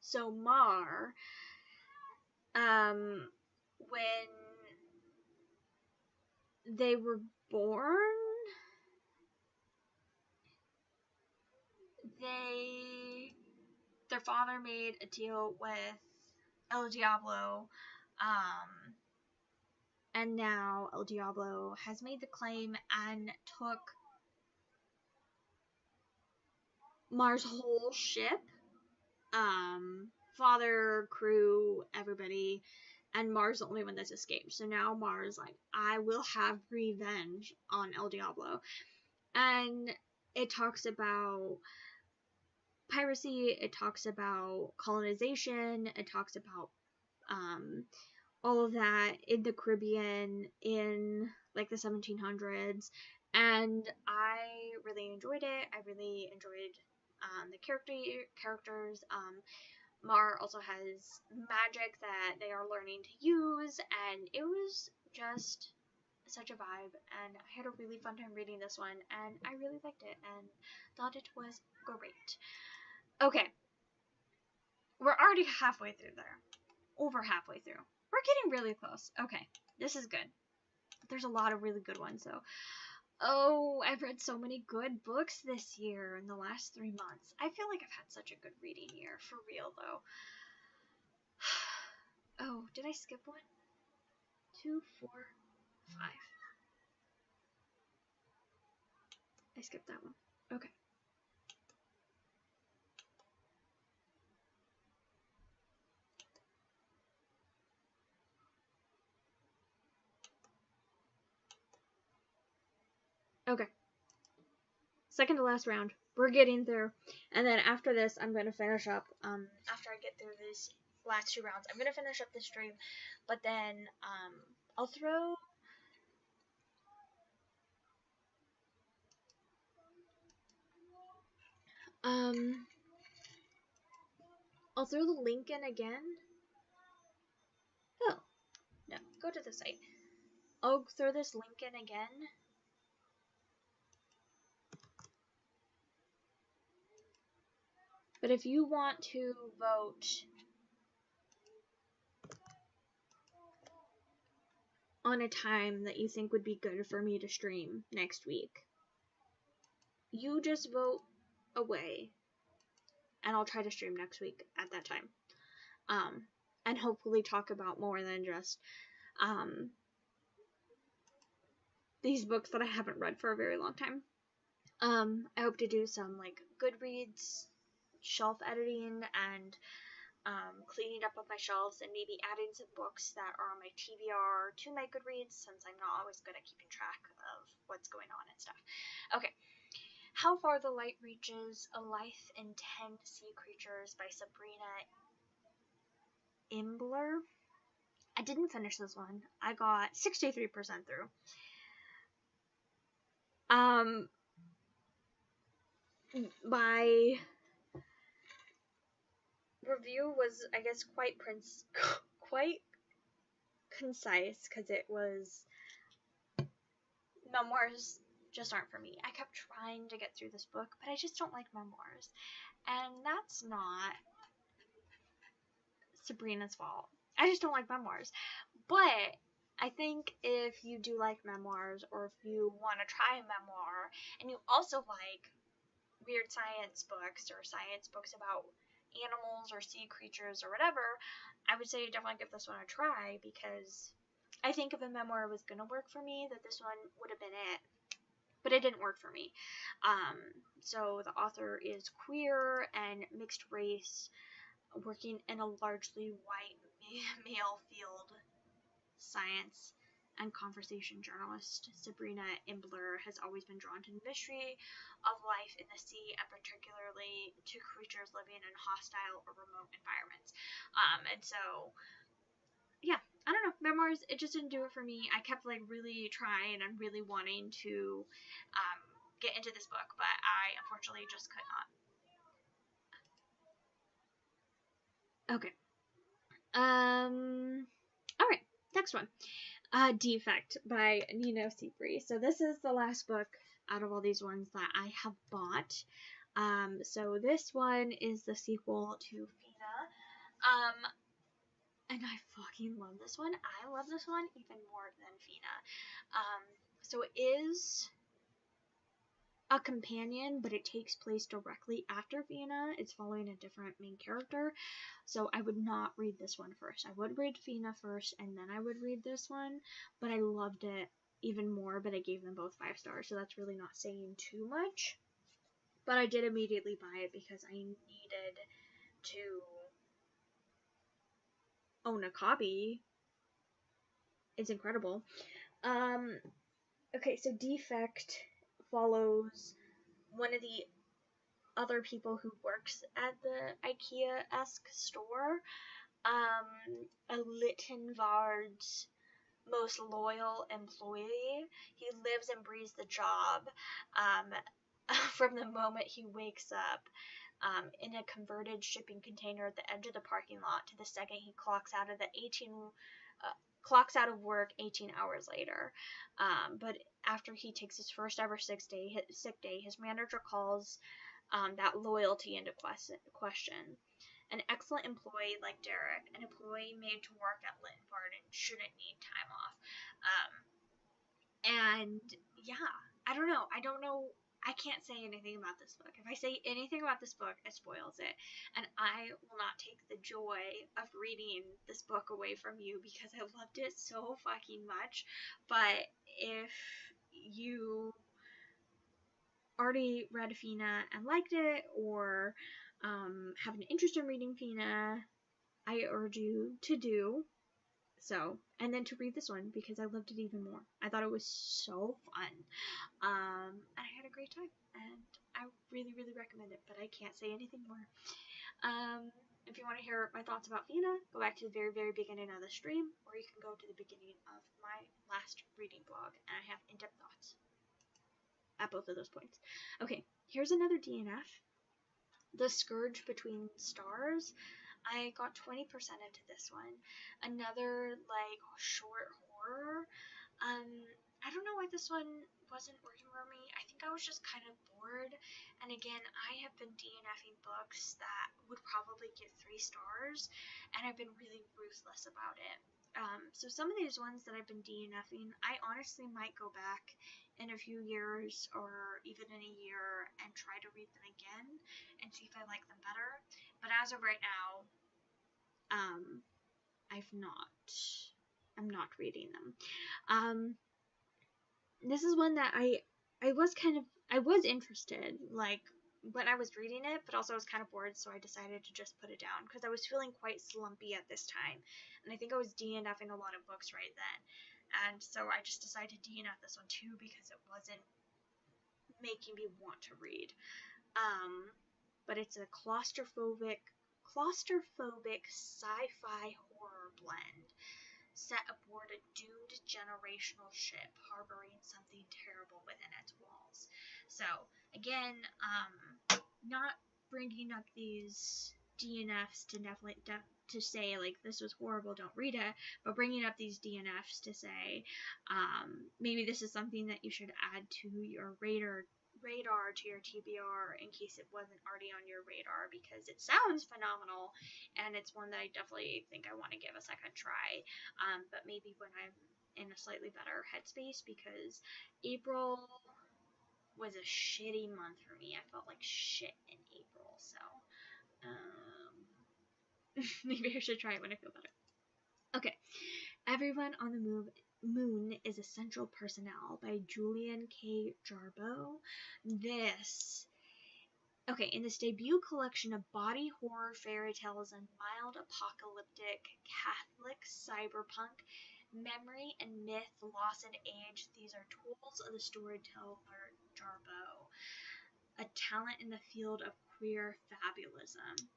So Mar, when they were born, their father made a deal with El Diablo, and now El Diablo has made the claim and took Mar's whole ship, father, crew, everybody, and Mar's the only one that's escaped. So now Mar's like, I will have revenge on El Diablo. And it talks about piracy, it talks about colonization, it talks about all of that in the Caribbean in, like, the 1700s, and I really enjoyed it. I really enjoyed the characters. Mar also has magic that they are learning to use, and it was just such a vibe, and I had a really fun time reading this one, and I really liked it and thought it was great. Okay, we're already halfway through there. Over halfway through. We're getting really close. Okay, this is good. There's a lot of really good ones, though. Oh, I've read so many good books this year in the last 3 months. I feel like I've had such a good reading year, for real, though. Oh, did I skip one? 2, 4, 5. I skipped that one. Okay. Okay. Second to last round. We're getting through. And then after this, I'm going to finish up, after I get through these last 2 rounds, I'm going to finish up the stream. But then, I'll throw... I'll throw the link in again. Oh, no, go to the site. I'll throw this link in again. But if you want to vote on a time that you think would be good for me to stream next week, you just vote away, and I'll try to stream next week at that time. And hopefully talk about more than just these books that I haven't read for a very long time. I hope to do some like Goodreads shelf editing and cleaning up of my shelves and maybe adding some books that are on my TBR to my Goodreads, since I'm not always good at keeping track of what's going on and stuff. Okay. How Far the Light Reaches, A Life in 10 Sea Creatures by Sabrina Imbler. I didn't finish this one. I got 63% through. My review was, I guess, quite concise, because it was memoirs just aren't for me. I kept trying to get through this book, but I just don't like memoirs. And that's not Sabrina's fault. I just don't like memoirs. But I think if you do like memoirs, or if you want to try a memoir, and you also like weird science books or science books about animals or sea creatures or whatever, I would say definitely give this one a try, because I think if a memoir was going to work for me, that this one would have been it. But it didn't work for me. So the author is queer and mixed race, working in a largely white male field. Science and conversation journalist Sabrina Imbler has always been drawn to the mystery of life in the sea, and particularly to creatures living in hostile or remote environments. And so, yeah, I don't know, memoirs, it just didn't do it for me. I kept like really trying and really wanting to get into this book, but I unfortunately just could not. Okay. Alright, next one. Defect by Nino Seafree. So this is the last book out of all these ones that I have bought. So this one is the sequel to Fina. And I fucking love this one. I love this one even more than Fina. So it is a companion, but it takes place directly after Fina. It's following a different main character. So I would not read this one first. I would read Fina first, and then I would read this one. But I loved it even more, but I gave them both 5 stars, so that's really not saying too much. But I did immediately buy it because I needed to own a copy. It's incredible. Okay, so Defect follows one of the other people who works at the IKEA-esque store, a Littenvard's most loyal employee. He lives and breathes the job, from the moment he wakes up in a converted shipping container at the edge of the parking lot to the second he clocks out of the clocks out of work 18 hours later. But after he takes his first ever sick day, his manager calls that loyalty into question. An excellent employee like Derek, an employee made to work at Litton Varden, shouldn't need time off. And yeah, I don't know. I can't say anything about this book. If I say anything about this book, it spoils it. And I will not take the joy of reading this book away from you because I loved it so fucking much. But if you already read Fina and liked it, or have an interest in reading Fina, I urge you to do so, and then to read this one because I loved it even more. I thought it was so fun, and I had a great time, and I really, really recommend it, but I can't say anything more. If you want to hear my thoughts about Fina, go back to the very, very beginning of the stream, or you can go to the beginning of my last reading blog, and I have in-depth thoughts at both of those points. Okay, here's another DNF. The Scourge Between Stars. I got 20% into this one. Another, like, short horror. I don't know why this one wasn't working for me. I think I was just kind of bored. And again, I have been DNFing books that would probably get 3 stars, and I've been really ruthless about it. So some of these ones that I've been DNFing, I honestly might go back in a few years or even in a year and try to read them again and see if I like them better. But as of right now, I'm not reading them. This is one that I was interested, like, when I was reading it, but also I was kind of bored, so I decided to just put it down because I was feeling quite slumpy at this time, and I think I was DNFing a lot of books right then, and so I just decided to DNF this one too because it wasn't making me want to read. But it's a claustrophobic sci-fi horror blend set aboard a doomed generational ship harboring something terrible within its walls. So, again, not bringing up these DNFs to say, like, this was horrible, don't read it, but bringing up these DNFs to say, maybe this is something that you should add to your radar, to your TBR, in case it wasn't already on your radar, because it sounds phenomenal, and it's one that I definitely think I want to give a second try, but maybe when I'm in a slightly better headspace, because April was a shitty month for me. I felt like shit in April, so maybe I should try it when I feel better. Okay, Everyone on the Moon is Essential Personnel by Julian K. Jarboe. In this debut collection of body horror fairy tales and mild apocalyptic Catholic cyberpunk, memory and myth, loss and age, these are tools of the storyteller Jarboe, a talent in the field of queer fabulism.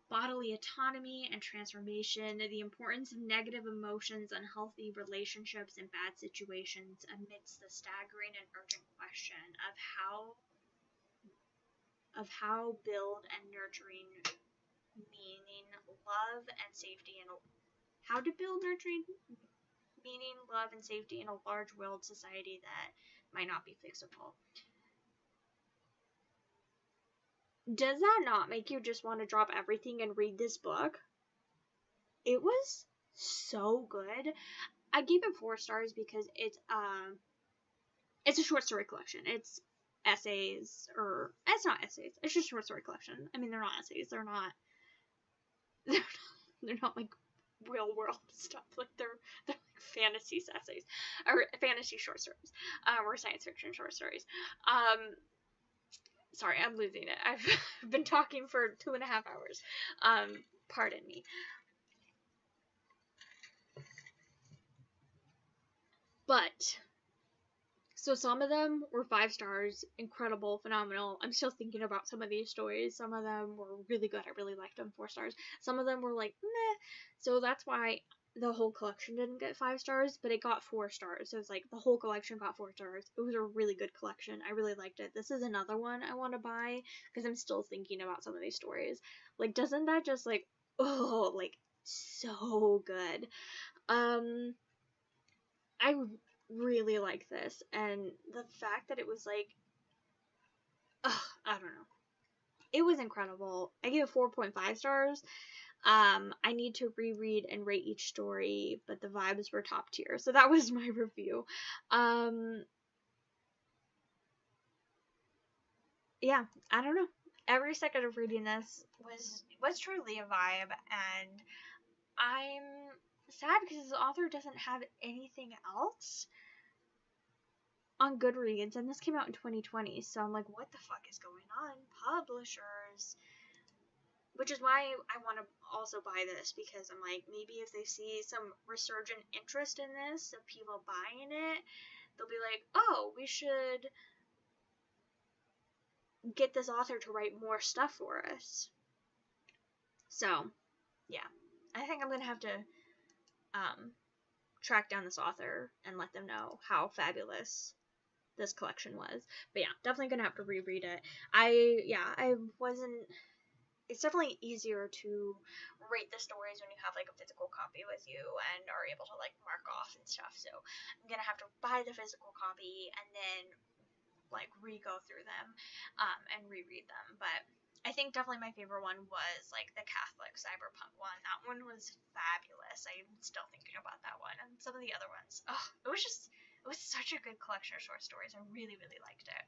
Bodily autonomy and transformation, the importance of negative emotions, unhealthy relationships, and bad situations amidst the staggering and urgent question of how build and nurturing meaning, love, and safety in how to build nurturing meaning, love, and safety in a large world society that might not be fixable. Does that not make you just want to drop everything and read this book? It was so good. I gave it 4 stars because it's a short story collection. It's essays, or it's not essays. It's just a short story collection. I mean, they're not essays. They're not like real world stuff. Like they're like fantasy essays or fantasy short stories, or science fiction short stories. Sorry, I'm losing it. I've been talking for 2.5 hours. Pardon me. But, so some of them were 5 stars, incredible, phenomenal. I'm still thinking about some of these stories. Some of them were really good. I really liked them, 4 stars. Some of them were like, meh. So that's why the whole collection didn't get 5 stars, but it got 4 stars. So it's like the whole collection got 4 stars. It was a really good collection. I really liked it. This is another one I want to buy because I'm still thinking about some of these stories. Like, doesn't that just like, oh, like so good. Um, I really like this, and the fact that it was like, I don't know. It was incredible. I gave it 4.5 stars. I need to reread and rate each story, but the vibes were top tier. So that was my review. Yeah, I don't know. Every second of reading this was truly a vibe, and I'm sad because the author doesn't have anything else on Goodreads, and this came out in 2020, so I'm like, what the fuck is going on? Publishers. Which is why I want to also buy this, because I'm like, maybe if they see some resurgent interest in this, of people buying it, they'll be like, oh, we should get this author to write more stuff for us. So, yeah. I think I'm going to have to track down this author and let them know how fabulous this collection was. But yeah, definitely going to have to reread it. I wasn't... It's definitely easier to rate the stories when you have like a physical copy with you and are able to like mark off and stuff. So I'm gonna have to buy the physical copy and then like re-go through them and reread them. But I think definitely my favorite one was like the Catholic cyberpunk one. That one was fabulous. I'm still thinking about that one, and some of the other ones. Oh, it was such a good collection of short stories. I really, really liked it.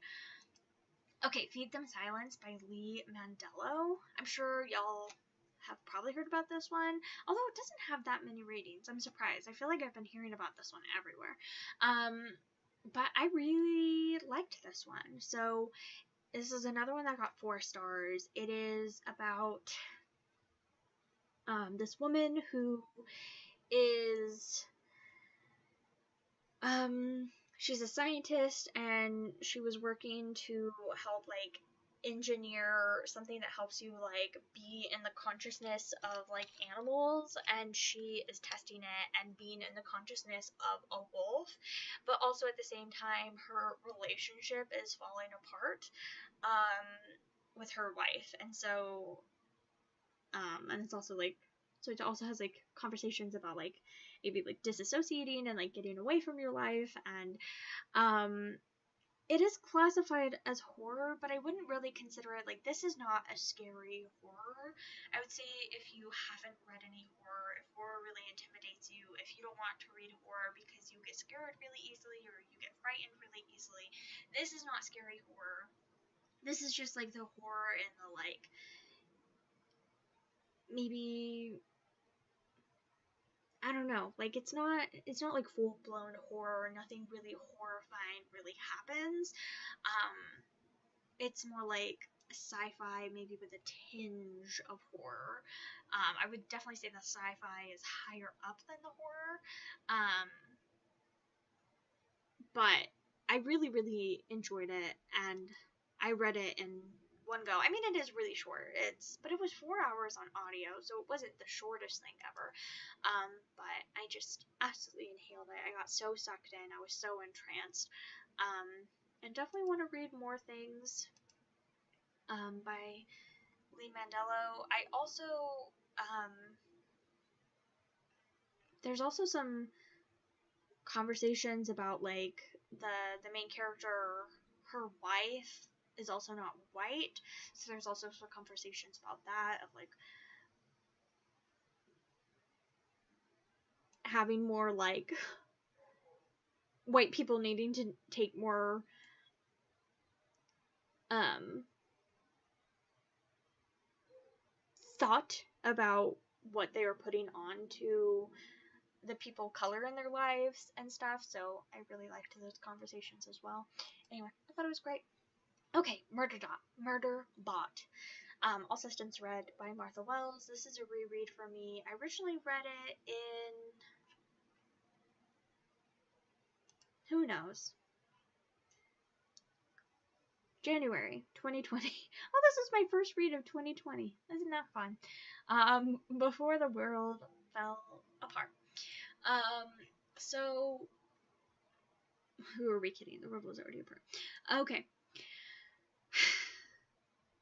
Okay, Feed Them Silence by Lee Mandello. I'm sure y'all have probably heard about this one, although it doesn't have that many ratings. I'm surprised. I feel like I've been hearing about this one everywhere. But I really liked this one. So this is another one that got 4 stars. It is about this woman who is she's a scientist, and she was working to help like engineer something that helps you like be in the consciousness of like animals, and she is testing it and being in the consciousness of a wolf, but also at the same time her relationship is falling apart with her wife. And so and it's also like, so it also has like conversations about like maybe like disassociating and like getting away from your life. And it is classified as horror, but I wouldn't really consider it like, this is not a scary horror. I would say if you haven't read any horror, if horror really intimidates you, if you don't want to read horror because you get scared really easily or you get frightened really easily, this is not scary horror. This is just like the horror in the like, maybe, I don't know, like it's not like full blown horror. Nothing really horrifying really happens. It's more like sci-fi, maybe with a tinge of horror. I would definitely say the sci-fi is higher up than the horror. But I really, really enjoyed it, and I read it in one go. I mean, it is really short. But it was 4 hours on audio, so it wasn't the shortest thing ever. But I just absolutely inhaled it. I got so sucked in. I was so entranced. And definitely want to read more things by Lee Mandello. I also there's also some conversations about like the main character, her wife is also not white, so there's also some conversations about that, of like having more like white people needing to take more thought about what they were putting on to the people of color in their lives and stuff. So I really liked those conversations as well. Anyway, I thought it was great. Okay, Murderbot. All Systems Read by Martha Wells. This is a reread for me. I originally read it in, who knows, January 2020. Oh, this is my first read of 2020. Isn't that fun? Before the world fell apart. So who are we kidding? The world was already apart. Okay.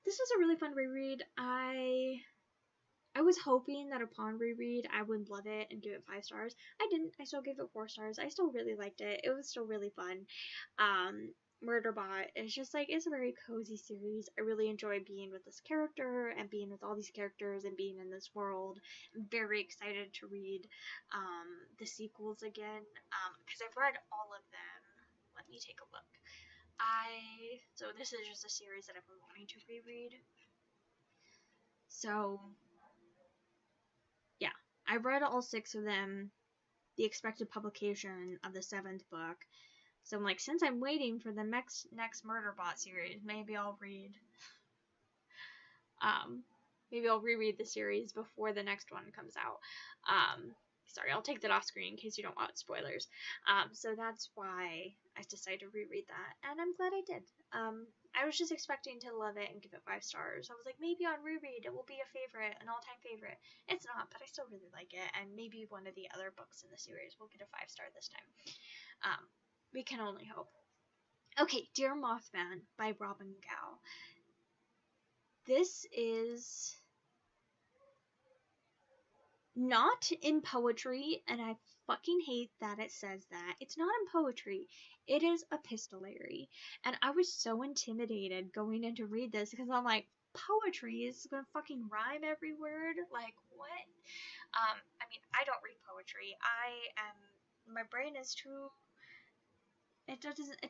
This was a really fun reread. I was hoping that upon reread I would love it and give it 5 stars. I didn't. I still gave it 4 stars. I still really liked it. It was still really fun. Murderbot is just like, it's a very cozy series. I really enjoy being with this character and being with all these characters and being in this world. I'm very excited to read the sequels again, because I've read all of them. Let me take a look. So this is just a series that I've been wanting to reread. So yeah, I read all 6 of them, the expected publication of the 7th book. So I'm like, since I'm waiting for the next Murderbot series, maybe I'll read maybe I'll reread the series before the next one comes out. Sorry, I'll take that off screen in case you don't want spoilers. So that's why I decided to reread that, and I'm glad I did. I was just expecting to love it and give it 5 stars. I was like, maybe on reread it will be a favorite, an all-time favorite. It's not, but I still really like it, and maybe one of the other books in the series will get a 5 star this time. We can only hope. Okay, Dear Mothman by Robin Gao. This is not in poetry, and I fucking hate that it says that. It's not in poetry. It is epistolary. And I was so intimidated going in to read this because I'm like, poetry is gonna fucking rhyme every word? Like, what? I mean, I don't read poetry. My brain is too, it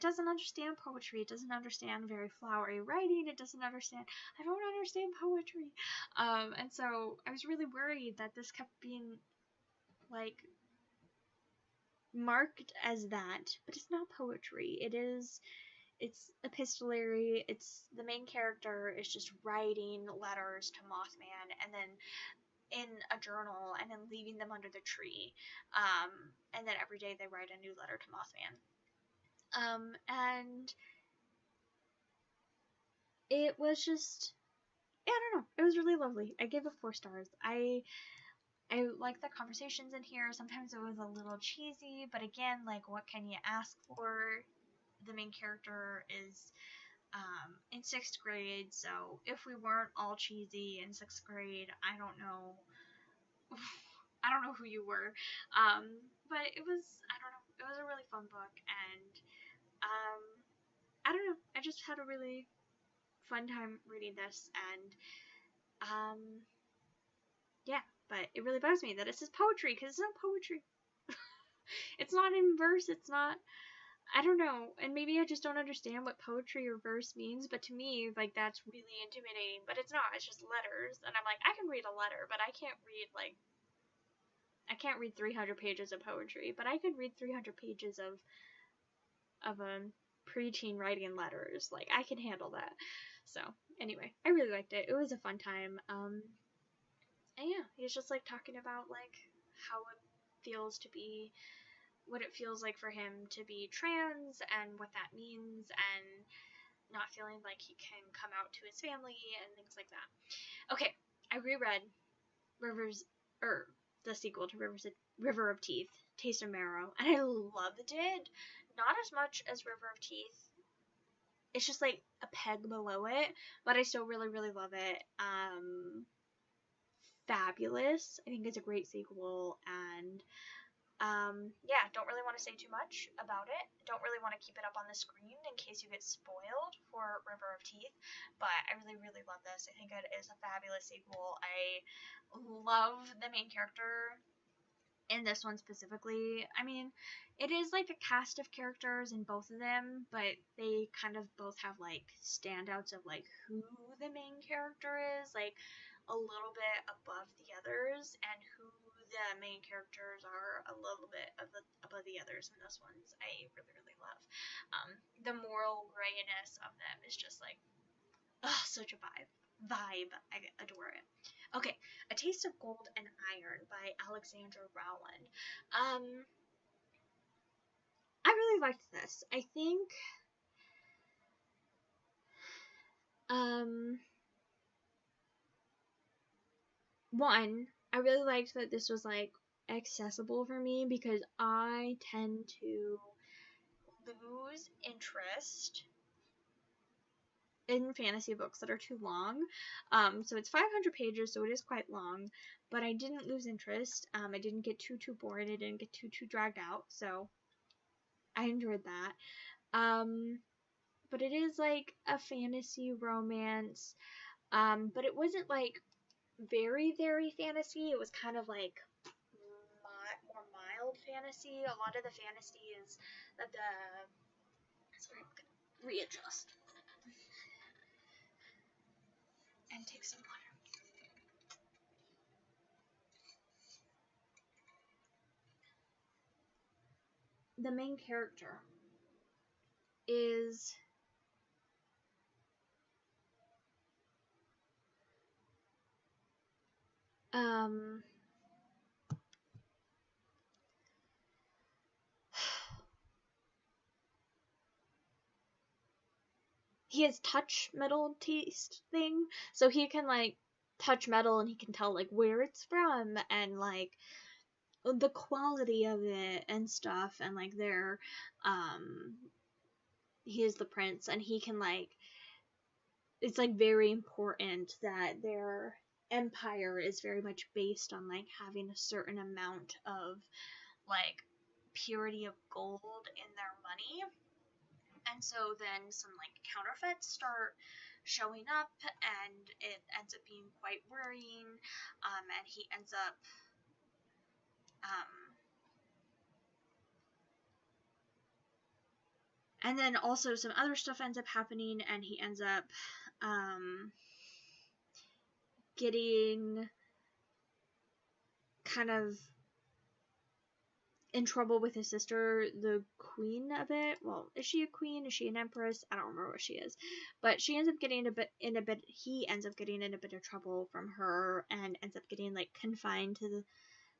doesn't understand poetry. It doesn't understand very flowery writing. It doesn't understand, I don't understand poetry. And so I was really worried that this kept being like marked as that, but it's not poetry. It's epistolary. It's the main character is just writing letters to Mothman and then in a journal and then leaving them under the tree. And then every day they write a new letter to Mothman. And it was just, I don't know, it was really lovely. I gave it 4 stars. I like the conversations in here. Sometimes it was a little cheesy, but again, like, what can you ask for? The main character is in 6th grade, so if we weren't all cheesy in 6th grade, I don't know. I don't know who you were. But it was, I don't know, it was a really fun book, and I don't know, I just had a really fun time reading this, and yeah, but it really bugs me that it says poetry, because it's not poetry. It's not in verse, it's not, I don't know, and maybe I just don't understand what poetry or verse means, but to me, like, that's really intimidating, but it's not, it's just letters, and I'm like, I can read a letter, but I can't read, like, I can't read 300 pages of poetry, but I could read 300 pages of preteen writing letters. Like, I can handle that. So, anyway, I really liked it. It was a fun time. And yeah, he's just, like, talking about, like, how it feels to be, what it feels like for him to be trans, and what that means, and not feeling like he can come out to his family, and things like that. Okay, I reread the sequel to River of Teeth, Taste of Marrow, and I loved it. Not as much as River of Teeth. It's just like a peg below it, but I still really, really love it. Fabulous. I think it's a great sequel, and yeah, don't really want to say too much about it. Don't really want to keep it up on the screen in case you get spoiled for River of Teeth, but I really, really love this. I think it is a fabulous sequel. I love the main character in this one specifically. I mean, it is like a cast of characters in both of them, but they kind of both have like standouts of like who the main character is, like a little bit above the others, and who the main characters are a little bit above the others in this ones. I really, really love. The moral grayness of them is just like, such a vibe. I adore it. Okay, A Taste of Gold and Iron by Alexandra Rowland. I really liked this. I think one, I really liked that this was like accessible for me, because I tend to lose interest in fantasy books that are too long. So it's 500 pages, so it is quite long, but I didn't lose interest. I didn't get too bored. I didn't get too dragged out, so I enjoyed that. But it is like a fantasy romance. But it wasn't like very, very fantasy. It was kind of like more mild fantasy. A lot of the fantasy is that sorry, I'm gonna readjust and take some water. The main character is he has touch metal taste thing, so he can like touch metal and he can tell like where it's from and like the quality of it and stuff, and like he is the prince and he can like, it's like very important that their empire is very much based on like having a certain amount of like purity of gold in their money. And so then some like counterfeits start showing up, and it ends up being quite worrying. And he ends up and then also some other stuff ends up happening, and he ends up getting kind of in trouble with his sister, the queen of it. Well, is she a queen? Is she an empress? I don't remember what she is. But she ends up getting he ends up getting in a bit of trouble from her, and ends up getting like confined to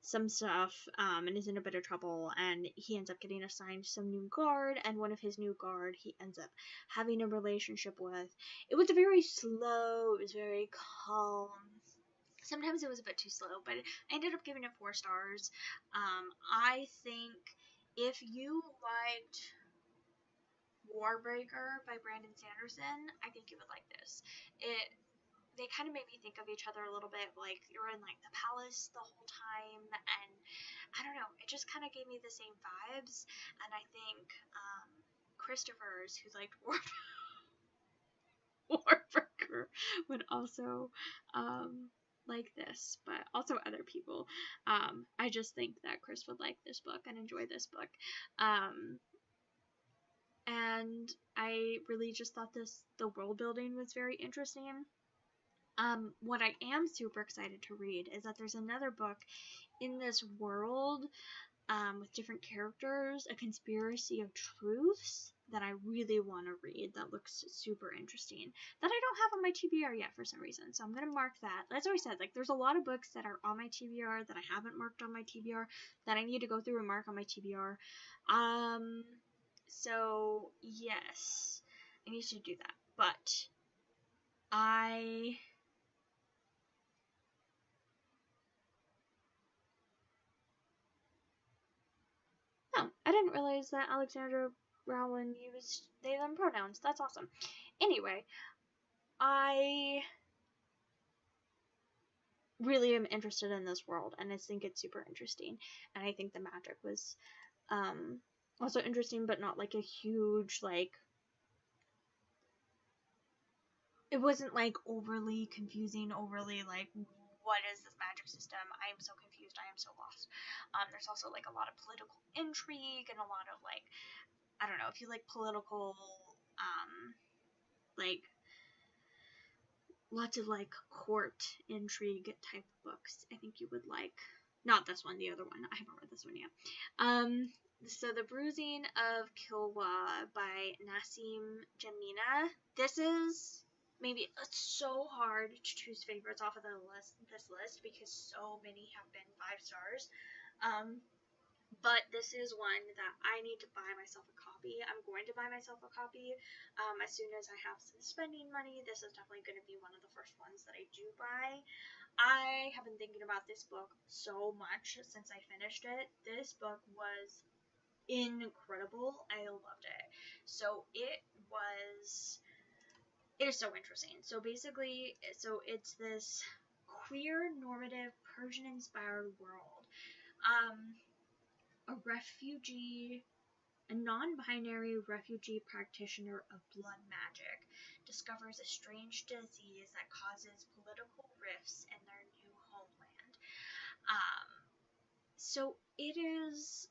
some stuff, and is in a bit of trouble, and he ends up getting assigned some new guard, and one of his new guard he ends up having a relationship with. It was very slow, it was very calm. Sometimes it was a bit too slow, but I ended up giving it 4 stars. I think if you liked Warbreaker by Brandon Sanderson, I think you would like this. They kind of made me think of each other a little bit, like you're in like the palace the whole time, and I don't know, it just kind of gave me the same vibes. And I think Christopher's, who liked Warbreaker, would also like this, but also other people. I just think that Chris would like this book and enjoy this book. And I really just thought the world building was very interesting. What I am super excited to read is that there's another book in this world with different characters, A Conspiracy of Truths, that I really want to read, that looks super interesting, that I don't have on my TBR yet for some reason, so I'm going to mark that. As I always said, like, there's a lot of books that are on my TBR that I haven't marked on my TBR that I need to go through and mark on my TBR. So, yes, I need to do that, but Oh, I didn't realize that Alexandra Rowland used they them pronouns. That's awesome. Anyway, I really am interested in this world, and I think it's super interesting. And I think the magic was also interesting, but not like a huge like. It wasn't like overly confusing, overly like, what is this magic system? I am so confused. I am so lost. There's also like a lot of political intrigue and a lot of like, I don't know, if you like political, like lots of like court intrigue type books, I think you would like. Not this one, the other one. I haven't read this one yet. So The Bruising of Kilwa by Nassim Jamina. This is maybe, it's so hard to choose favorites off of this list because so many have been 5 stars. But this is one that I need to buy myself a copy. I'm going to buy myself a copy as soon as I have some spending money. This is definitely going to be one of the first ones that I do buy. I have been thinking about this book so much since I finished it. This book was incredible. I loved it. So it was it is so interesting. So basically, it's this queer, normative, Persian-inspired world. A refugee, a non-binary refugee practitioner of blood magic discovers a strange disease that causes political rifts in their new homeland. So it is.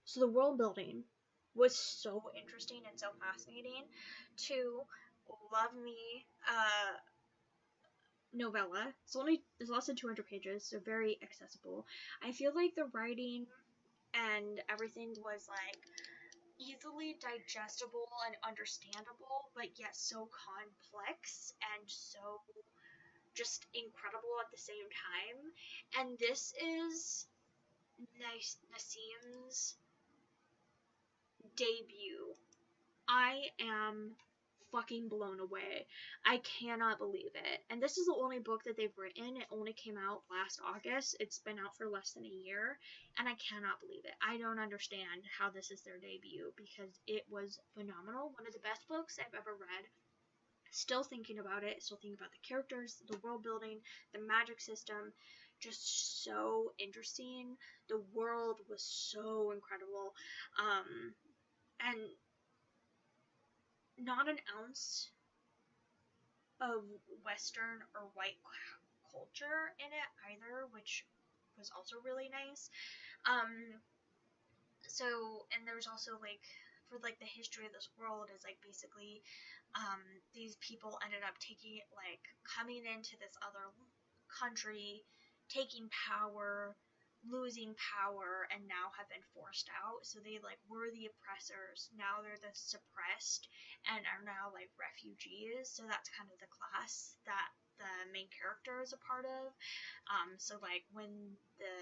So the world building was so interesting and so fascinating. To love me novella. There's less than 200 pages, so very accessible. I feel like the writing and everything was like easily digestible and understandable, but yet so complex and so just incredible at the same time. And this is Nassim's debut. I am fucking blown away. I cannot believe it. And this is the only book that they've written. It only came out last August. It's been out for less than a year, and I cannot believe it. I don't understand how this is their debut because it was phenomenal. One of the best books I've ever read. Still thinking about it, still thinking about the characters, the world building, the magic system. Just so interesting. The world was so incredible. And not an ounce of Western or white culture in it either, which was also really nice. So, and there's also like, for like the history of this world is like basically these people ended up coming into this other country, taking power, losing power, and now have been forced out. So they like were the oppressors, now they're the suppressed and are now like refugees. So that's kind of the class that the main character is a part of. So like when the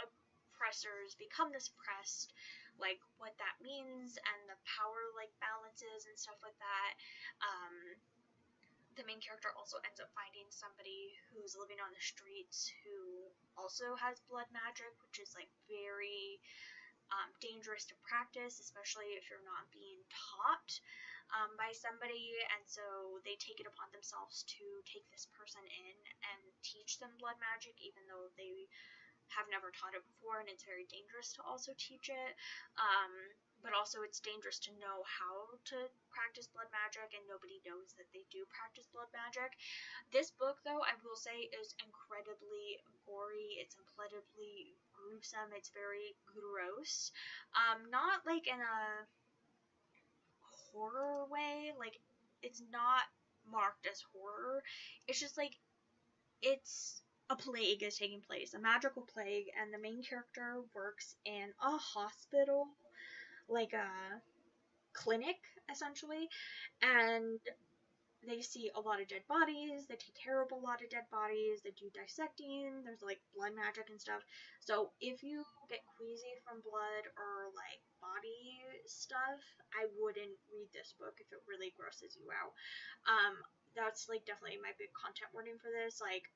oppressors become the suppressed, like what that means and the power like balances and stuff like that. The main character also ends up finding somebody who's living on the streets who also has blood magic, which is like very dangerous to practice, especially if you're not being taught by somebody. And so they take it upon themselves to take this person in and teach them blood magic, even though they have never taught it before, and it's very dangerous to also teach it. But also it's dangerous to know how to practice blood magic, and nobody knows that they do practice blood magic. This book, though, I will say, is incredibly gory. It's incredibly gruesome. It's very gross. Not like in a horror way. Like, it's not marked as horror. It's just like, it's a plague is taking place, a magical plague, and the main character works in a hospital, like a clinic, essentially, and they see a lot of dead bodies, they take care of a lot of dead bodies, they do dissecting, there's like blood magic and stuff. So if you get queasy from blood or like body stuff, I wouldn't read this book if it really grosses you out. That's like definitely my big content warning for this. Like,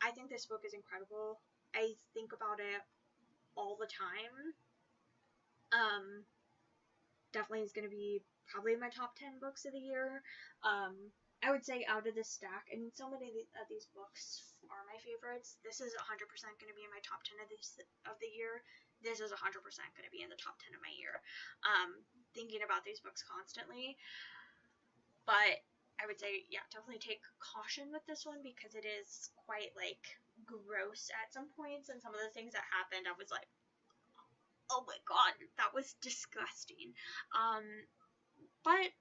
I think this book is incredible. I think about it all the time. Definitely is going to be probably my top 10 books of the year. I would say out of this stack, and so many of these books are my favorites. This is 100% going to be in my top 10 of the year. This is 100% going to be in the top 10 of my year. Thinking about these books constantly. But I would say, yeah, definitely take caution with this one because it is quite, like, gross at some points, and some of the things that happened, I was like, oh my god, that was disgusting. But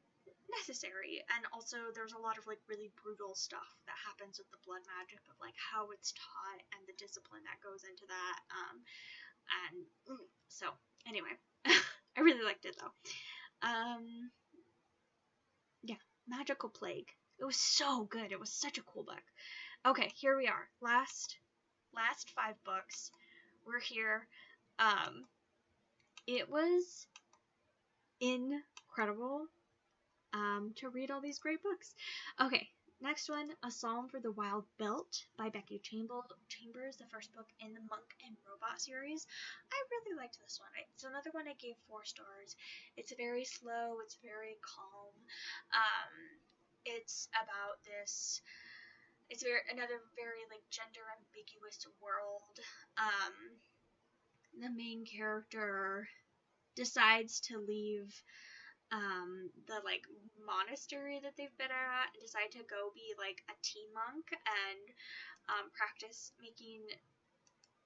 necessary. And also there's a lot of like really brutal stuff that happens with the blood magic, of like how it's taught and the discipline that goes into that. So anyway, I really liked it though. Yeah, Magical Plague. It was so good. It was such a cool book. Okay, here we are. Last 5 books. We're here. It was incredible to read all these great books. Okay, Next one, A Psalm for the Wild Built by Becky Chambers, the first book in the Monk and Robot series. I really liked this one. It's another one I gave 4 stars. It's very slow, it's very calm. It's about this, it's another very like gender ambiguous world. The main character decides to leave the like monastery that they've been at and decide to go be like a tea monk and practice making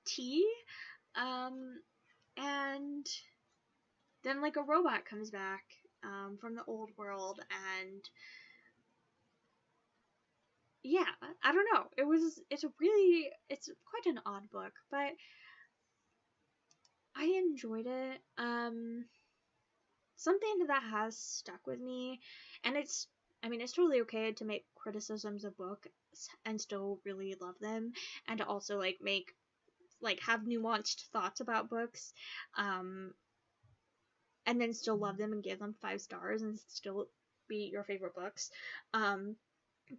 tea. And then like a robot comes back from the old world, and yeah, I don't know. It's quite an odd book, but I enjoyed it. Something that has stuck with me, and it's totally okay to make criticisms of books and still really love them, and to also have nuanced thoughts about books, and then still love them and give them 5 stars and still be your favorite books.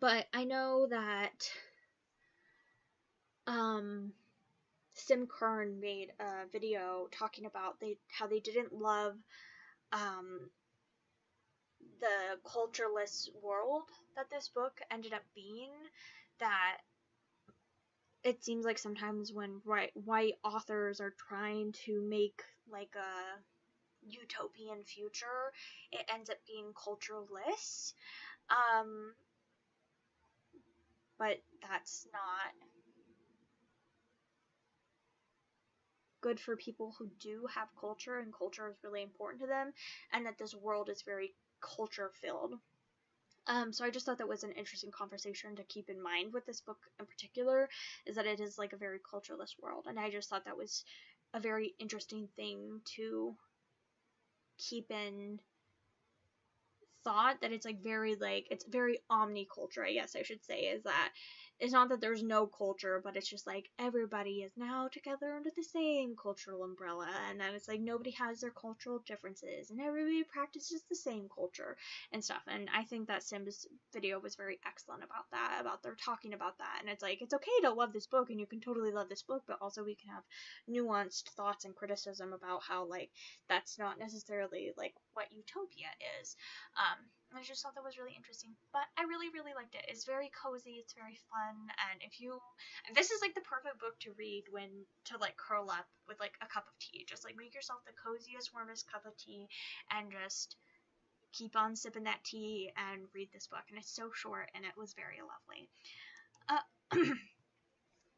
But I know that Sim Kern made a video talking about how they didn't love the cultureless world that this book ended up being. That it seems like sometimes when white authors are trying to make like a utopian future, it ends up being cultureless. But that's not good for people who do have culture, and culture is really important to them, and that this world is very culture filled. So I just thought that was an interesting conversation to keep in mind with this book in particular, is that it is like a very cultureless world, and I just thought that was a very interesting thing to keep in thought, that it's very omniculture, I guess I should say, is that it's not that there's no culture, but it's just like everybody is now together under the same cultural umbrella, and then it's like nobody has their cultural differences and everybody practices the same culture and stuff. And I think that Sim's video was very excellent about their talking about that, and it's like it's okay to love this book, and you can totally love this book, but also we can have nuanced thoughts and criticism about how like that's not necessarily like what utopia is. I just thought that was really interesting, but I really, really liked it. It's very cozy, it's very fun, and this is like the perfect book to read to like curl up with like a cup of tea. Just like make yourself the coziest, warmest cup of tea, and just keep on sipping that tea and read this book. And it's so short, and it was very lovely.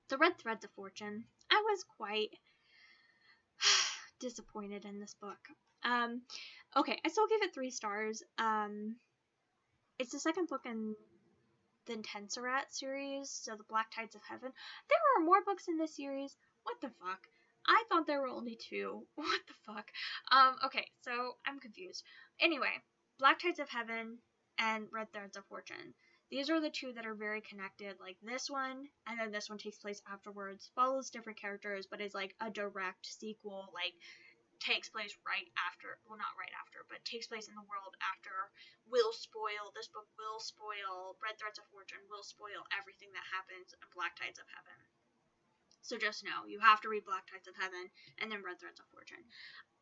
The Red Threads of Fortune. I was quite disappointed in this book. Okay, I still gave it 3 stars. It's the second book in the Intenserat series, so the Black Tides of Heaven. There are more books in this series. What the fuck? I thought there were only 2. What the fuck? Okay, so I'm confused. Anyway, Black Tides of Heaven and Red Threads of Fortune. These are the 2 that are very connected. Like this one, and then this one takes place afterwards, follows different characters, but is like a direct sequel, like takes place right after, well, not right after, but takes place in the world after, this book will spoil, Red Threads of Fortune will spoil everything that happens in Black Tides of Heaven. So just know, you have to read Black Tides of Heaven and then Red Threads of Fortune.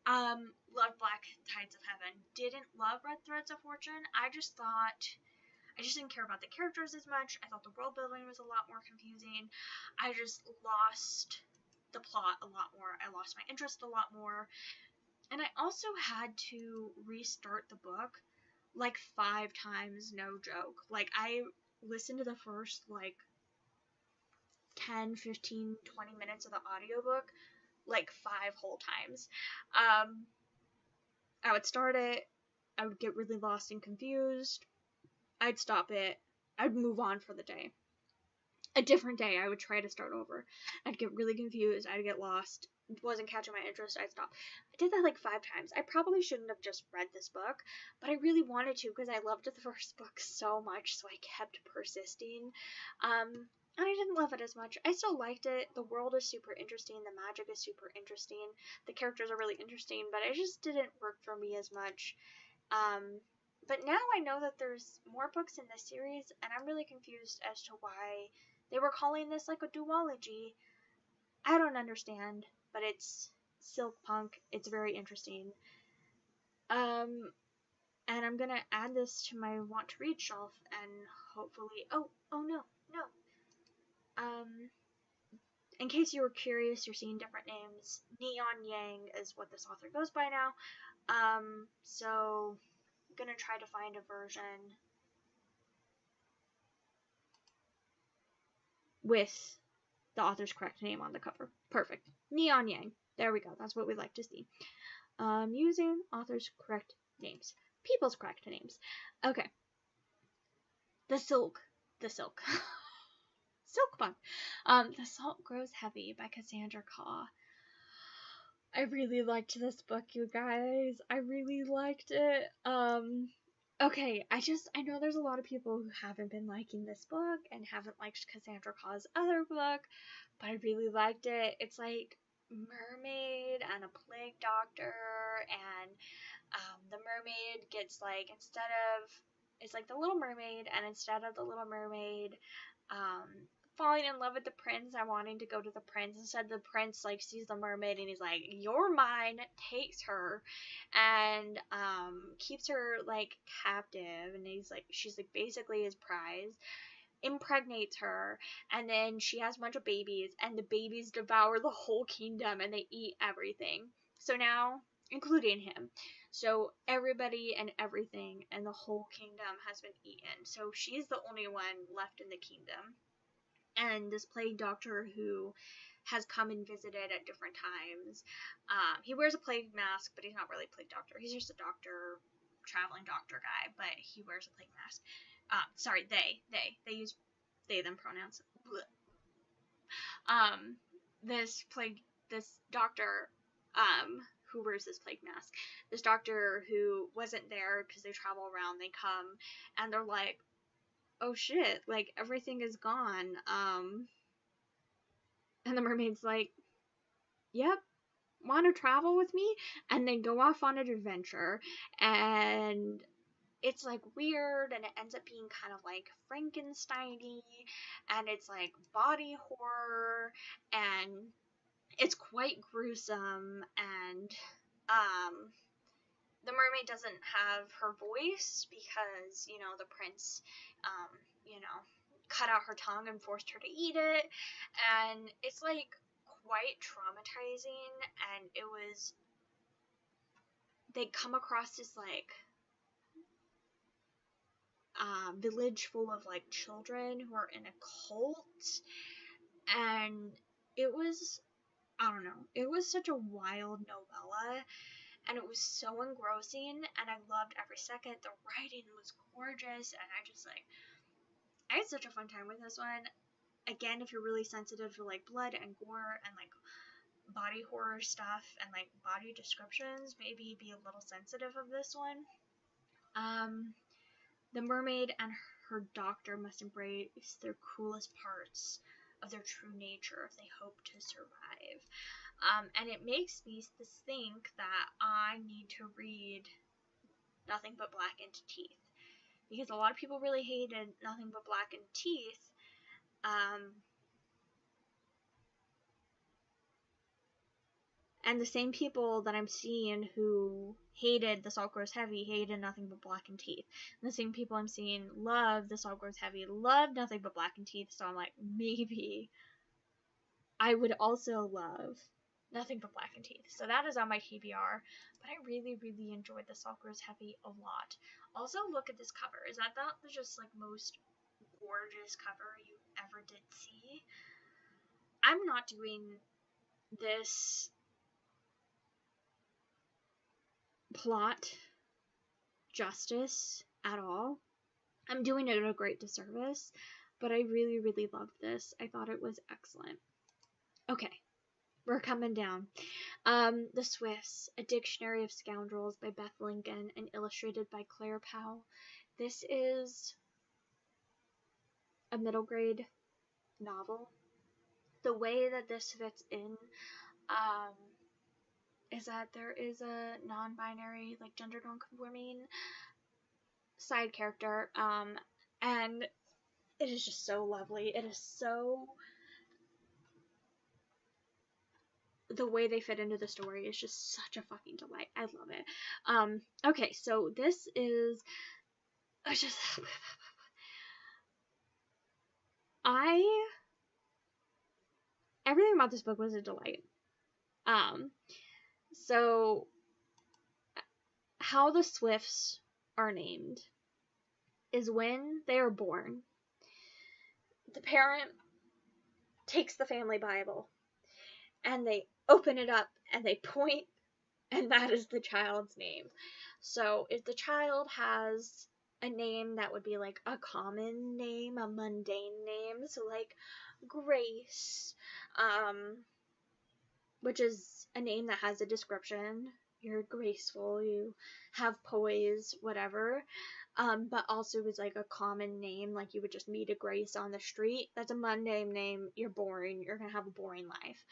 Loved Black Tides of Heaven. Didn't love Red Threads of Fortune. I just didn't care about the characters as much. I thought the world building was a lot more confusing. I just lost the plot a lot more. I lost my interest a lot more. And I also had to restart the book like 5 times, no joke. Like I listened to the first like 10, 15, 20 minutes of the audiobook like 5 whole times. I would start it, I would get really lost and confused, I'd stop it, I'd move on for the day. A different day, I would try to start over. I'd get really confused, I'd get lost, wasn't catching my interest, I'd stop. I did that like 5 times. I probably shouldn't have just read this book, but I really wanted to because I loved the first book so much, so I kept persisting. And I didn't love it as much. I still liked it. The world is super interesting, the magic is super interesting, the characters are really interesting, but it just didn't work for me as much. But now I know that there's more books in this series, and I'm really confused as to why they were calling this like a duology. I don't understand, but it's Silk Punk. It's very interesting. And I'm gonna add this to my want to read shelf, and hopefully, oh no. In case you were curious, you're seeing different names. Neon Yang is what this author goes by now. So I'm gonna try to find a version with the author's correct name on the cover. Perfect. Neon Yang. There we go. That's what we like to see. Using author's correct names. People's correct names. Okay. The Silk. Silk Punk. The Salt Grows Heavy by Cassandra Khaw. I really liked this book, you guys. I really liked it. Okay, I know there's a lot of people who haven't been liking this book and haven't liked Cassandra Khaw's other book, but I really liked it. It's like mermaid and a plague doctor, and the mermaid gets like, it's like the Little Mermaid, and instead of the Little Mermaid falling in love with the prince and wanting to go to the prince, instead the prince like sees the mermaid and he's like, you're mine, takes her and keeps her like captive, and she's like basically his prize, impregnates her, and then she has a bunch of babies, and the babies devour the whole kingdom and they eat everything, so now including him. So everybody and everything and the whole kingdom has been eaten, so she's the only one left in the kingdom. And this plague doctor who has come and visited at different times, he wears a plague mask, but he's not really a plague doctor. He's just a doctor, traveling doctor guy, but he wears a plague mask. Sorry, they use they them pronouns. This doctor, who wears this plague mask, this doctor who wasn't there because they travel around, they come and they're like, oh shit, like everything is gone. And the mermaid's like, yep, want to travel with me? And they go off on an adventure, and it's like weird, and it ends up being kind of like Frankenstein-y, and it's like body horror, and it's quite gruesome, and the mermaid doesn't have her voice because, the prince, cut out her tongue and forced her to eat it, and it's like quite traumatizing, and they come across this like village full of like children who are in a cult, and it was, I don't know, it was such a wild novella, and it was so engrossing, and I loved every second. The writing was gorgeous, and I had such a fun time with this one. Again, if you're really sensitive to like blood and gore and like body horror stuff and like body descriptions, maybe be a little sensitive of this one. The mermaid and her doctor must embrace their cruelest parts of their true nature if they hope to survive. And it makes me think that I need to read Nothing But Blackened Teeth, because a lot of people really hated Nothing But Blackened Teeth. And the same people that I'm seeing who hated The Salt Grows Heavy hated Nothing But Blackened Teeth. And the same people I'm seeing love The Salt Grows Heavy love Nothing But Blackened Teeth. So I'm like, maybe I would also love Nothing But Blackened Teeth. So that is on my TBR. But I really, really enjoyed The Salt Grows Heavy a lot. Also, look at this cover. Is that not the just like most gorgeous cover you ever did see? I'm not doing this plot justice at all. I'm doing it a great disservice, but I really, really loved this. I thought it was excellent. Okay, we're coming down. The Swifts, A Dictionary of Scoundrels by Beth Lincoln and illustrated by Claire Powell. This is a middle grade novel. The way that this fits in is that there is a non-binary, like gender non-conforming side character, and it is just so lovely. It is so, the way they fit into the story is just such a fucking delight. I love it. Okay, so this is, I just, everything about this book was a delight. So how the Swifts are named is when they are born, the parent takes the family Bible and they open it up and they point, and that is the child's name. So if the child has a name that would be like a common name, a mundane name, so like Grace, which is a name that has a description. You're graceful, you have poise, whatever. But also is like a common name, like you would just meet a Grace on the street. That's a mundane name. You're boring. You're gonna have a boring life.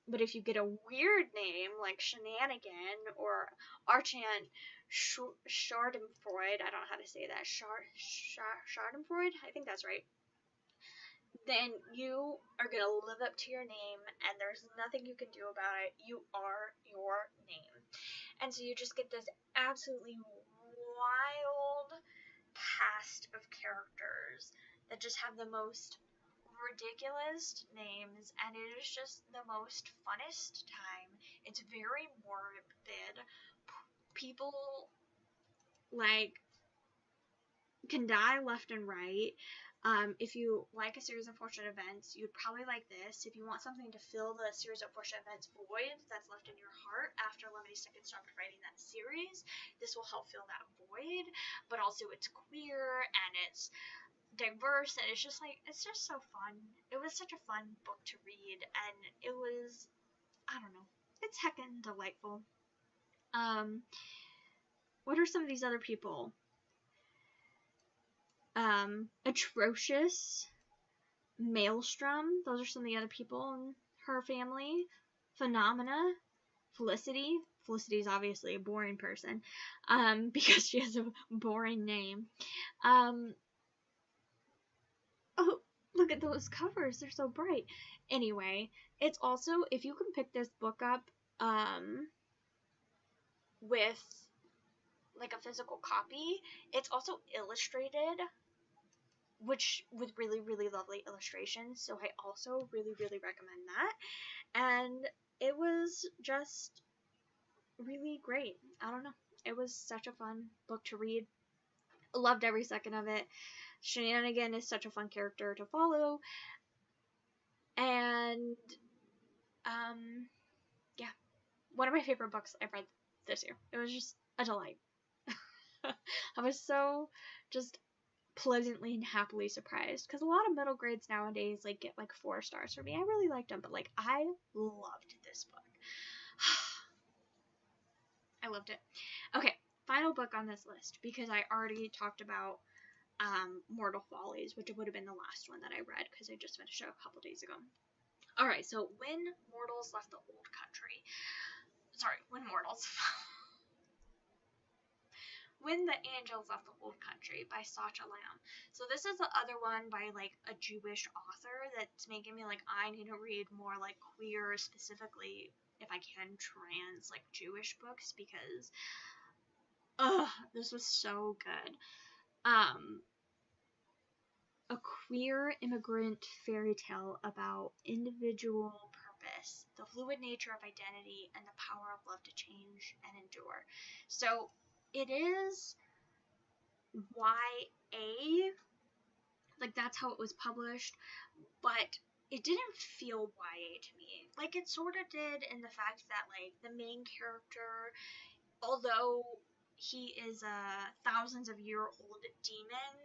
But if you get a weird name like Shenanigan or Archant Schadenfreude, I don't know how to say that. Schadenfreude? I think that's right. Then you are going to live up to your name, and there's nothing you can do about it. You are your name. And so you just get this absolutely wild cast of characters that just have the most ridiculous names, and it is just the most funnest time. It's very morbid. People, like, can die left and right. If you like a series of unfortunate events, you'd probably like this. If you want something to fill the series of unfortunate events void that's left in your heart after Lemony Snicket stopped writing that series, this will help fill that void. But also it's queer and it's diverse, and it's just so fun. It was such a fun book to read, and it was, I don't know, it's heckin' delightful. What are some of these other people? Atrocious, Maelstrom, those are some of the other people in her family. Phenomena, Felicity. Felicity is obviously a boring person, because she has a boring name. Oh, look at those covers, they're so bright. Anyway, it's also, if you can pick this book up, with like a physical copy, it's also illustrated, which with really, really lovely illustrations, so I also really, really recommend that. And it was just really great. I don't know. It was such a fun book to read. I loved every second of it. Shenanigan is such a fun character to follow. And, yeah. One of my favorite books I've read this year. It was just a delight. I was so just pleasantly and happily surprised, because a lot of middle grades nowadays like get like 4 stars for me. I really liked them, but like I loved this book. I loved it. Okay, final book on this list, because I already talked about Mortal Follies, which would have been the last one that I read because I just finished it a couple days ago. Alright, so When Mortals Left the Old Country. Sorry, When Mortals. When the Angels Left the Old Country by Sacha Lamb. So this is the other one by like a Jewish author that's making me like, I need to read more like queer, specifically if I can trans, like Jewish books, because this was so good. A queer immigrant fairy tale about individual purpose, the fluid nature of identity, and the power of love to change and endure. So it is YA, like that's how it was published, but it didn't feel YA to me. Like it sort of did, in the fact that like the main character, although he is a thousands of year old demon,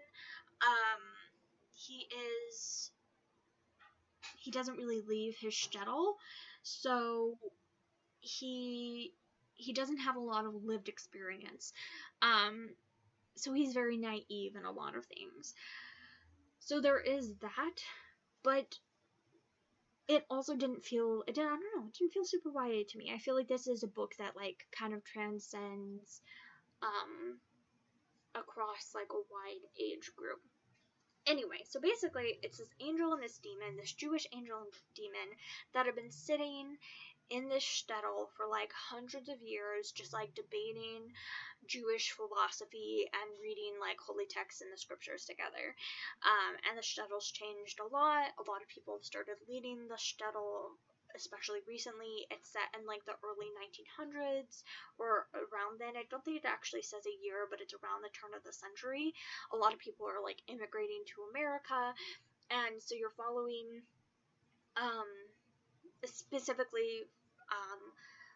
he doesn't really leave his shtetl, so he doesn't have a lot of lived experience. So he's very naive in a lot of things. So there is that, but it also didn't feel, I don't know, it didn't feel super YA to me. I feel like this is a book that like kind of transcends across like a wide age group. Anyway, so basically it's this angel and this demon, this Jewish angel and demon, that have been sitting in this shtetl for like hundreds of years, just like debating Jewish philosophy and reading like holy texts and the scriptures together. And the shtetl's changed a lot. A lot of people have started leading the shtetl, especially recently. It's set in like the early 1900s or around then. I don't think it actually says a year, but it's around the turn of the century. A lot of people are like immigrating to America, and so you're following specifically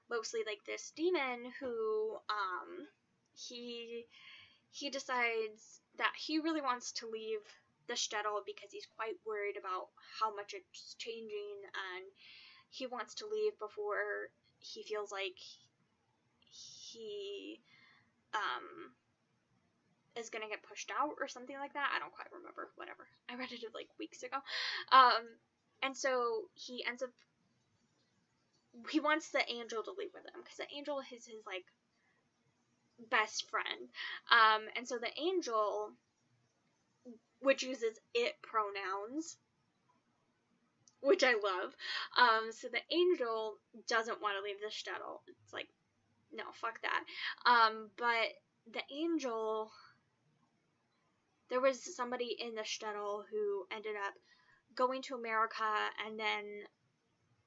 mostly like this demon who he decides that he really wants to leave the shtetl because he's quite worried about how much it's changing, and he wants to leave before he feels like he is gonna get pushed out or something like that. I don't quite remember. Whatever. I read it like weeks ago. And so he ends up, he wants the angel to leave with him because the angel is his like best friend. And so the angel, which uses it pronouns, which I love. So the angel doesn't want to leave the shtetl. It's like, no, fuck that. But the angel, there was somebody in the shtetl who ended up going to America and then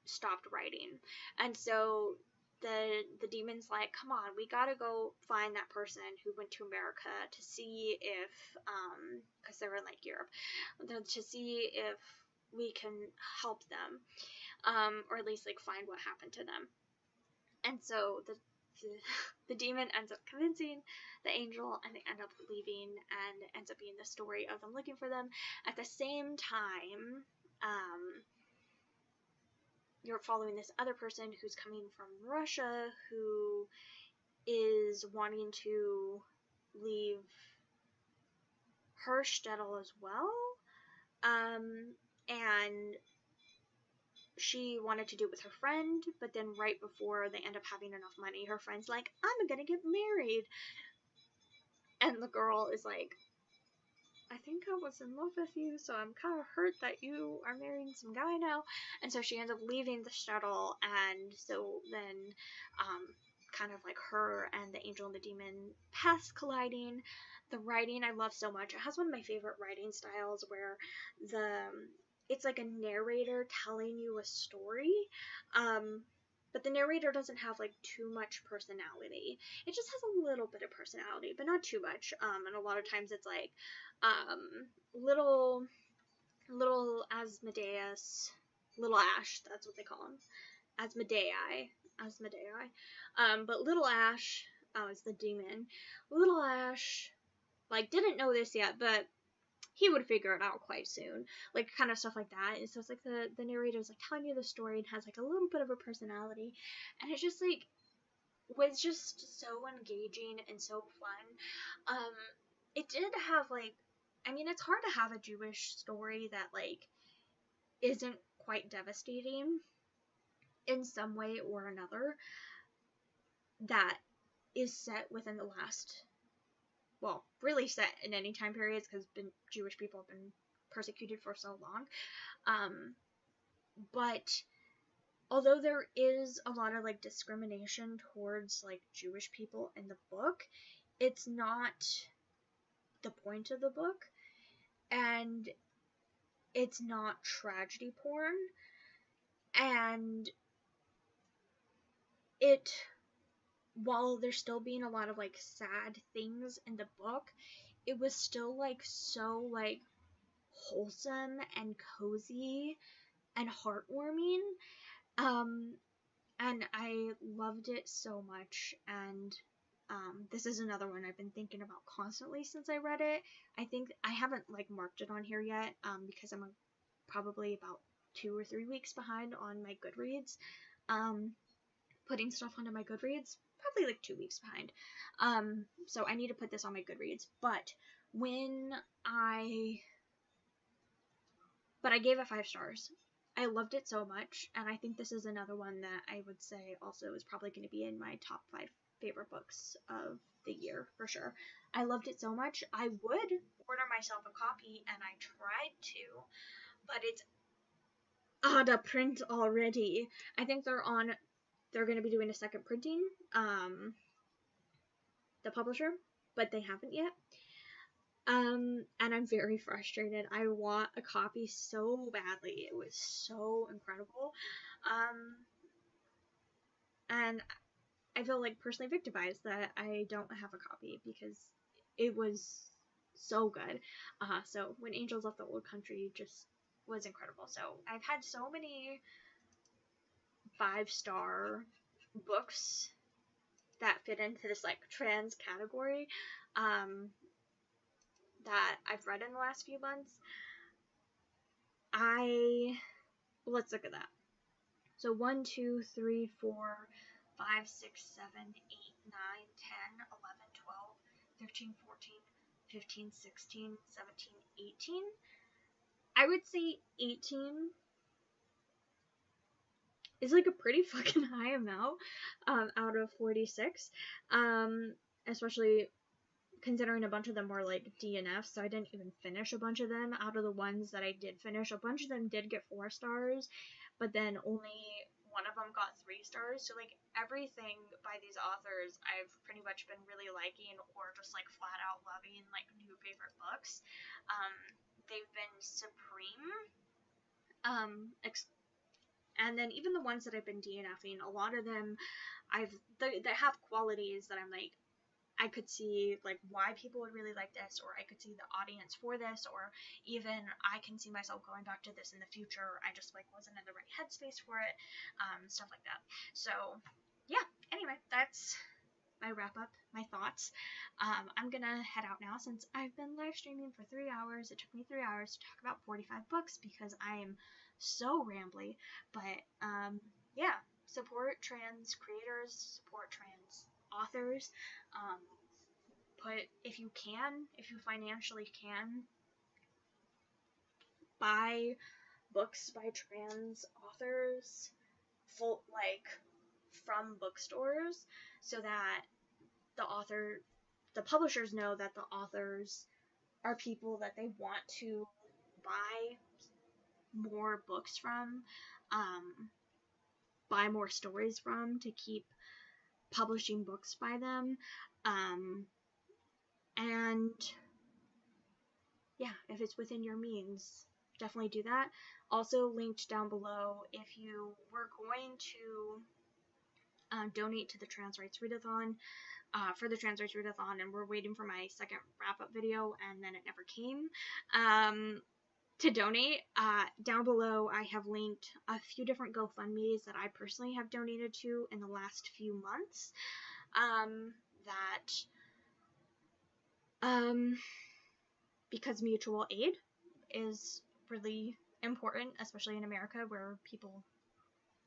stopped writing. And so the demon's like, come on, we gotta go find that person who went to America to see if, because they were in like Europe, to see if we can help them, or at least like find what happened to them. And so the demon ends up convincing the angel, and they end up leaving, and it ends up being the story of them looking for them. At the same time, you're following this other person who's coming from Russia who is wanting to leave her shtetl as well. And she wanted to do it with her friend, but then right before they end up having enough money, her friend's like, I'm gonna get married. And the girl is like, I think I was in love with you, so I'm kind of hurt that you are marrying some guy now. And so she ends up leaving the shtetl, and so then kind of like her and the angel and the demon paths colliding. The writing I love so much. It has one of my favorite writing styles where it's like a narrator telling you a story, but the narrator doesn't have like too much personality. It just has a little bit of personality, but not too much. And a lot of times it's like little Asmodeus, little Ash, that's what they call him, Asmodei. But little Ash is the demon. Little Ash, like, didn't know this yet, but he would figure it out quite soon, like kind of stuff like that. And so it's like the narrator's like telling you the story and has like a little bit of a personality, and it's just like was just so engaging and so fun. It did have like, I mean, it's hard to have a Jewish story that like isn't quite devastating in some way or another, that is set within the last, well, really set in any time periods, because Jewish people have been persecuted for so long. But although there is a lot of like discrimination towards like Jewish people in the book, it's not the point of the book, and it's not tragedy porn, and it, while there's still being a lot of like sad things in the book, it was still like so like wholesome and cozy and heartwarming, and I loved it so much. And this is another one I've been thinking about constantly since I read it. I think I haven't like marked it on here yet, because I'm probably about 2 or 3 weeks behind on my Goodreads, putting stuff onto my Goodreads, probably like 2 weeks behind. So I need to put this on my Goodreads, but I gave it 5 stars. I loved it so much, and I think this is another one that I would say also is probably going to be in my top 5 favorite books of the year for sure. I loved it so much. I would order myself a copy, and I tried to, but it's out of print already. I think they're going to be doing a second printing, the publisher, but they haven't yet. And I'm very frustrated. I want a copy so badly. It was so incredible. And I feel like personally victimized that I don't have a copy because it was so good. So When Angels Left the Old Country just was incredible. So I've had so many 5-star books that fit into this like trans category that I've read in the last few months. Let's look at that. So 1, 2, 3, 4, 5, 6, 7, 8, 9, 10, 11, 12, 13, 14, 15, 16, 17, 18. I would say 18 is like a pretty fucking high amount out of 46. Especially considering a bunch of them were like DNFs, so I didn't even finish a bunch of them. Out of the ones that I did finish, a bunch of them did get 4 stars, but then only one of them got 3 stars. So like everything by these authors I've pretty much been really liking or just like flat out loving, like new favorite books. They've been supreme. And then even the ones that I've been DNFing, a lot of them they have qualities that I'm like, I could see like why people would really like this, or I could see the audience for this, or even I can see myself going back to this in the future. I just like wasn't in the right headspace for it, stuff like that. So yeah, anyway, that's my wrap up, my thoughts. I'm gonna head out now since I've been live streaming for 3 hours. It took me 3 hours to talk about 45 books because I am so rambly. But yeah, support trans creators, support trans authors. If you financially can, buy books by trans authors from bookstores, so that the publishers know that the authors are people that they want to buy more books from, buy more stories from, to keep publishing books by them. And yeah, if it's within your means, definitely do that. Also linked down below, if you were going to donate to the Trans Rights Readathon, for the Trans Rights Readathon, and we're waiting for my second wrap-up video, and then it never came, to donate, down below I have linked a few different GoFundMes that I personally have donated to in the last few months, because mutual aid is really important, especially in America where people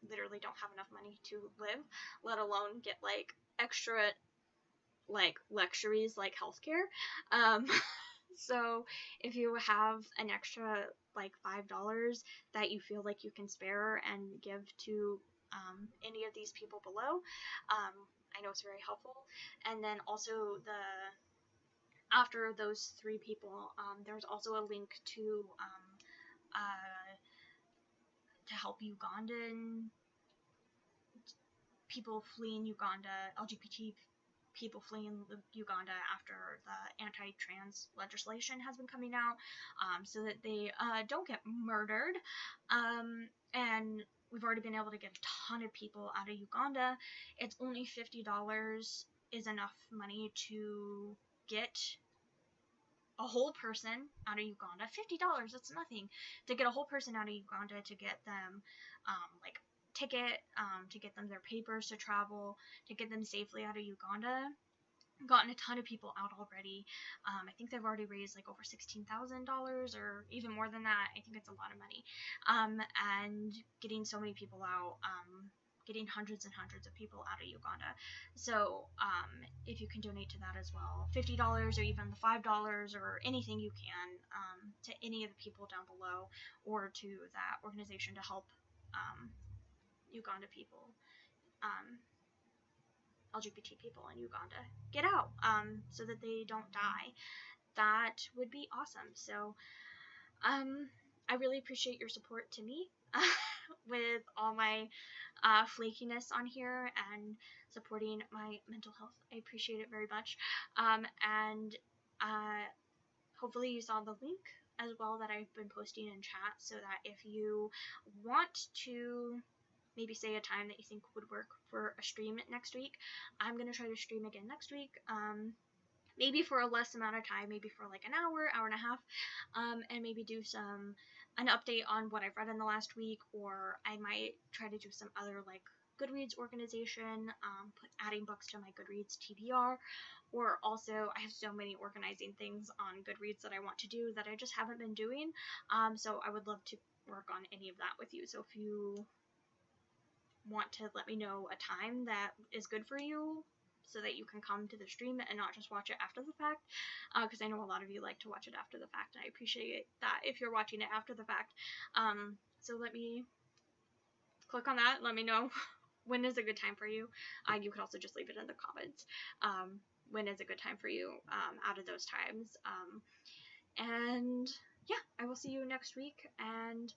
literally don't have enough money to live, let alone get like extra like luxuries like healthcare. So if you have an extra like $5 that you feel like you can spare and give to any of these people below, I know it's very helpful. And then also after those 3 people, there's also a link to help Ugandan people fleeing Uganda, LGBT people fleeing Uganda after the anti-trans legislation has been coming out, so that they don't get murdered. And we've already been able to get a ton of people out of Uganda. It's only $50 is enough money to get a whole person out of Uganda. $50, that's nothing. To get a whole person out of Uganda, to get them like ticket, to get them their papers to travel, to get them safely out of Uganda. Gotten a ton of people out already. I think they've already raised like over $16,000 or even more than that. I think it's a lot of money. And getting so many people out, getting hundreds and hundreds of people out of Uganda. So if you can donate to that as well, $50 or even the $5 or anything you can, to any of the people down below, or to that organization to help Uganda people. LGBT people in Uganda get out, so that they don't die. That would be awesome. So, I really appreciate your support to me with all my flakiness on here and supporting my mental health. I appreciate it very much. And hopefully you saw the link as well that I've been posting in chat, so that if you want to maybe say a time that you think would work for a stream next week, I'm going to try to stream again next week. Maybe for a less amount of time, maybe for like an hour, hour and a half, and maybe do an update on what I've read in the last week, or I might try to do some other like Goodreads organization, adding books to my Goodreads TBR, or also I have so many organizing things on Goodreads that I want to do that I just haven't been doing, so I would love to work on any of that with you. So if you want to let me know a time that is good for you, so that you can come to the stream and not just watch it after the fact, because I know a lot of you like to watch it after the fact, and I appreciate that if you're watching it after the fact. So let me click on that, let me know when is a good time for you. You could also just leave it in the comments, when is a good time for you out of those times. And yeah, I will see you next week, and